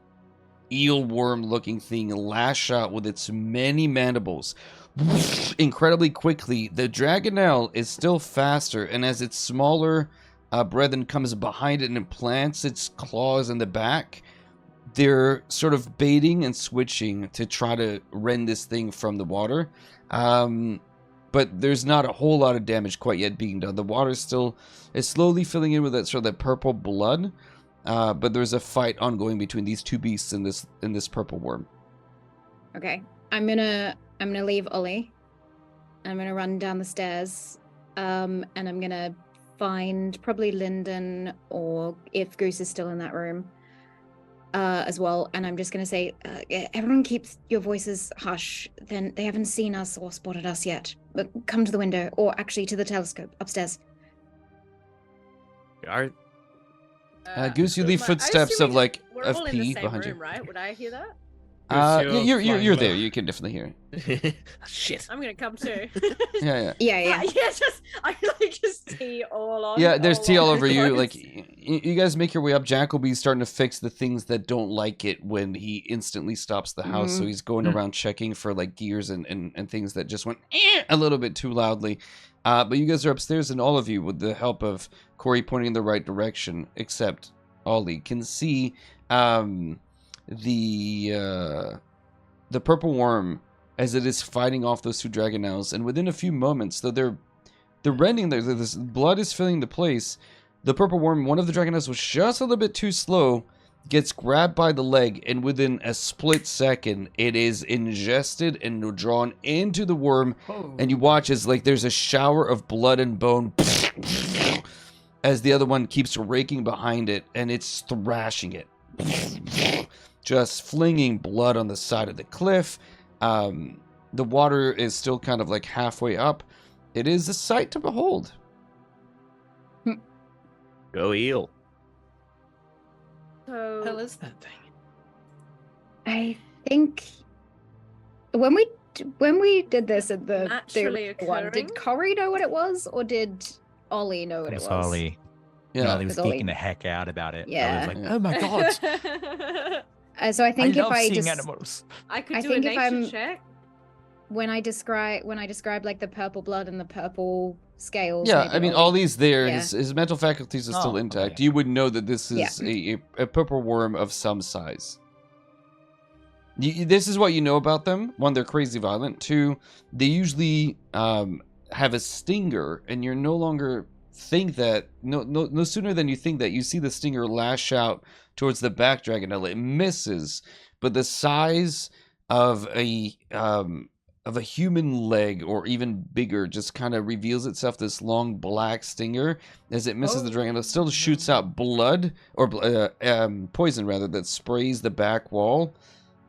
eel-worm-looking thing lash out with its many mandibles. Incredibly quickly, the Dragonelle is still faster, and as its smaller brethren comes behind it and plants its claws in the back, they're sort of baiting and switching to try to rend this thing from the water. But there's not a whole lot of damage quite yet being done. The water is slowly filling in with that sort of that purple blood. But there's a fight ongoing between these two beasts and this purple worm. Okay. I'm gonna leave Ollie. I'm gonna run down the stairs. And I'm gonna find probably Lyndon, or if Goose is still in that room. As well, and I'm just going to say, everyone keeps your voices hush. Then they haven't seen us or spotted us yet. But come to the window, or actually to the telescope upstairs. All right. Goose, you leave footsteps of like we're of all in pee the same behind room, you. right? Would I hear that? You're there. You can definitely hear it. Shit. I'm gonna come too. Yeah. Yeah. I just tea all on. Yeah, there's tea all over you. clothes. Like, you guys make your way up. Jacoby's starting to fix the things that don't like it when he instantly stops the house. So he's going around checking for like gears and things that just went a little bit too loudly. But you guys are upstairs, and all of you, with the help of Corey pointing in the right direction, except Ollie, can see the purple worm as it is fighting off those two Dragonelles. And within a few moments, though they're rending, this blood is filling the place. The purple worm, one of the Dragonelles, was just a little bit too slow, gets grabbed by the leg, and within a split second, it is ingested and drawn into the worm. And you watch as like there's a shower of blood and bone as the other one keeps raking behind it, and it's thrashing it. Just flinging blood on the side of the cliff. The water is still kind of like halfway up. It is a sight to behold. Go eel. What the hell So is that thing? I think when we did this at the Naturally original one, occurring? did Corey know what it was, or did Ollie know what it It's was? Ollie. Yeah. Ollie was Because geeking the heck out about it. Yeah. I was like, Yeah. oh my god, So I I think if love I seeing just animals. I could I do think a if nature I'm- check. when I describe like the purple blood and the purple scales. Yeah, maybe I mean, Ollie- Ollie's there. yeah. His mental faculties are still Oh, intact. okay. You would know that this Yeah. is a purple worm of some size. This is what you know about them. One, they're crazy violent. Two, they usually have a stinger, and you're no longer think that no sooner than you think that you see the stinger lash out towards the back dragonelle. It misses, but the size of a human leg or even bigger just kind of reveals itself, this long black stinger as it misses the dragonelle. It still shoots out blood or poison rather that sprays the back wall.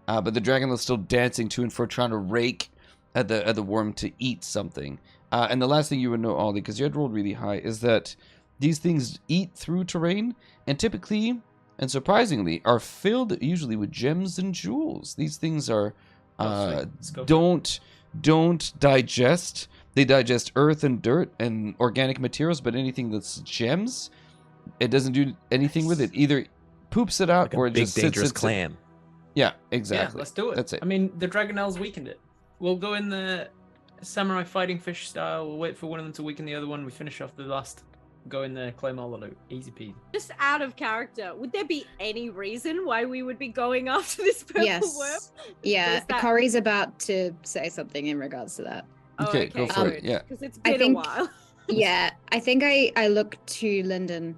But the dragonelle is still dancing to and fro, trying to rake at the worm to eat something. And the last thing you would know, Ollie, because you had rolled really high, is that these things eat through terrain and typically and surprisingly are filled usually with gems and jewels. These things are don't digest. They digest earth and dirt and organic materials, but anything that's gems, it doesn't do anything with it. Either poops it out Like or a it big just dangerous sits. clam. Yeah, exactly. Yeah, let's do it. That's it. I mean, the Dragonelle's weakened it. We'll go in the samurai fighting fish style. We'll wait for one of them to weaken the other one. We finish off the last. Go in there, claim all the loot. Easy peasy. Just out of character, would there be any reason why we would be going after this purple Yes. worm? Yeah, Is that- Corey's about to say something in regards to that. Okay, go for it, yeah. Because it's I been think- a while. Yeah, I think I look to Lyndon.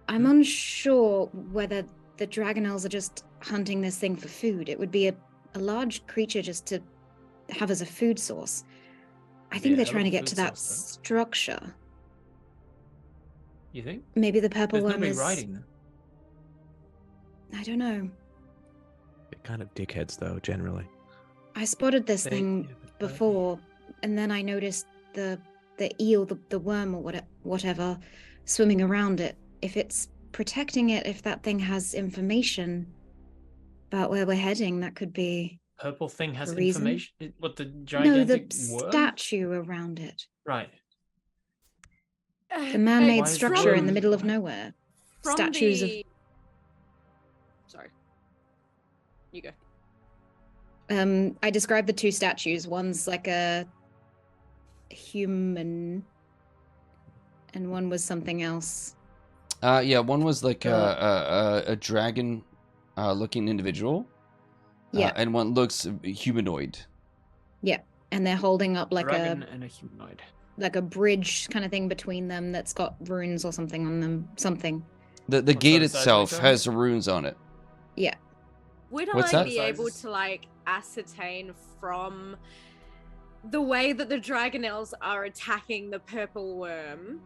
I'm unsure whether the Dragonelles are just hunting this thing for food. It would be a large creature just to have as a food source. I think Yeah, they're a trying to little get to food that source, structure. You think? Maybe the purple There's worm nobody is. riding them. I don't know. They're kind of dickheads, though, generally. I spotted this They- thing yeah, but- before, and then I noticed the eel, the worm or whatever, swimming around it. If it's protecting it, if that thing has information about where we're heading, that could be Purple thing has the reason? information. What the no, gigantic the worm? statue around it, Right. the man-made why is structure in the worm- middle of nowhere. From Statues of Sorry. You go. I described the two statues. One's like a human, and one was something else. Yeah, one was like a dragon looking individual. Yeah. And one looks humanoid. And they're holding up like Dragon and a humanoid. a bridge kind of thing between them that's got runes or something on them. Something. The What gate sort of size itself are they? has runes on it. Yeah. Would What's I that? be able Sizes? to like ascertain from the way that the Dragonelles are attacking the purple worm,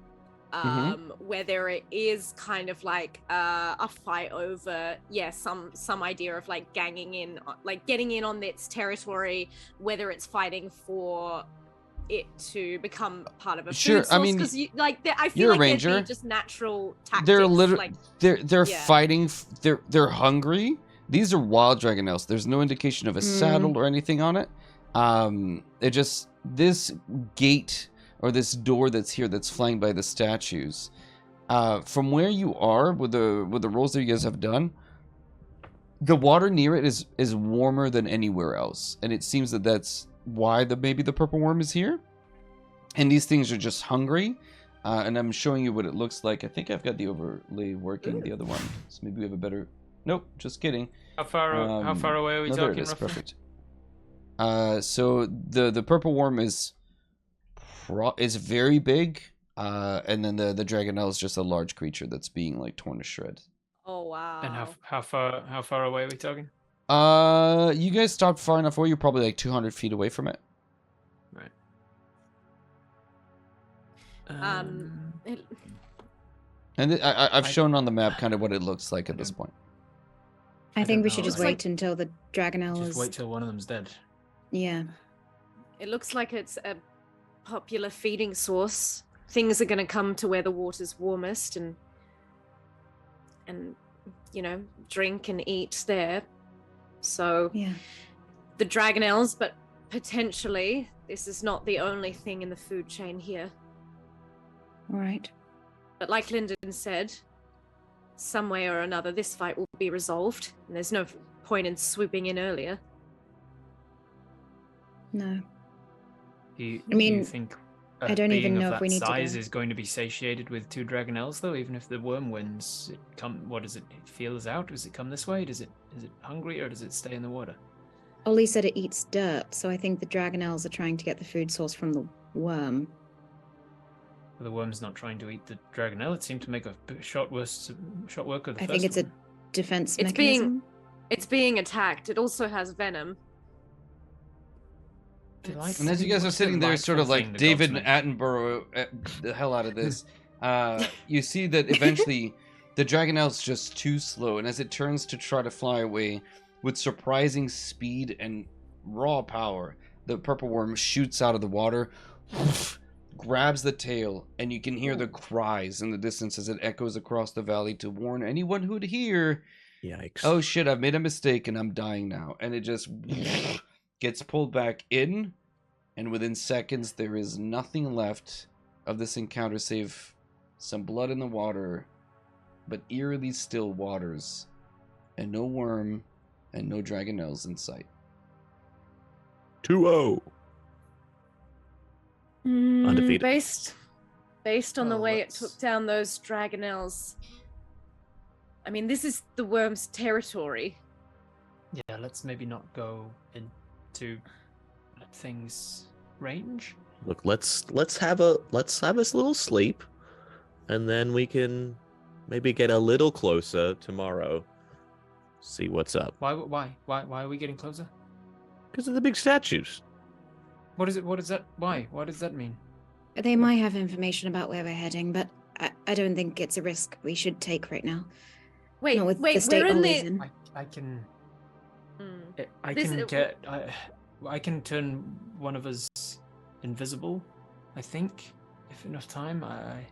whether it is kind of like a fight over, some idea of like getting in on its territory, whether it's fighting for it to become part of a Sure, food I source, mean, because I feel you're a like there'd ranger. be just natural tactics. They're literally like they're yeah. fighting. They're hungry. These are wild dragonelles. There's no indication of a saddle or anything on it. It just this gate or this door that's here that's flanked by the statues. From where you are with the rolls that you guys have done, the water near it is warmer than anywhere else, and it seems that that's why maybe the purple worm is here. And these things are just hungry. And I'm showing you what it looks like. I think I've got the overlay working. The other one, so maybe we have a better. Nope, just kidding. How far away are we No, there it talking? is. Roughly? Perfect. So the purple worm is very big, and then the dragonelle is just a large creature that's being like torn to shreds. oh wow. And how far away are we talking? You guys stopped far enough away. You're probably like 200 feet away from it. Right. And I've I- shown on the map kind of what it looks like at this point. I think don't we should know. just It's wait until the Dragonelle Just is. wait till one of them's dead. Yeah. It looks like it's a popular feeding source. things are going to come to where the water's warmest and drink and eat there. So Yeah. the Dragonelles, but potentially this is not the only thing in the food chain here. All right. But like Lyndon said, some way or another, this fight will be resolved, and there's no point in swooping in earlier. No. Do you mean, think I don't even know of if we that need to size go. is going to be satiated with 2 Dragonelles, though? Even if the worm wins, what does it feel as out? Does it come this way? Is it hungry, or does it stay in the water? Ollie said it eats dirt, so I think the Dragonelles are trying to get the food source from the worm. The worm's not trying to eat the Dragonelle. It seemed to make a short work of the I first think it's one. a defense It's mechanism. It's being attacked. It also has venom. And as you guys are sitting there, sort of like David Attenborough, the hell out of this, you see that eventually the Dragonelle's just too slow, and as it turns to try to fly away with surprising speed and raw power, the purple worm shoots out of the water, grabs the tail, and you can hear the cries in the distance as it echoes across the valley to warn anyone who'd hear, Yikes. oh shit, I've made a mistake and I'm dying now. And it just gets pulled back in, and within seconds there is nothing left of this encounter save some blood in the water, but eerily still waters, and no worm and no Dragonelles in sight. 2-0. Undefeated. Based on the Well, way it let's- took down those Dragonelles, I mean, this is the worm's territory. Yeah, let's maybe not go into that thing's range. Look, let's have a little sleep, and then we can maybe get a little closer tomorrow. See what's up. Why are we getting closer? Because of the big statues. What is it? What is that? Why? What does that mean? They might have information about where we're heading, but I don't think it's a risk we should take right now. Wait, Not with the wait, state we're in Ollie's the. in. I can Mm. I This can is- get I can turn one of us invisible. I think if enough time. I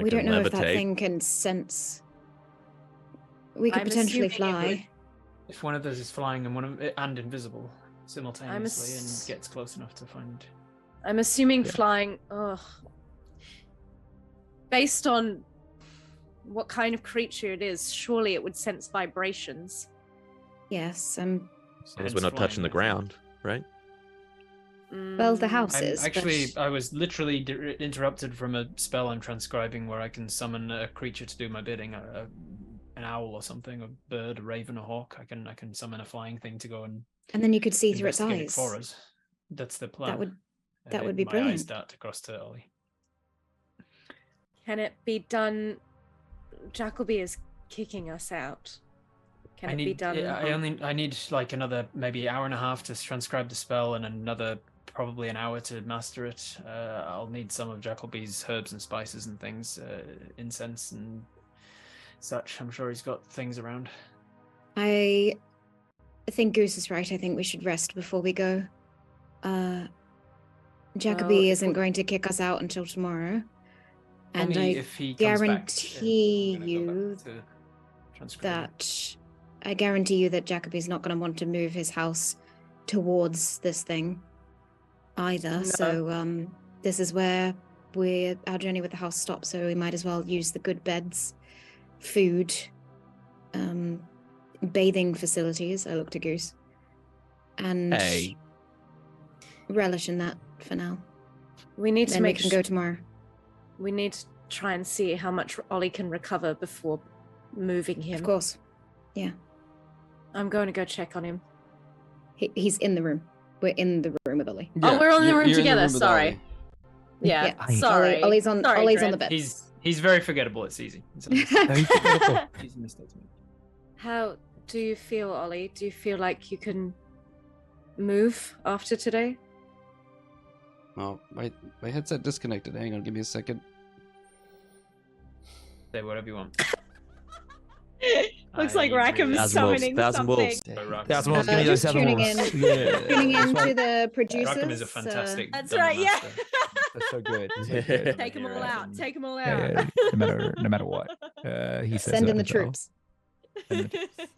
We can don't know if that levitate. thing can sense. We could I'm potentially assuming it would. fly. If one of us is flying and invisible simultaneously ass- and gets close enough to find. I'm assuming Yeah. flying. Ugh. Based on what kind of creature it is, surely it would sense vibrations. Yes. As long as Hence we're not touching the flying, I ground, right? Well, the Mm. house I'm is. actually, but... I was literally interrupted from a spell I'm transcribing where I can summon a creature to do my bidding, an owl or something, a bird, a raven, a hawk. I can summon a flying thing to go and And then you could see through its investigate it eyes. for us. That's the plan. that would be my brilliant. eyes dart across to Ollie. Can it be done? Jackalby is kicking us out. Can it be done? I need like another maybe hour and a half to transcribe the spell, and another probably an hour to master it. I'll need some of Jackalby's herbs and spices and things, incense and such. I'm sure he's got things around. I think Goose is right. I think we should rest before we go. Jacoby if isn't we- going to kick us out until tomorrow. And Only I if he comes guarantee back, I'm gonna go you back to transcribing. I guarantee you that Jacoby's not going to want to move his house towards this thing either. No. So this is where our journey with the house stops. So we might as well use the good beds, food, bathing facilities. I looked at Goose, and Hey. relish in that for now. We need to Then we make can go tomorrow. We need to try and see how much Ollie can recover before moving him. Of course, I'm going to go check on him. he's in the room. We're in the room with Ollie. Oh, we're all in the you're- room you're together, with sorry. Ollie. Yeah, Yeah, sorry. Ollie's on. Sorry, Ollie's on the Dred. bed. He's very forgettable. It's easy. It's a easy mistake to make. How do you feel, Ollie? Do you feel like you can move after today? Oh, my headset disconnected. Hang on, give me a second. Say whatever you want. Looks like I Rackham's really- summoning Thousand wolves. something. But Rackham- Thousand wolves, give me those just thousand tuning wolves. in. Yeah. Tuning in to the producers. Rackham is a fantastic. That's dungeon right, yeah. master. are so good. So good. Take them all out. Take them all out. Yeah, no matter what. He says Send that in the as well. troops.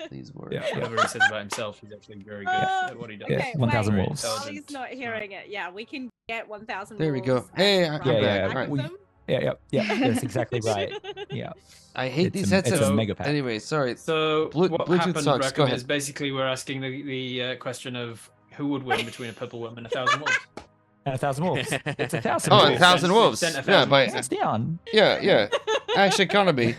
These words. Yeah, Whatever he says about himself, he's actually very good at what he does. Yeah, Okay, 1,000 wait. wolves. Ollie's not hearing it. Yeah, we can get 1,000 There we wolves. go. Hey, I'm right Yeah, back. yeah, back Right. of them. Yeah. That's exactly right. Yeah. I hate It's these a headsets. mega pack. Anyway, sorry. So Bluetooth what happened, sucks. Go Bracken, ahead. is basically we're asking the question of who would win between a purple worm and 1,000 wolves. And 1,000 wolves. It's 1,000 Oh, wolves. 1,000 wolves. Sent Yeah, 1,000 by Hands down. yeah. Action economy.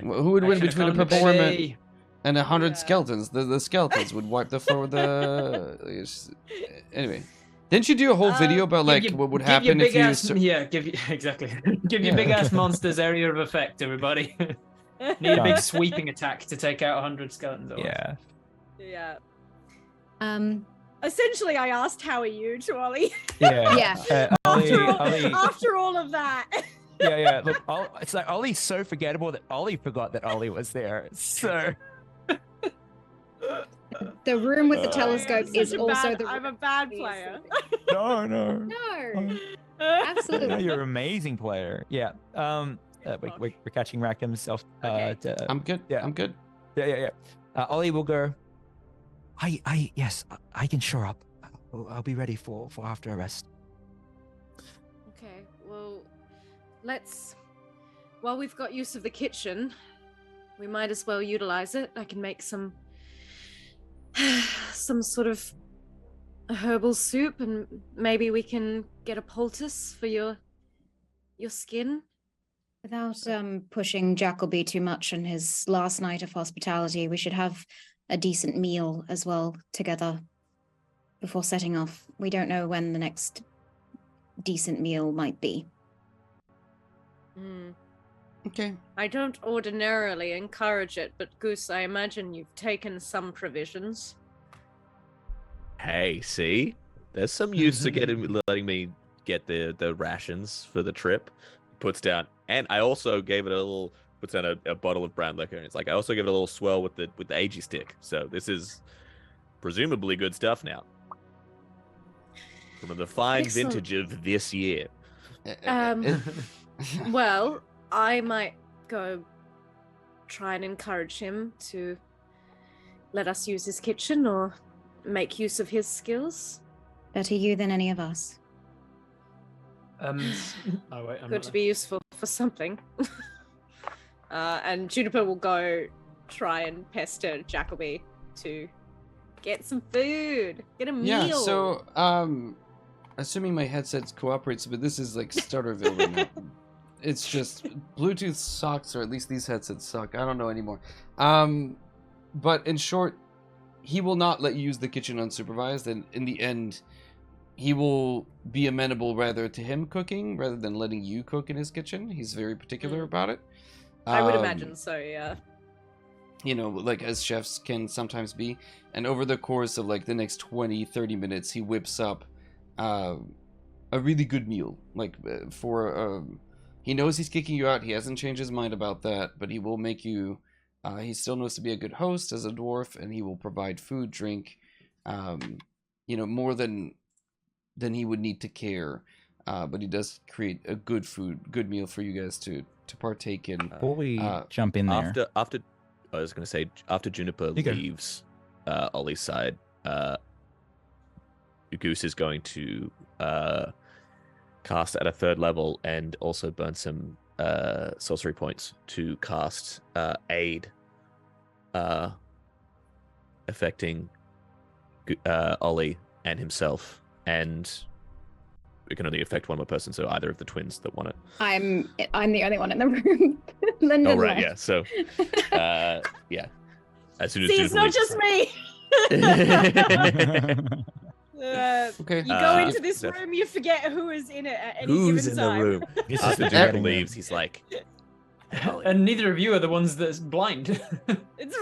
Who would win Action between a economy, purple worm baby. and 100 Yeah. skeletons? The skeletons would wipe the floor with the. Anyway, didn't you do a whole video about like what would happen if you? Give you exactly. Give your Yeah. big ass monsters area of effect, everybody. Need a big sweeping attack to take out 100 skeletons. at once. Yeah. Um, Essentially, I asked, "How are you?" to Ollie. Yeah. Yeah. Ollie, After all of that. yeah. Look, it's like Ollie's so forgettable that Ollie forgot that Ollie was there. So the room with the telescope I'm is such a also bad- the. I'm a bad player. no. No. No, Absolutely. you're an amazing player. Yeah. We're catching Rack himself. Okay. I'm good. Yeah. I'm good. Yeah. Ollie will go. Yes, I can shore up. I'll be ready for after arrest. Okay, well, while we've got use of the kitchen, we might as well utilize it. I can make some sort of a herbal soup, and maybe we can get a poultice for your skin. Without pushing Jacoby too much on his last night of hospitality, we should have a decent meal as well together before setting off. We don't know when the next decent meal might be. Okay. I don't ordinarily encourage it, but Goose, I imagine you've taken some provisions. Hey, see, there's some use to letting me get the rations for the trip. Puts down, and I also gave it a little. Puts down a bottle of brown liquor, and it's like I also give it a little swirl with the AG stick. So this is presumably good stuff now. From the fine Excellent. vintage of this year. Well, I might go try and encourage him to let us use his kitchen or make use of his skills. Better you than any of us. Oh wait, I'm Good to be useful for something. And Juniper will go try and pester Jacoby to get some food, get a meal. Yeah. So assuming my headset cooperates, but this is like Starterville right now. It's just Bluetooth sucks, or at least these headsets suck. I don't know anymore. But in short, he will not let you use the kitchen unsupervised, and in the end, he will be amenable rather to him cooking rather than letting you cook in his kitchen. He's very particular about it. I would imagine so, yeah. You know, like as chefs can sometimes be. And over the course of like the next 20-30 minutes, he whips up a really good meal. Like he knows he's kicking you out. He hasn't changed his mind about that, but he will make you he still knows to be a good host as a dwarf, and he will provide food, drink, you know, more than he would need to care. But he does create a good meal for you guys to partake in. Before we jump in there, After I was going to say, after Juniper You go. leaves Ollie's side, Goose is going to cast at a 3rd level and also burn some sorcery points to cast Aid, affecting Ollie and himself, and it can only affect one more person, so either of the twins that want it. I'm the only one in the room. Linda Oh right, left. yeah. So, yeah. As soon as See, it's Juniper not leaves- just me. Okay. You go into if- this if- room, you forget who is in it at any Who's given in time. the room? This is After the Juniper dreading leaves, room. he's like, And neither of you are the ones that's blind. It's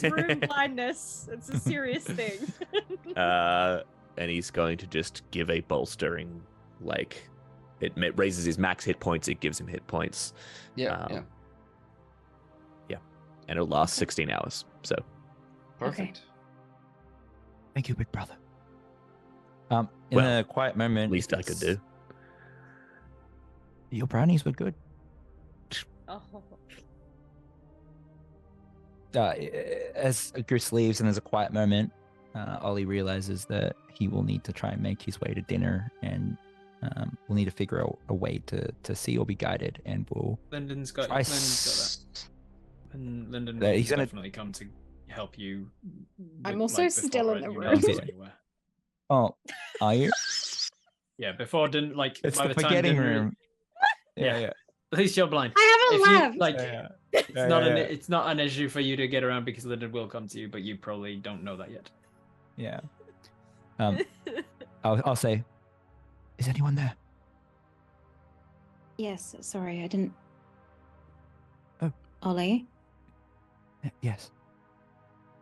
it's room blindness. It's a serious thing. and he's going to just give a bolstering, like, it raises his max hit points, it gives him hit points. Yeah. And it'll last 16 hours. So, Perfect. thank you, big brother. In Well, a quiet moment, least I could do. Your brownies were good. Oh. As Goose leaves and there's a quiet moment, Ollie realizes that he will need to try and make his way to dinner, and we'll need to figure out a way to see or be guided, and we'll Lyndon's got try that. And Lyndon Yeah, will he's gonna- definitely come to help you. I'm with, also like, still before in the you room. know Okay. anywhere. Oh, are you? Yeah, before didn't like It's by the the time forgetting didn't room. Yeah. Yeah. At least you're blind. I haven't If you left. like, Yeah. it's not an issue for you to get around because Lyndon will come to you, but you probably don't know that yet. Yeah. I'll say, is anyone there? Yes, sorry, I didn't. Oh. Ollie, Yes.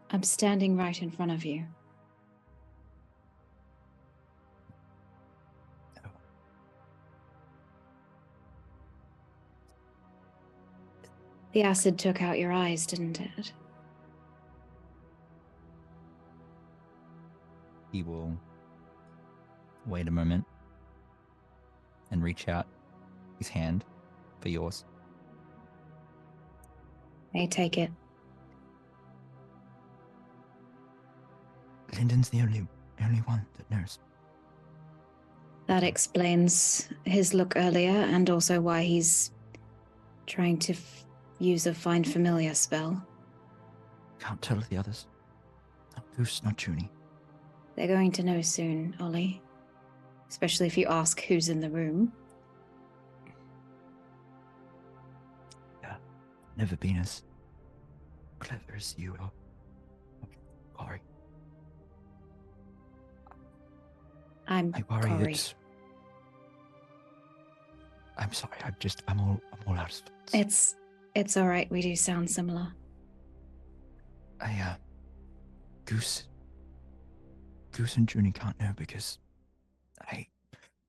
I'm standing right in front of you. The acid took out your eyes, didn't it? He will wait a moment and reach out his hand for yours. May take it. Lyndon's the only one that knows. That explains his look earlier and also why he's trying to use a Find Familiar spell. Can't tell the others. Not Goose, not Junie. They're going to know soon, Ollie. Especially if you ask who's in the room. Never been as clever as you are. Corey. I'm I worry Corey. I'm sorry, I'm all out of sorts. It's all right. We do sound similar. Goose and Junie can't know because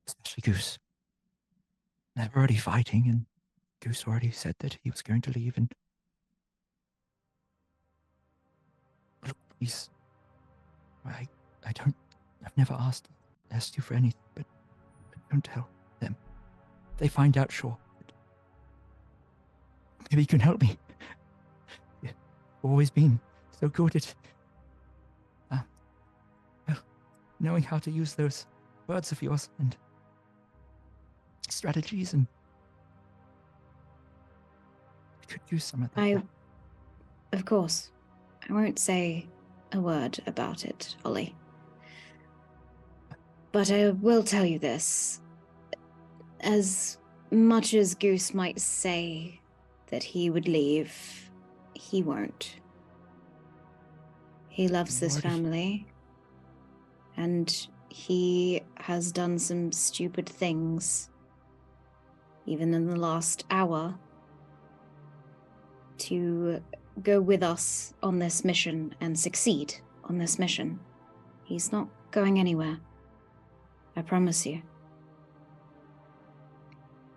especially Goose, they're already fighting, and Goose already said that he was going to leave, and look, please, I've never asked you for anything, but don't tell them. If they find out, sure. Maybe you can help me. You've always been so good at knowing how to use those words of yours and strategies, and I could use some of that. Of course, I won't say a word about it, Ollie. But I will tell you this. As much as Goose might say that he would leave, he won't. He loves this family, and he has done some stupid things, even in the last hour, to go with us on this mission and succeed on this mission. He's not going anywhere. I promise you.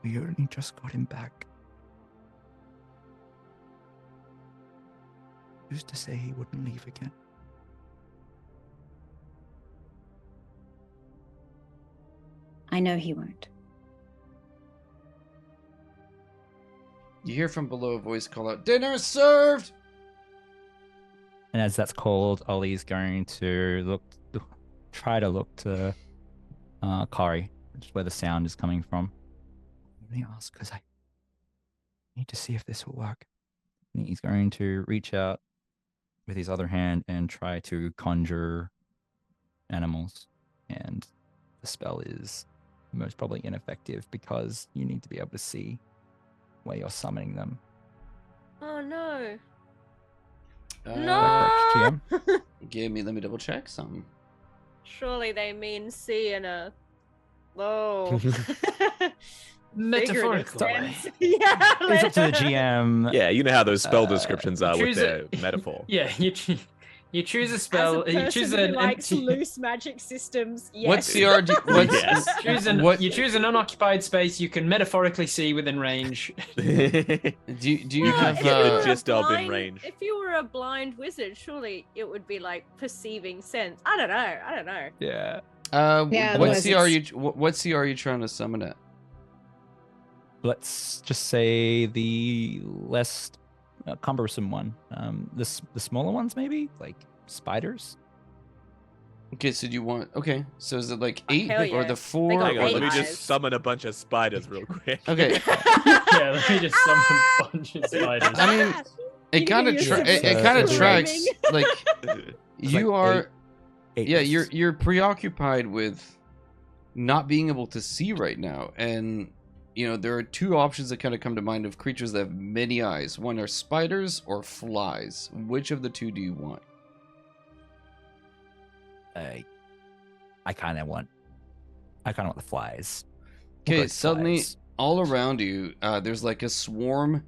We only just got him back. Who's to say he wouldn't leave again? I know he won't. You hear from below a voice call out, "Dinner served!" And as that's called, Ollie's going to try to look to Kari, which is where the sound is coming from. Let me ask, because I need to see if this will work. And he's going to reach out with his other hand and try to conjure animals. And the spell is most probably ineffective because you need to be able to see where you're summoning them. Oh no. No! No. Let me double check something. Surely they mean C in a low. Metaphorically. Yeah. It's up to the GM. Yeah, you know how those spell descriptions are with choose their metaphor. Yeah, you choose a spell. As a You choose person who an likes empty. loose magic systems. Yes. What's the what's Yes. You choose an unoccupied space you can metaphorically see within range. do you Well, have if you were the a gist of in blind- range? If you were a blind wizard, surely it would be like perceiving sense. I don't know. Yeah. Yeah, what otherwise CR are you what CR are you trying to summon at? let's just say the less cumbersome one. The smaller ones, maybe like spiders. Okay, so do you want? Okay, so is it like 8 hell or yeah. the 4? got Hang on, Or let me the... eyes. just summon a bunch of spiders real quick. Okay, Yeah, let me just summon a bunch of spiders. I mean, it You kind of hear yourself it kind of screaming. tracks. Like It's you like are, eight yeah, versus- you're preoccupied with not being able to see right now, and you know there are 2 options that kind of come to mind of creatures that have many eyes. One are spiders or flies. Which of the 2 do you want? I kind of want the flies. We'll go Okay, with suddenly flies. all around you, there's like a swarm,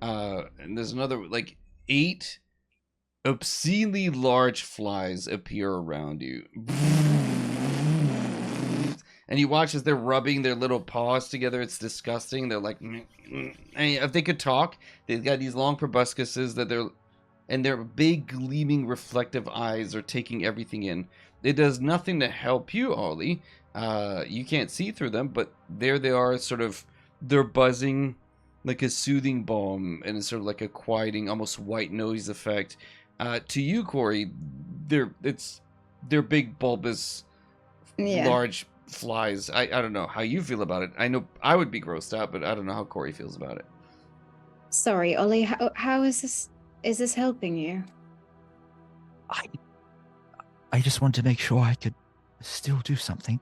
and there's another like 8 obscenely large flies appear around you. And you watch as they're rubbing their little paws together. It's disgusting. They're like, and if they could talk, they've got these long proboscises that and their big gleaming reflective eyes are taking everything in. It does nothing to help you, Ollie. You can't see through them, but there they are, sort of, they're buzzing like a soothing balm, and it's sort of like a quieting, almost white noise effect. To you, Corey, they're big, bulbous, Yeah. large flies. I don't know how you feel about it. I know I would be grossed out, but I don't know how Corey feels about it. Sorry, Ollie. How is this? Is this helping you? I just wanted to make sure I could still do something.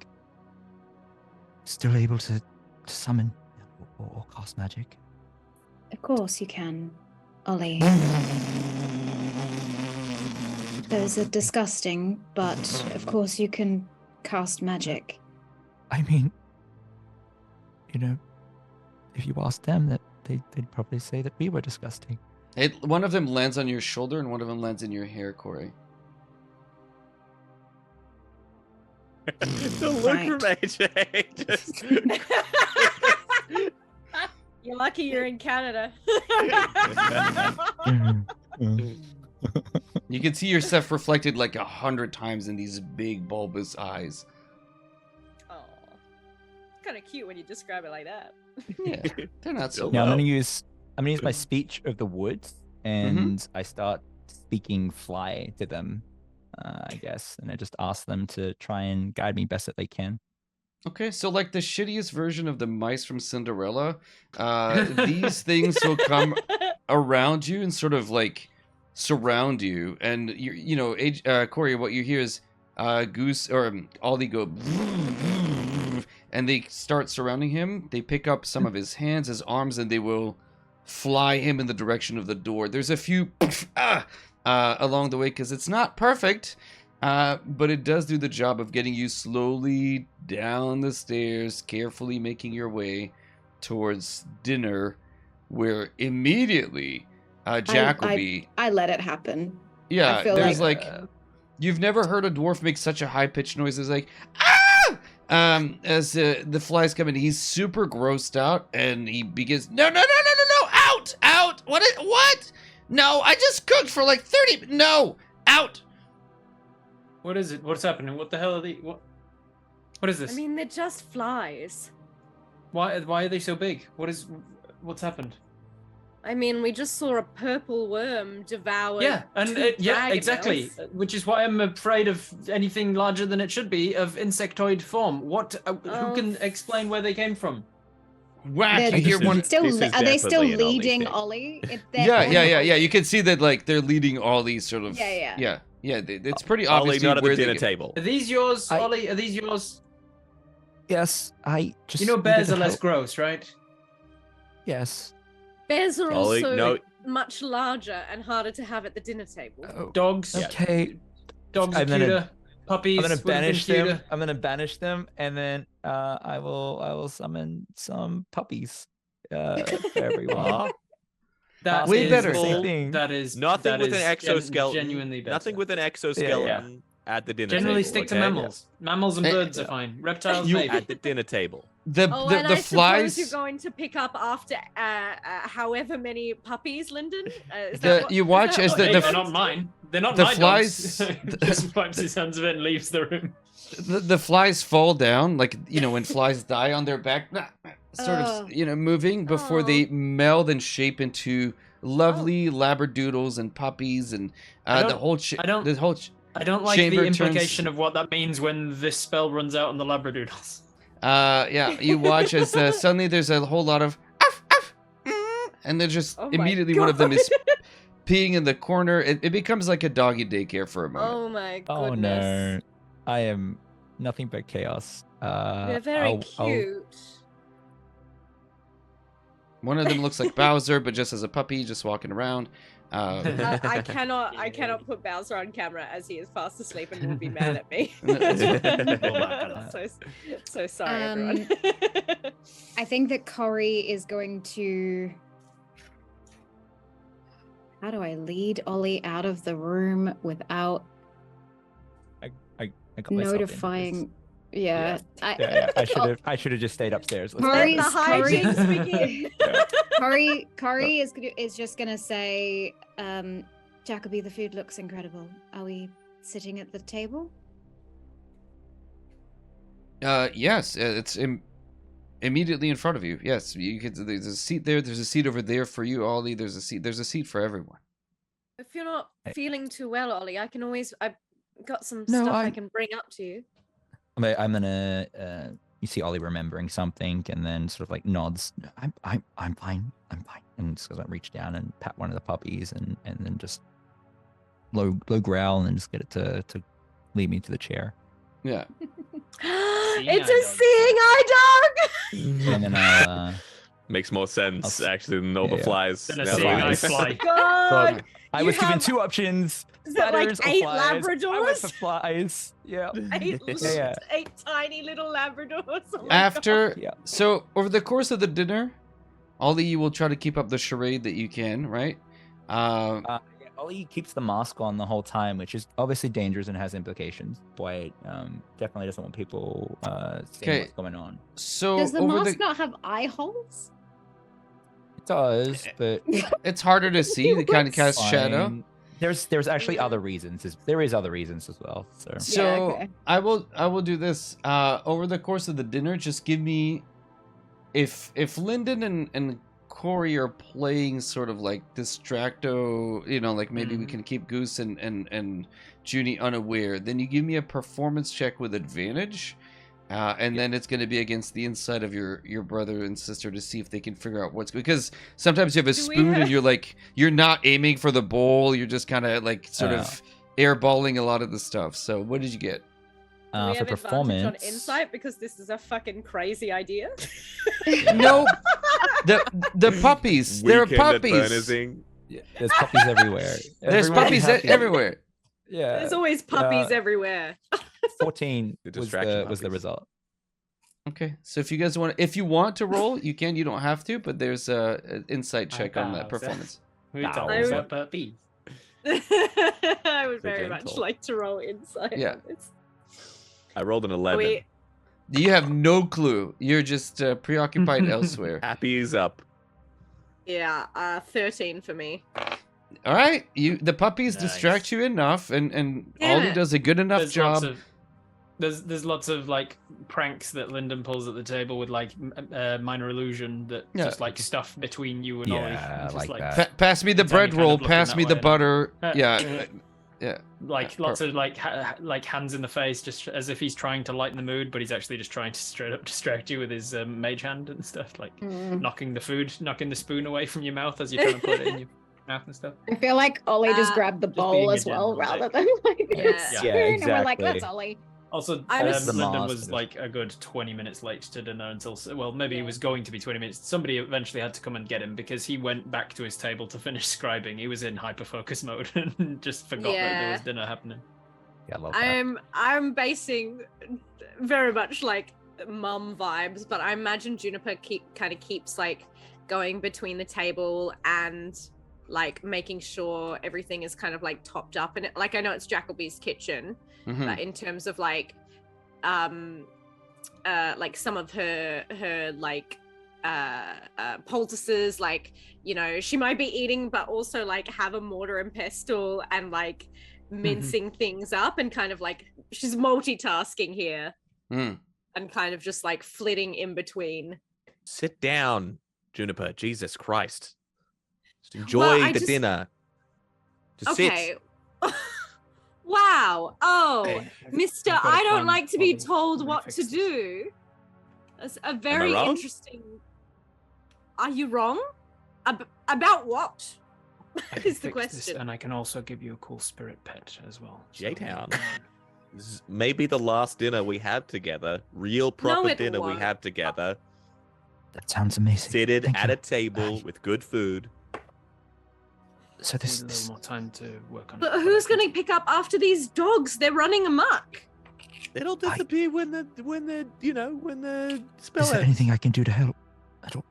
Still able to summon or cast magic. Of course you can, Ollie. Those are disgusting, but of course you can cast magic. I mean, you know, if you asked them, that they'd probably say that we were disgusting. One of them lands on your shoulder, and one of them lands in your hair, Corey. The look Right. from AJ. Just... You're lucky you're in Canada. You can see yourself reflected like 100 times in these big bulbous eyes. Oh, kind of cute when you describe it like that. Yeah, they're not so. Now, Now I'm Well- gonna use my speech of the woods, and I start speaking fly to them, I guess, and I just ask them to try and guide me best that they can. Okay, so like the shittiest version of the mice from Cinderella, these things will come around you and sort of like surround you, and you know, Corey, what you hear is Goose or Ollie go, and they start surrounding him. They pick up some of his hands, his arms, and they will fly him in the direction of the door. There's a few along the way because it's not perfect. But it does do the job of getting you slowly down the stairs, carefully making your way towards dinner, where immediately Jacoby. I let it happen. Yeah, I feel there's like- like you've never heard a dwarf make such a high pitched noise as like ah! As the flies come in. He's super grossed out, and he begins no, out! What? No, I just cooked for like 30. No, out! What is it? What's happening? What the hell are they? What is this? I mean, they're just flies. why are they so big? What's happened? I mean, we just saw a purple worm devour. Yeah, and two yeah, dragonels. exactly. Which is why I'm afraid of anything larger than it should be, of insectoid form. What? Who can explain where they came from? Whack! They're You hear one. still, This is are they still definitely an Ollie leading thing. Ollie? Yeah. You can see that like they're leading all these sort of. Yeah. It's pretty Ollie, obvious not at the where they dinner get- table. Are these yours, I- Ollie? Are these yours? Yes, I just. You know, bears needed are less help. gross, right? Yes. Bears are Ollie, also no. much larger and harder to have at the dinner table. Oh, Dogs. okay. Dogs are I'm gonna- cuter. Puppies. I'm gonna would have been banish them. cuter. I'm gonna banish them, and then I will summon some puppies for everyone. That Way is better. bull- Same thing. That is Nothing that with an is exoskeleton. Genuinely better. Nothing with an exoskeleton at the dinner Generally table. stick to okay? mammals. Mammals and Eh, birds are fine. Reptiles, you- maybe. At the dinner table. The Oh, the, and the I flies. suppose you're going to pick up after however many puppies, Lyndon. Is The- that what- you is watch that as what the- you're Hey, the they're going not to mine. They're not the my flies- dogs. Just wipes his hands of it and leaves the room. The flies fall down, like, you know, when flies die on their back. sort of, moving before they meld and shape into lovely labradoodles and puppies, and the whole I don't like the implication of what that means when this spell runs out on the labradoodles. Yeah, you watch as suddenly there's a whole lot of and then just immediately one of them is peeing in the corner. It becomes like a doggy daycare for a moment. Oh my goodness. Oh no, I am nothing but chaos. They're very cute. One of them looks like Bowser, but just as a puppy, just walking around. I cannot put Bowser on camera as he is fast asleep and will be mad at me. so sorry, everyone. I think that Corey is going to. How do I lead Ollie out of the room without I got myself notifying? Yeah. I should have just stayed upstairs. Let the hijinks begin. Corey is just gonna say, Jacoby, the food looks incredible. Are we sitting at the table? Yes, it's immediately in front of you. Yes, you could. There's a seat there. There's a seat over there for you, Ollie. There's a seat for everyone. If you're not feeling too well, Ollie, I've got some stuff I can bring up to you. I'm gonna. You see Ollie remembering something, and then sort of like nods. I'm fine. I'm fine. And just goes reach down and pat one of the puppies, and then just low growl, and then just get it to lead me to the chair. Yeah. It's a seeing eye dog. And then I'll. Makes more sense actually than all the flies. Than a seeing eye fly. God. So I was given two options. Is that like 8 Labradors? I went for flies. Yeah. 8 tiny little Labradors. Oh so over the course of the dinner, Ollie, you will try to keep up the charade that you can, right? Ollie keeps the mask on the whole time, which is obviously dangerous and has implications. But definitely doesn't want people seeing what's going on. So does the mask not have eye holes? It does, but it's harder to see. It kind of casts shadow. There's actually other reasons. There is other reasons as well. So I will do this over the course of the dinner. Just give me if Lyndon and Corey are playing sort of like distracto, like maybe we can keep Goose and Junie unaware. Then you give me a performance check with advantage. And then it's going to be against the inside of your brother and sister to see if they can figure out because sometimes you have a spoon and you're not aiming for the bowl. You're just kind of like sort of airballing a lot of the stuff. So what did you get? For performance on insight because this is a fucking crazy idea. No, the puppies. There are puppies. Yeah, there's puppies everywhere. There's puppies everywhere. Yeah, there's always puppies everywhere. 14 was the result. Okay, so if you want to roll, you can. You don't have to, but there's an insight check on that performance. Puppies. I would very much like to roll insight. Yeah, I rolled an 11. You have no clue. You're just preoccupied elsewhere. Happy's up. Yeah, 13 for me. All right, the puppies distract you enough, and Ollie does a good enough job. There's lots of like pranks that Lyndon pulls at the table with like minor illusion that just like stuff between you and Ollie. Like that. Pass me the bread roll. Pass me the butter. Yeah. Like lots of like hands in the face, just as if he's trying to lighten the mood, but he's actually just trying to straight up distract you with his mage hand and stuff, like knocking the spoon away from your mouth as you're trying to put it in your mouth and stuff. I feel like Ollie just grabbed the bowl as well, rather than like spoon. And we're like, that's Ollie. Also, Lyndon was like a good 20 minutes late to dinner until, maybe he was going to be 20 minutes. Somebody eventually had to come and get him because he went back to his table to finish scribing. He was in hyper-focus mode and just forgot that there was dinner happening. Yeah, I love that. I'm basing very much like mum vibes, but I imagine Juniper keeps like going between the table and like making sure everything is kind of like topped up, and like I know it's Jacoby's kitchen, but in terms of like some of her like poultices, like she might be eating but also like have a mortar and pestle and like mincing things up, and kind of like she's multitasking here and kind of just like flitting in between Sit down, Juniper. Jesus Christ. Just enjoy the dinner. Just okay. sit. Wow. Oh, Hey, Mister, I've got a I don't plan like to while be we told what fix to this. do. That's a very wrong? interesting. Are you wrong? About what? I can Is the fix this, question. and I can also give you a cool spirit pet as well. J-Town. This is maybe the last dinner we have together. Real proper it dinner we won't. have together. That sounds amazing. Seated Thank at you. a table with good food. So Need a little this more time to work on it. But who's going to pick up after these dogs? They're running amok. It'll disappear when the spell is there ends. anything I can do to help? I don't.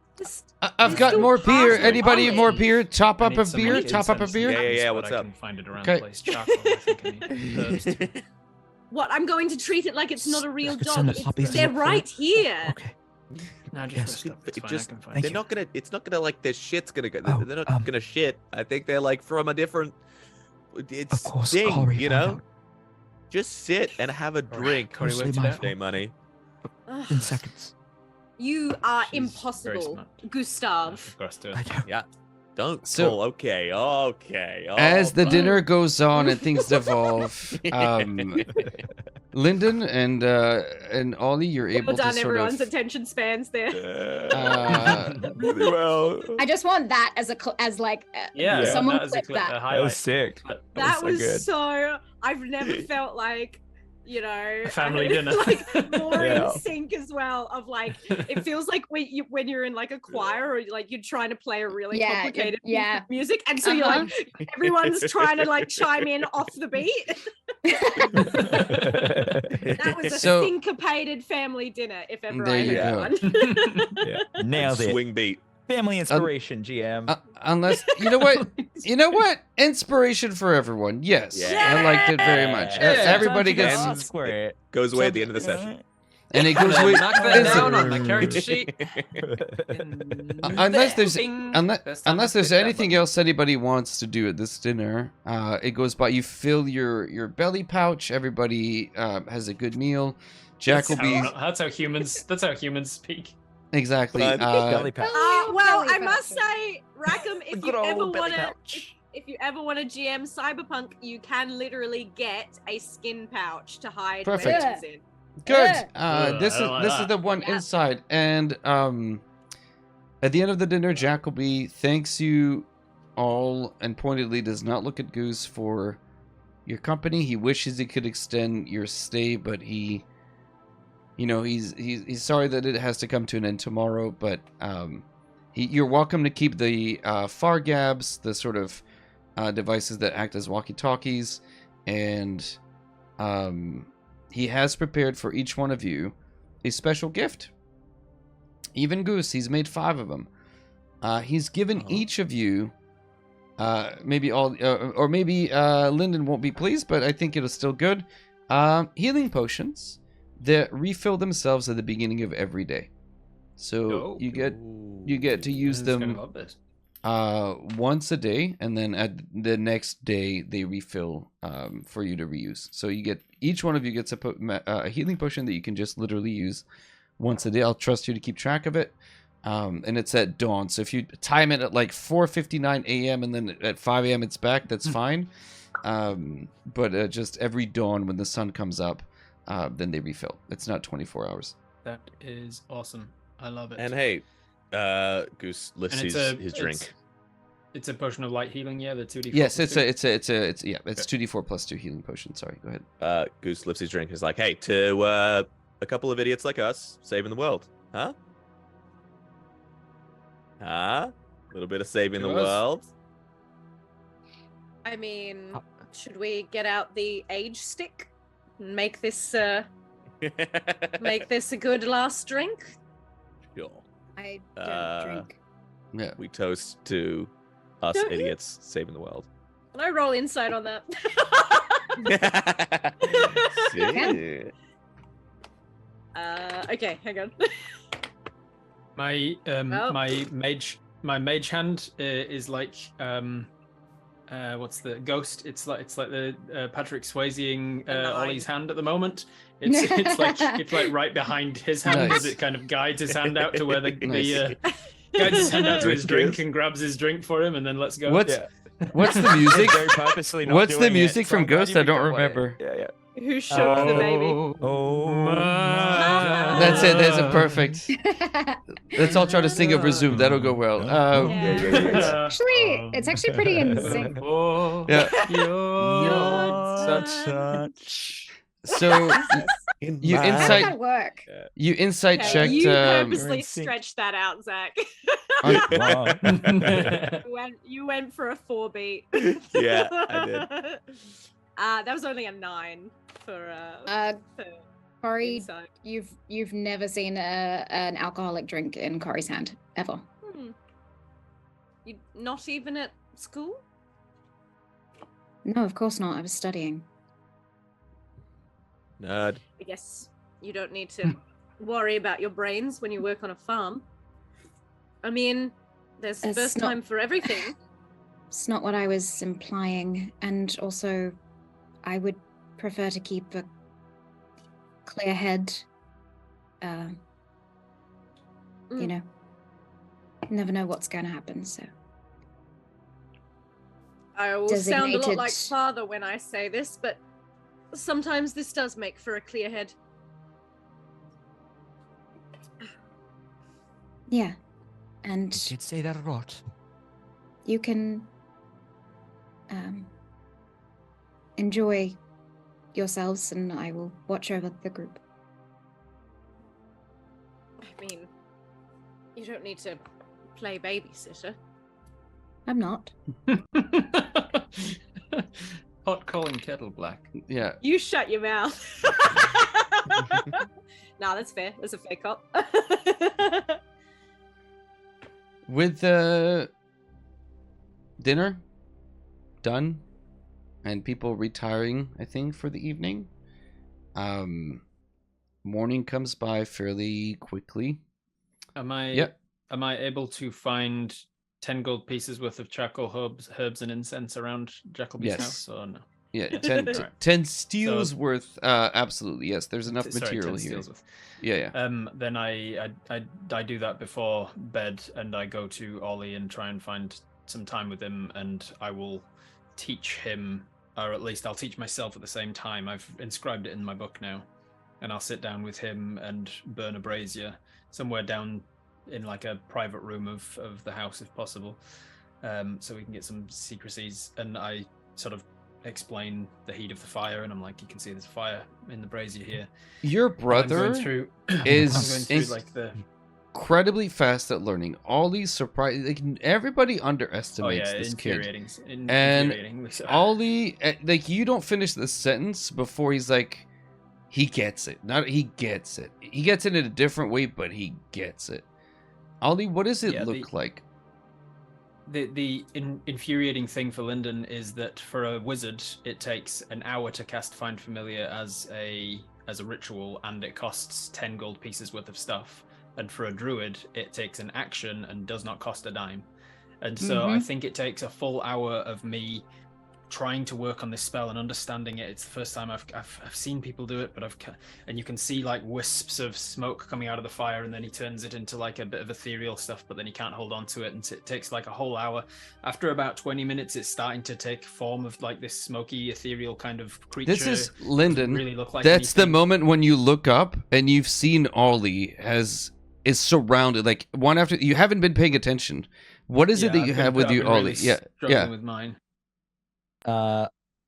I've There's got still more beer. parsley Anybody on more it. beer? Top I up need a some, beer? like, Top up a incense beer? and Yeah, things, but what's I up? can find it around Okay. the place. Charcoal, I think I need. Herbs too. What? I'm going to treat it like it's not a real I could send dog. the puppies to They're look for right it. here. Okay. No, just Yes. rest up. It's It fine. just- I can find Thank They're it. you. not gonna. It's not gonna like their shit's gonna go. Oh, They're not gonna shit. I think they're like from a different. It's Of course, thing, I'll you find know. out. Just sit and have a drink. Corey Mostly worked it my out. fault. Day money. Ugh, In seconds. you are She's very impossible, smart. Gustav. Of course, do I it. know. Yeah. Don't. So- call. Okay. As the fine. dinner goes on and things evolve, Lyndon and Ollie, you're Well able done, to sort everyone's of. attention spans there. Well. I just want that as Yeah, someone that is clip that. a highlight. sick. That was good. so. I've never felt like, A family dinner. like more Yeah. in sync as well. Of like, it feels like when you're in like a choir or like you're trying to play a really Yeah, complicated piece yeah. of music, and so you're like everyone's trying to like chime in off the beat. That was a So- syncopated family dinner, if ever There I you heard go. one. Yeah. Nailed it. Swing beat. Family inspiration, GM. Unless you know what, inspiration for everyone. Yes, Yeah. I liked it very much. Yeah. Everybody Sometimes you gets, gotta ask for it. Goes away at the end of the session. and it goes with. Knock that listen, down on my character sheet. Unless there's Bing. unless, Best time unless to there's click that anything button. else anybody wants to do at this dinner, it goes by. You fill your belly pouch. Everybody has a good meal. Jack will be That's how humans. That's how humans speak. exactly. Fun. Belly pouch. Well, Belly I must pouch. say, Rackham, if Good you old ever belly want to, pouch. if you ever want to GM Cyberpunk, you can literally get a skin pouch to hide Perfect. weapons in. Good. Ugh, This I is don't like this is that. the one Yeah. inside, and at the end of the dinner, Jacoby thanks you all and pointedly does not look at Goose for your company. He wishes he could extend your stay, but he, he's sorry that it has to come to an end tomorrow. But you're welcome to keep the far gabs, the sort of devices that act as walkie-talkies, and he has prepared for each one of you a special gift. Even Goose, he's made 5 of them. He's given each of you, maybe all, or maybe Lyndon won't be pleased, but I think it'll still good. Healing potions that refill themselves at the beginning of every day. So Oh. you get to use Who's gonna them love this? once a day, and then at the next day they refill for you to reuse. So each one of you gets a healing potion that you can just literally use once a day. I'll trust you to keep track of it, and it's at dawn. So if you time it at like 4:59 a.m. and then at 5 a.m. it's back, that's fine. But just every dawn when the sun comes up, then they refill. It's not 24 hours. That is awesome. I love it. And hey, Goose lifts And his drink. It's a potion of light healing. Yeah, the 2d4. Yes, plus it's 2. it's 2d4 plus 2 healing potion. Sorry, go ahead. Goose lifts his drink and is like, hey, to a couple of idiots like us saving the world. Huh? A little bit of saving To the us. world. I mean, should we get out the age stick and make this a good last drink? Sure. I don't Uh, drink. Yeah. We toast to us Don't you? idiots saving the world. Can I roll insight on that? Shit. Okay, hang on. My Well- my mage hand is like what's the ghost? It's like the Patrick Swayze A 9. Ollie's hand at the moment. It's like right behind his hand Nice. as it kind of guides his hand out to where the Nice. guides his hand out to his Drink drink and grabs his drink for him and then lets go. What's Yeah. what's the music? Very purposely not What's the doing it. music from I'm glad Ghost? you I don't picked up on it. remember. Yeah. Who shook the baby? That's it. That's a perfect. Let's all try to sing of Resume. That'll go well. Yeah. It's actually pretty in sync. Yeah. You're Such. So you How did insight that work? you insight Okay, checked. you You're purposely in sync. stretched that out, Zach. Wow. You went for a 4 beat. Yeah, I did. That was only a 9 for Corey, insight. you've never seen an alcoholic drink in Corey's hand ever. You not even at school? No, of course not. I was studying. Nerd. I guess you don't need to worry about your brains when you work on a farm. I mean, there's That's first not- time for everything. It's not what I was implying, and also, I would prefer to keep a clear head. You Mm. know, never know what's going to happen. So I will sound a lot like Designated- father when I say this, but sometimes this does make for a clear head. yeah, and Did say that a lot. you can enjoy yourselves, and I will watch over the group. I mean, you don't need to play babysitter. I'm not. Hot calling kettle black. Yeah. You shut your mouth. Nah, that's fair. That's a fair cop. With dinner done and people retiring, I think, for the evening, morning comes by fairly quickly. Am I Yep. am I able to find 10 gold pieces worth of charcoal herbs and incense around Jackleby's Yes. house or no? Yeah, Yeah. 10, Alright. 10 steals So- worth. Absolutely, yes. There's enough Sorry, 10 material here. steals worth. Yeah, yeah. Then I do that before bed, and I go to Ollie and try and find some time with him, and I will teach him, or at least I'll teach myself at the same time. I've inscribed it in my book now, and I'll sit down with him and burn a brazier somewhere down in like a private room of the house if possible, so we can get some secrecies. And I sort of explain the heat of the fire, and I'm like, you can see there's fire in the brazier here. Your I'm brother going through, is I'm going through like the incredibly fast at learning. All these surprise, like everybody underestimates this kid. infuriating. Ollie, like you don't finish the sentence before he's like, he gets it. Not he gets it. He gets it in a different way, but he gets it. Ollie, what does it Yeah, look like? The infuriating thing for Lyndon is that for a wizard, it takes an hour to cast Find Familiar as a ritual, and it costs 10 gold pieces worth of stuff. And for a druid, it takes an action and does not cost a dime. And so I think it takes a full hour of me trying to work on this spell and understanding it. It's the first time I've seen people do it, but and you can see like wisps of smoke coming out of the fire, and then he turns it into like a bit of ethereal stuff, but then he can't hold on to it, and it takes like a whole hour. After about 20 minutes, it's starting to take form of like this smoky, ethereal kind of creature. This is Lyndon. Really look like That's the anything. moment when you look up and you've seen Ollie is surrounded, like one after. You haven't been paying attention. What is it that I've you been- have with I've you, been Ollie? really Yeah, struggling yeah. with mine.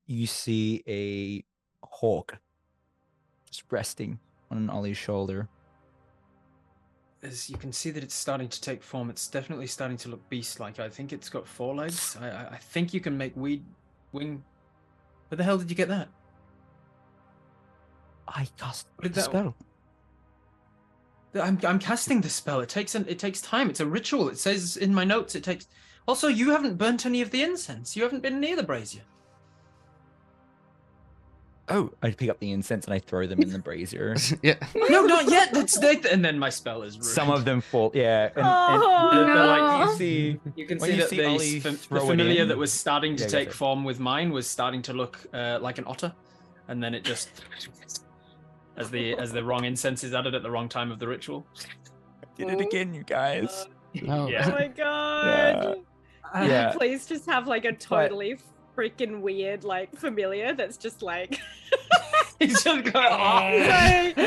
You see a hawk just resting on Ollie's shoulder. As you can see that it's starting to take form, it's definitely starting to look beast-like. I think it's got 4 legs. I think you can make wing. Where the hell did you get that? I cast What did the that- spell. I'm casting this spell. It takes time. It's a ritual. It says in my notes it takes. Also, you haven't burnt any of the incense. You haven't been near the brazier. Oh, I pick up the incense and I throw them in the brazier. Yeah. No, not yet. And then my spell is ruined. Some of them fall. Yeah. Oh, they're like, You no. see, you can when see you that see the, Ollie the throw it familiar in- that was starting to Yeah, go take for it. form with mine was starting to look like an otter, and then it just as the wrong incense is added at the wrong time of the ritual. did it again, you guys. No. Oh Yeah. my god. Yeah. Please just have like a totally freaking weird like familiar that's just like He's just going off. like,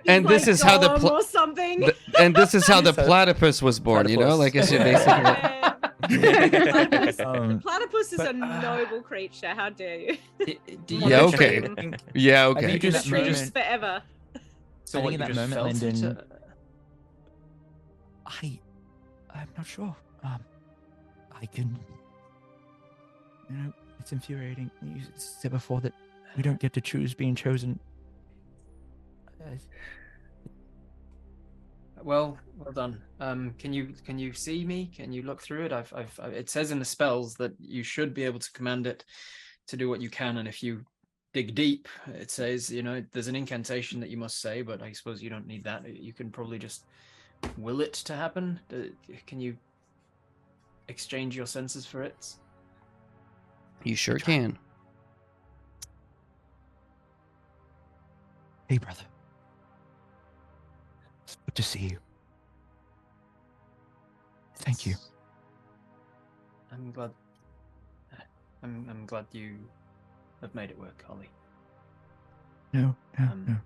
And this is how the or something. and this is how the So- platypus was born. You know, Platypus. like it's basically. Platypus is but, a noble creature. How dare you? Yeah, okay. Yeah. I Okay. think in that Streams moment, forever. So I what, think in you that just moment, felt Lyndon- it? I'm not sure. I can. You know, it's infuriating. You said before that we don't get to choose being chosen. Well done. Can you see me? Can you look through it? It says in the spells that you should be able to command it to do what you can, and if you dig deep, it says, you know, there's an incantation that you must say, but I suppose you don't need that. You can probably just will it to happen. Can you exchange your senses for it? You sure can. Hey, brother. It's good to see you. Thank you. I'm glad. I'm glad you have made it work, Ollie. No. Um,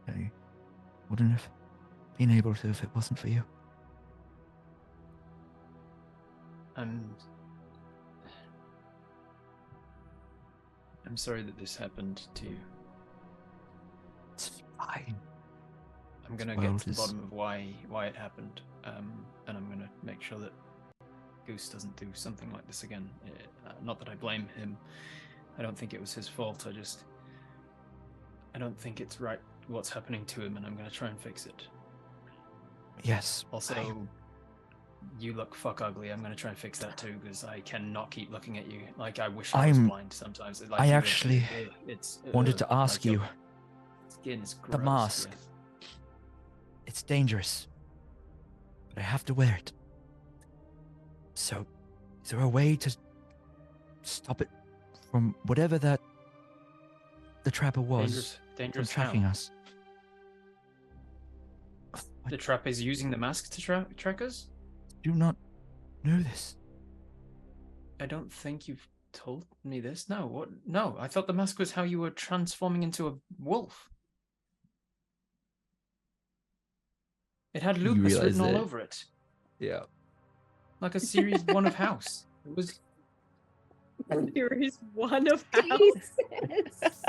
I wouldn't have been able to if it wasn't for you. I'm sorry that this happened to you. It's fine. I'm gonna This get world to the is- bottom of why it happened, and I'm gonna make sure that Goose doesn't do something like this again. Not that I blame him. I don't think it was his fault. I don't think it's right what's happening to him, and I'm gonna try and fix it. Yes. Also, you look fuck ugly. I'm gonna try and fix that too, because I cannot keep looking at you. Like, I wish I was I'm- blind sometimes. Like, I actually it's wanted to ask like your you, Skin is the gross, mask. yeah. It's dangerous, but I have to wear it. So, is there a way to stop it from whatever that the trapper was Dangerous from how? tracking us? The trap is using the mask to track us? Do not know this. I don't think you've told me this. No, what? No, I thought the mask was how you were transforming into a wolf. It had You lupus realize written all that- over it, Yeah. like a series one of House. It was. Series 1 of House. Jesus.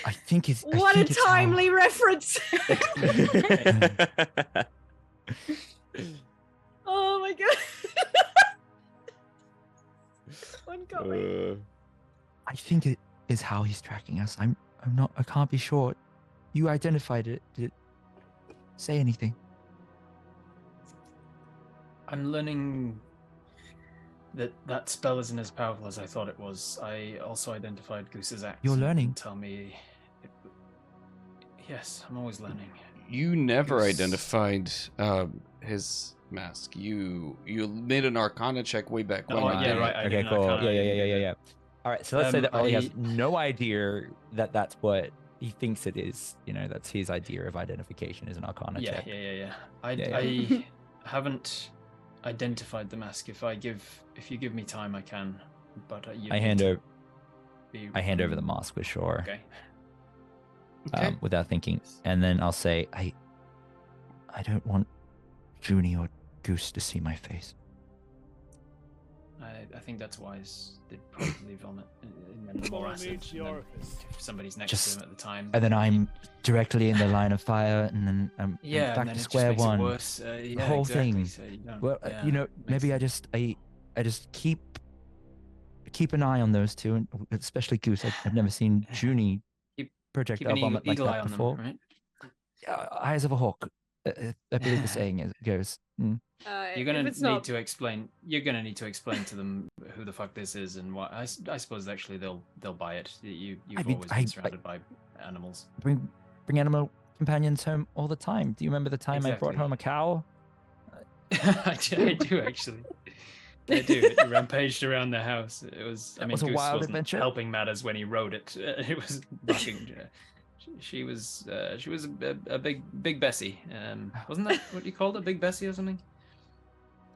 I think it's. I What a think it's how- timely reference. Oh my god. Ongoing. I think it is how he's tracking us. I'm not. I can't be sure. You identified it. Did it say anything? I'm learning that spell isn't as powerful as I thought it was. I also identified Goose's axe. You're and it learning. didn't Tell me. Yes, I'm always learning. You never Goose. identified his mask. You made an Arcana check way back when. Oh, you yeah, did. right. I Okay, did cool. not kinda- Yeah. All right, so let's say that Ollie has I- no idea that that's what he thinks it is. You know, that's his idea of identification is an Arcana Yeah. check. I haven't identified the mask. If you give me time, I can. But you I need hand to over. be- I hand over the mask with sure, Okay. Okay. without thinking, and then I'll say, I don't want Junie or Goose to see my face. I think that's wise. They'd probably vomit and then more acid. And then if somebody's next Just- to them at the time. And then I'm directly in the line of fire, and then I'm yeah, back and then to it square just makes one. It worse. Yeah, whole exactly. thing. So you don't- Well, yeah, you know, makes maybe I sense. just keep an eye on those two, and especially Goose. I've never seen Junie Keep- projectile keep an vomit like eagle eye that on before. them, right? Eyes of a hawk. I believe the saying goes. You're gonna need to explain. You're gonna need to explain to them who the fuck this is and why. I suppose actually they'll buy it. You've always been surrounded by animals. Bring animal companions home all the time. Do you remember the time I brought Exactly. home a cow? I do actually. I do. It rampaged around the house. It was. I mean, was a Goose wild wasn't adventure. helping matters when he rode it. It was bucking. She was a big Bessie. Wasn't that what you called her, Big Bessie or something?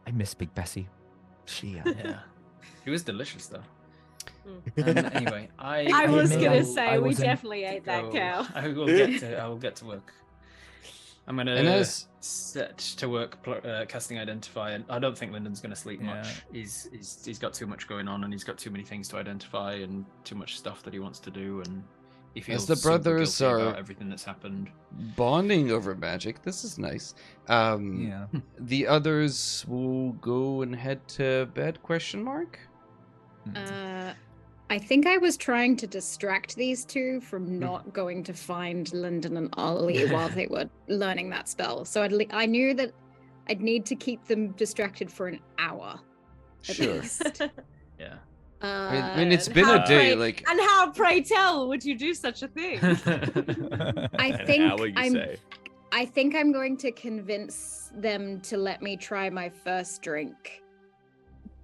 I miss Big Bessie. She. Yeah, she was delicious though. Anyway, I was gonna say I we wasn't- definitely ate that cow. I will get to work. I'm gonna set to work casting Identify, and I don't think Lyndon's gonna sleep much. He's got too much going on, and he's got too many things to identify, and too much stuff that he wants to do, and he feels As the super brothers guilty are about everything that's happened. bonding over magic. This is nice. The others will go and head to bed? Question mark. I think I was trying to distract these two from not going to find Lyndon and Ollie while they were learning that spell. So I knew that I'd need to keep them distracted for an hour. At Sure. least. Yeah. I mean, it's And been how a day. pray- Like, And how, pray tell, would you do such a thing? I An think hour, you I'm. say? I think I'm going to convince them to let me try my first drink,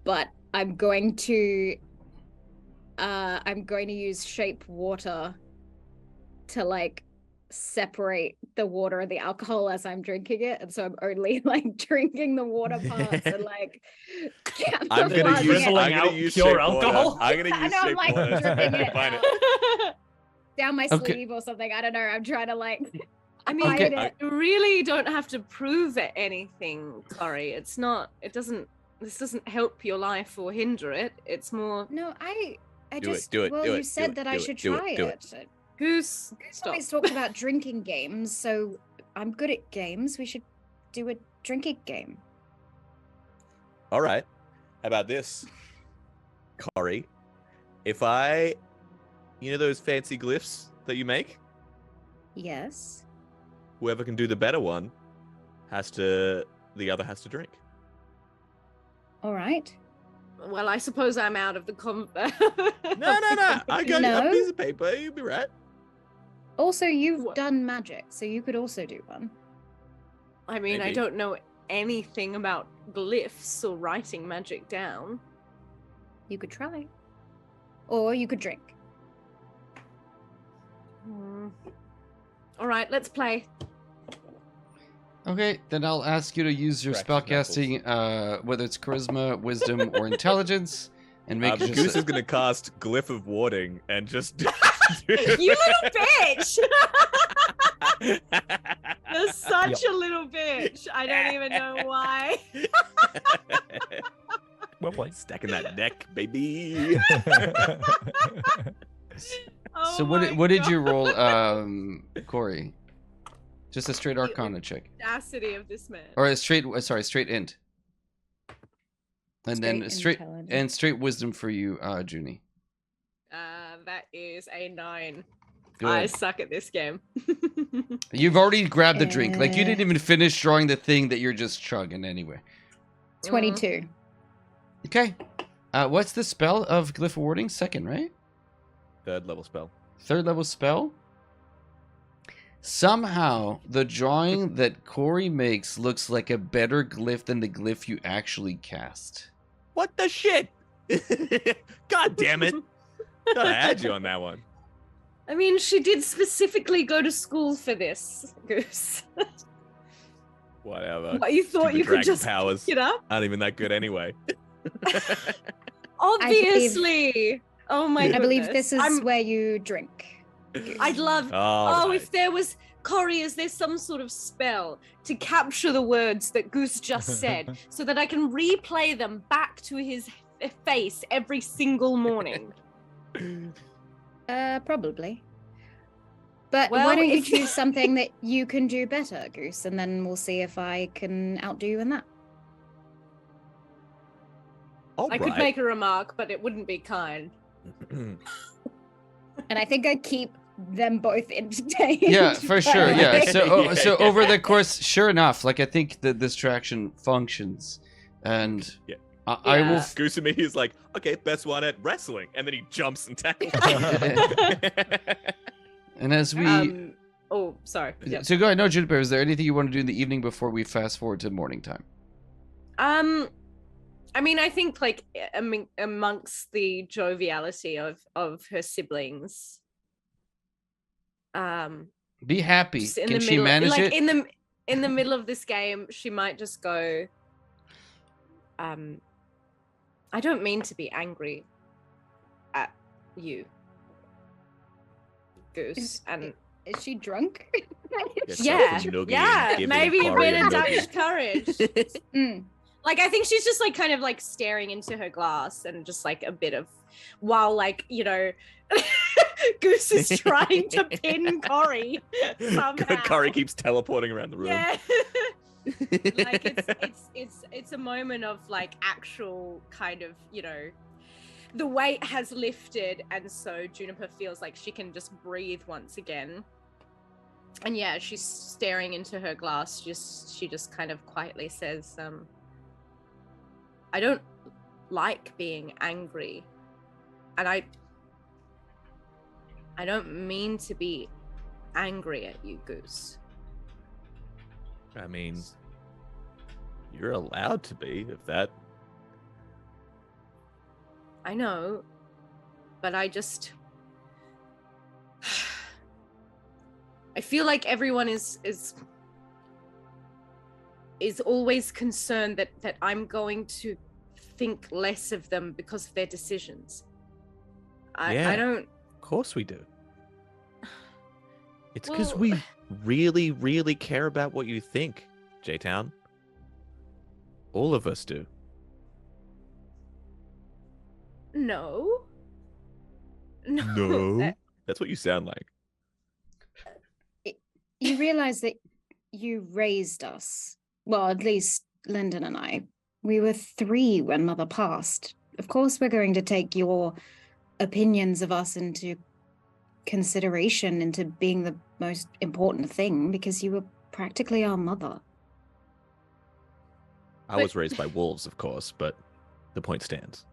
but I'm going to use shape water to like separate the water and the alcohol as I'm drinking it, and so I'm only like drinking the water parts and like I'm gonna use pure shape alcohol? water. I'm gonna use I'm shape like water to dripping it define it. down my Okay. sleeve or something. I don't know. I'm trying to like. I mean, hide you really don't have to prove anything, Corey. It's not. It doesn't. This doesn't help your life or hinder it. It's more. No, I Do it, just. do it, well, do you it, said do that it, I do it, should do it, try do it. Goose. Stop. Always talked about drinking games, so I'm good at games. We should do a drinking game. All right. How about this, Corey? If you know those fancy glyphs that you make? Yes. Whoever can do the better one the other has to drink. All right. Well, I suppose I'm out of the No. I got you a No. piece of paper. You'll be right. Also, you've What? done magic, so you could also do one. I mean, I Maybe. don't know anything about glyphs or writing magic down. You could try. Or you could drink. All right, let's play. okay, then I'll ask you to use your Practice spellcasting, whether it's charisma, wisdom, or intelligence, and make The just Goose is gonna cast Glyph of Warding and just. You little bitch! You're such a little bitch. I don't even know why. Well played. Stacking that neck, baby. Oh So my what did you God. roll, Corey? Just a straight Arcana check, Audacity of this man. or a straight int, and then straight intelligence. straight wisdom for you, Junie. That is a 9. Good. I suck at this game. You've already grabbed the drink. Like you didn't even finish drawing the thing that you're just chugging anyway. 22. Okay. What's the spell of Glyph Warding? Second, right? Third level spell. Third level spell. Somehow, the drawing that Corey makes looks like a better glyph than the glyph you actually cast. What the shit? God damn it! Thought I had you on that one. I mean, she did specifically go to school for this, Goose. Whatever. What, you thought Stupid you could dragon just powers. pick it up? Aren't even that good anyway. Obviously. Oh my I believe goodness. this is where you drink. I'd love. Oh, If there was. Corey, is there some sort of spell to capture the words that Goose just said so that I can replay them back to his face every single morning? Probably. But Well, why don't you if- choose something that you can do better, Goose, and then we'll see if I can outdo you in that. I could make a remark, but it wouldn't be kind. And I think I'd keep them both entertained. Yeah, for sure. but- Yeah. So Yeah, so yeah. over the course, sure enough, like I think the distraction functions, and Yeah. I will. Yeah. Goose and me is like, okay, best one at wrestling, and then he jumps and tackles. And as we Oh, sorry. Yeah. so go ahead. No, Juniper, is there anything you want to do in the evening before we fast forward to morning time? I mean, I think like amongst the joviality of her siblings, Be happy. just in Can the she middle, manage like it? in the middle of this game, she might just go, I don't mean to be angry at you, Goose, and Is she drunk? yeah, Noogie yeah, and giving maybe a Corey bit a of noogie. Dutch courage. Mm. Like, I think she's just like kind of like staring into her glass and just like a bit of, while like, you know, Goose is trying to pin Corey somehow. Corey keeps teleporting around the room. Yeah. Like it's a moment of like actual kind of, you know, the weight has lifted, and so Juniper feels like she can just breathe once again. And yeah, she's staring into her glass. She just kind of quietly says, I don't like being angry, and I don't mean to be angry at you, Goose. I mean, you're allowed to be, if that. I know, but I just I feel like everyone is always concerned that I'm going to think less of them because of their decisions. Yeah. I don't. Of course we do. It's because Well- we really, really care about what you think, J-Town. All of us do. No. No. No. That's what you sound like. You realize that you raised us. Well, at least Lyndon and I. We were 3 when Mother passed. Of course, we're going to take your opinions of us into consideration, into being the most important thing, because you were practically our mother. I was raised by wolves, of course, but the point stands.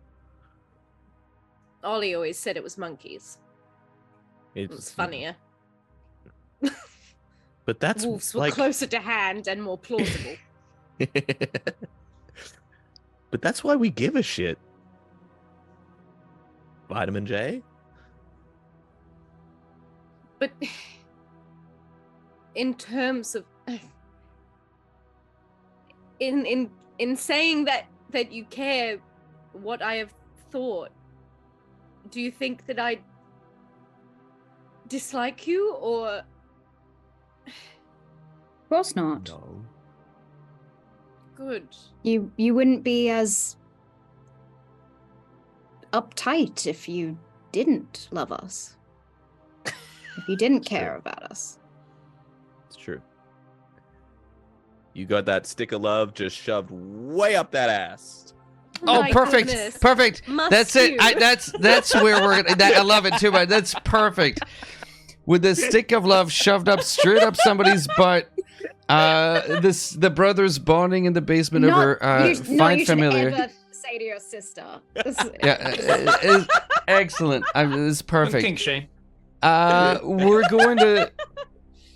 Ollie always said it was monkeys. It was It's funnier. But that's Wolves were like closer to hand and more plausible. But that's why we give a shit. Vitamin J? But in terms of in saying that you care what I have thought, do you think that I dislike you, or Of course not. No. good? You wouldn't be as uptight if you didn't love us. If you didn't care about us. It's true. You got that stick of love just shoved way up that ass. Oh, My perfect, goodness. perfect. Must That's it. you? That's where we're gonna. I love it too, but that's perfect. With the stick of love shoved up straight up somebody's butt. The brothers bonding in the basement of her you fine familiar. should ever say to your sister. Yeah, it's excellent. It's Good perfect. kink, Shane. We're going to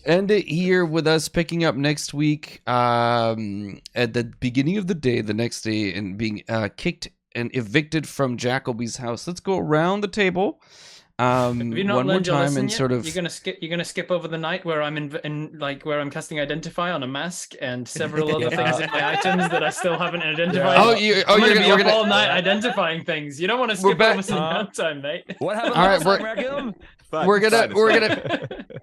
end it here with us picking up next week at the beginning of the day, the next day, and being kicked and evicted from Jacoby's house. Let's go around the table Have you not one more learned your time lesson and yet? sort of. You're gonna skip over the night where I'm in like where I'm casting Identify on a mask and several other things in my items that I still haven't identified. Oh, I'm you're gonna be we're up all gonna. night identifying things. You don't want to We're skip back- over some downtime, mate. What happened All right, last time, Raccoon? Fine, We're gonna- fine, it's we're fine.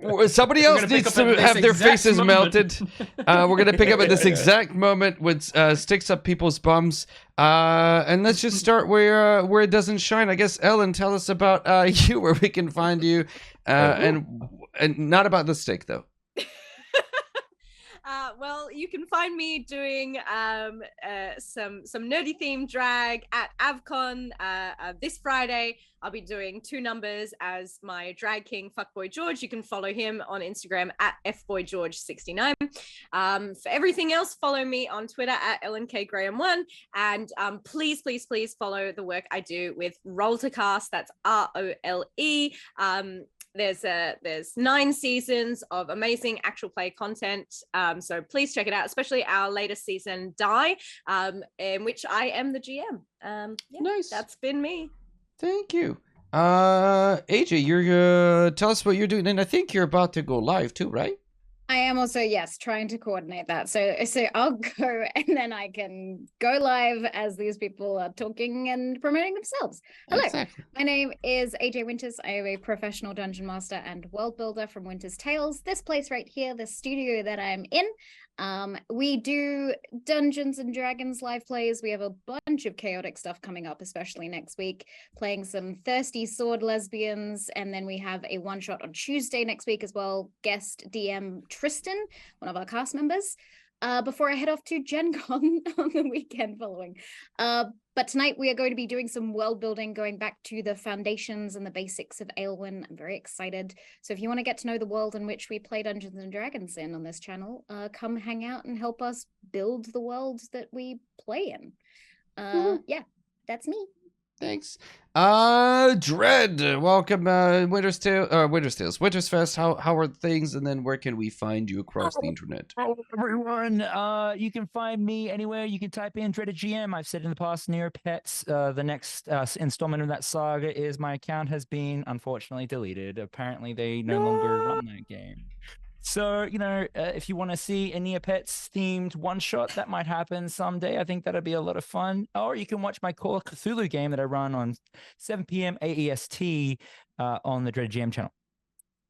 gonna- Somebody We're else gonna pick needs up at to this have their exact faces moment. melted. We're gonna pick up at this exact moment with sticks up people's bums, and let's just start where it doesn't shine. I guess Ellen, tell us about you, where we can find you, and not about the stick though. Well, you can find me doing some nerdy themed drag at AvCon this Friday. I'll be doing 2 numbers as my drag king Fuckboy George. You can follow him on Instagram at fboygeorge69. For everything else, follow me on Twitter at LNKGraham1, and please follow the work I do with Roll2Cast. That's ROLE. There's 9 seasons of amazing actual play content. So please check it out, especially our latest season, Die, in which I am the GM. Nice. That's been me. Thank you. AJ, you're tell us what you're doing, and I think you're about to go live too, right? I am also, yes, trying to coordinate that. So I'll go and then I can go live as these people are talking and promoting themselves. Hello, Exactly. my name is AJ Winters. I am a professional dungeon master and world builder from Winter's Tales. This place right here, the studio that I'm in. We do Dungeons and Dragons live plays. We have a bunch of chaotic stuff coming up, especially next week, playing some thirsty sword lesbians, and then we have a one shot on Tuesday next week as well. Guest DM Tristan, one of our cast members, before I head off to Gen Con on the weekend following. But tonight we are going to be doing some world building, going back to the foundations and the basics of Aelwyn. I'm very excited. So if you want to get to know the world in which we play Dungeons and Dragons in on this channel, come hang out and help us build the world that we play in. Yeah, that's me. Thanks. Dread, welcome. Winter's Fest. How are things? And then where can we find you across the internet? Hello, everyone. You can find me anywhere. You can type in Dreaded GM. I've said in the past, Neopets. The next installment of that saga is my account has been unfortunately deleted. Apparently, they no longer run that game. So, if you want to see a Neopets themed one shot, that might happen someday. I think that'll be a lot of fun. Or you can watch my Call of Cthulhu game that I run on 7 p.m. AEST on the Dreaded GM channel.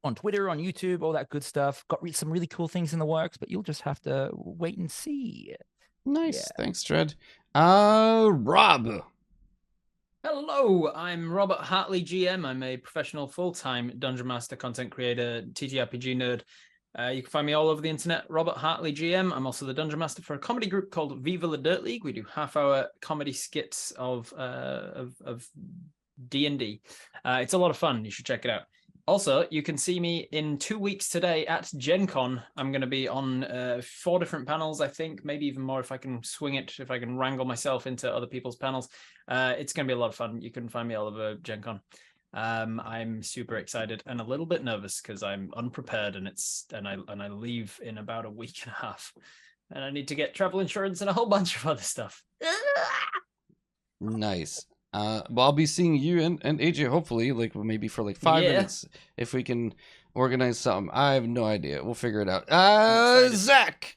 On Twitter, on YouTube, all that good stuff. Got some really cool things in the works, but you'll just have to wait and see. Nice. Yeah. Thanks, Dread. Rob. Hello, I'm Robert Hartley, GM. I'm a professional full-time Dungeon Master, content creator, TTRPG nerd. You can find me all over the internet, Robert Hartley, GM. I'm also the Dungeon Master for a comedy group called Viva la Dirt League. We do half-hour comedy skits of D&D. It's a lot of fun. You should check it out. Also, you can see me in 2 weeks today at Gen Con. I'm going to be on 4 different panels, I think, maybe even more if I can swing it, if I can wrangle myself into other people's panels. It's going to be a lot of fun. You can find me all over Gen Con. I'm super excited and a little bit nervous because I'm unprepared and I leave in about a week and a half. And I need to get travel insurance and a whole bunch of other stuff. Nice. Well, I'll be seeing you and AJ hopefully, like maybe for like 5 minutes if we can organize something. I have no idea. We'll figure it out. Zach.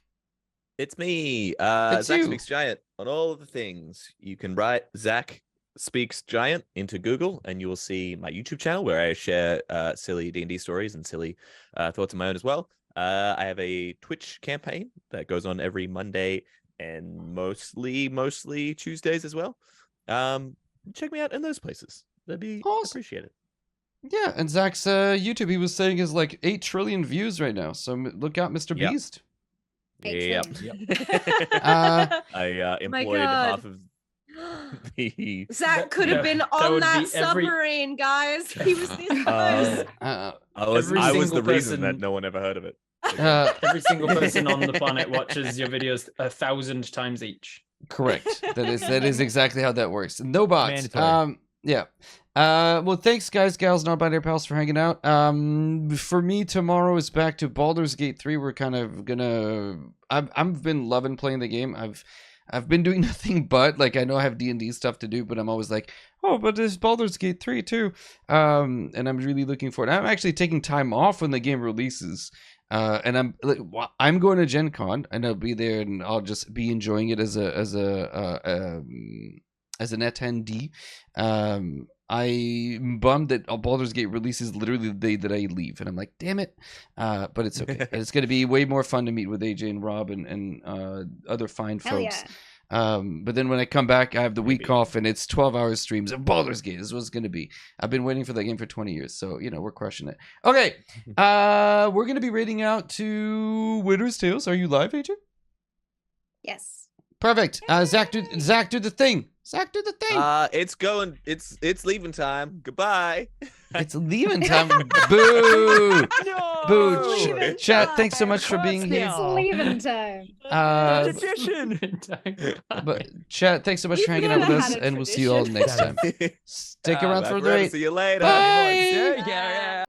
It's me. It's Zach you. Speaks Giant on all of the things. You can write Zach Speaks Giant into Google and you will see my YouTube channel where I share silly D&D stories and silly thoughts of my own as well. I have a Twitch campaign that goes on every Monday and mostly Tuesdays as well. Check me out in those places. That'd be appreciated. Yeah, and Zach's YouTube, he was saying, is like 8 trillion views right now. So look out, Mr. Yep. Beast. Yep. I employed half of the... Zach could have been on that submarine, guys. He was this close. I was the reason that no one ever heard of it. Every single person on the planet watches your videos 1,000 times each. Correct. That is exactly how that works. No bots. Yeah. Well, thanks, guys, gals, non-binary pals, for hanging out. For me, tomorrow is back to Baldur's Gate 3. We're kind of gonna... I've been loving playing the game. I've been doing nothing but, like, I know I have D&D stuff to do, but I'm always like, oh, but there's Baldur's Gate 3 too. And I'm really looking forward. I'm actually taking time off when the game releases. And I'm going to Gen Con and I'll be there and I'll just be enjoying it as an attendee. I'm bummed that Baldur's Gate releases literally the day that I leave, and I'm like, damn it. But it's okay. It's going to be way more fun to meet with AJ and Rob and other fine folks. Yeah. But then when I come back, I have the week off, and it's 12-hour streams of Baldur's Gate. This is what it's going to be. I've been waiting for that game for 20 years, so, we're crushing it. Okay, we're going to be raiding out to Winter's Tales. Are you live, AJ? Yes. Perfect. Zach, do the thing. Zach, do the thing. It's leaving time. Goodbye. It's leaving time. Boo. No! Boo. Leaving Chat, time. thanks so much for being here. It's leaving time. Tradition. But chat, thanks so much for We've hanging out with never us, had a and we'll see you all tradition. next time. Stick around Back for the around. rate. See you later. Bye. Yeah.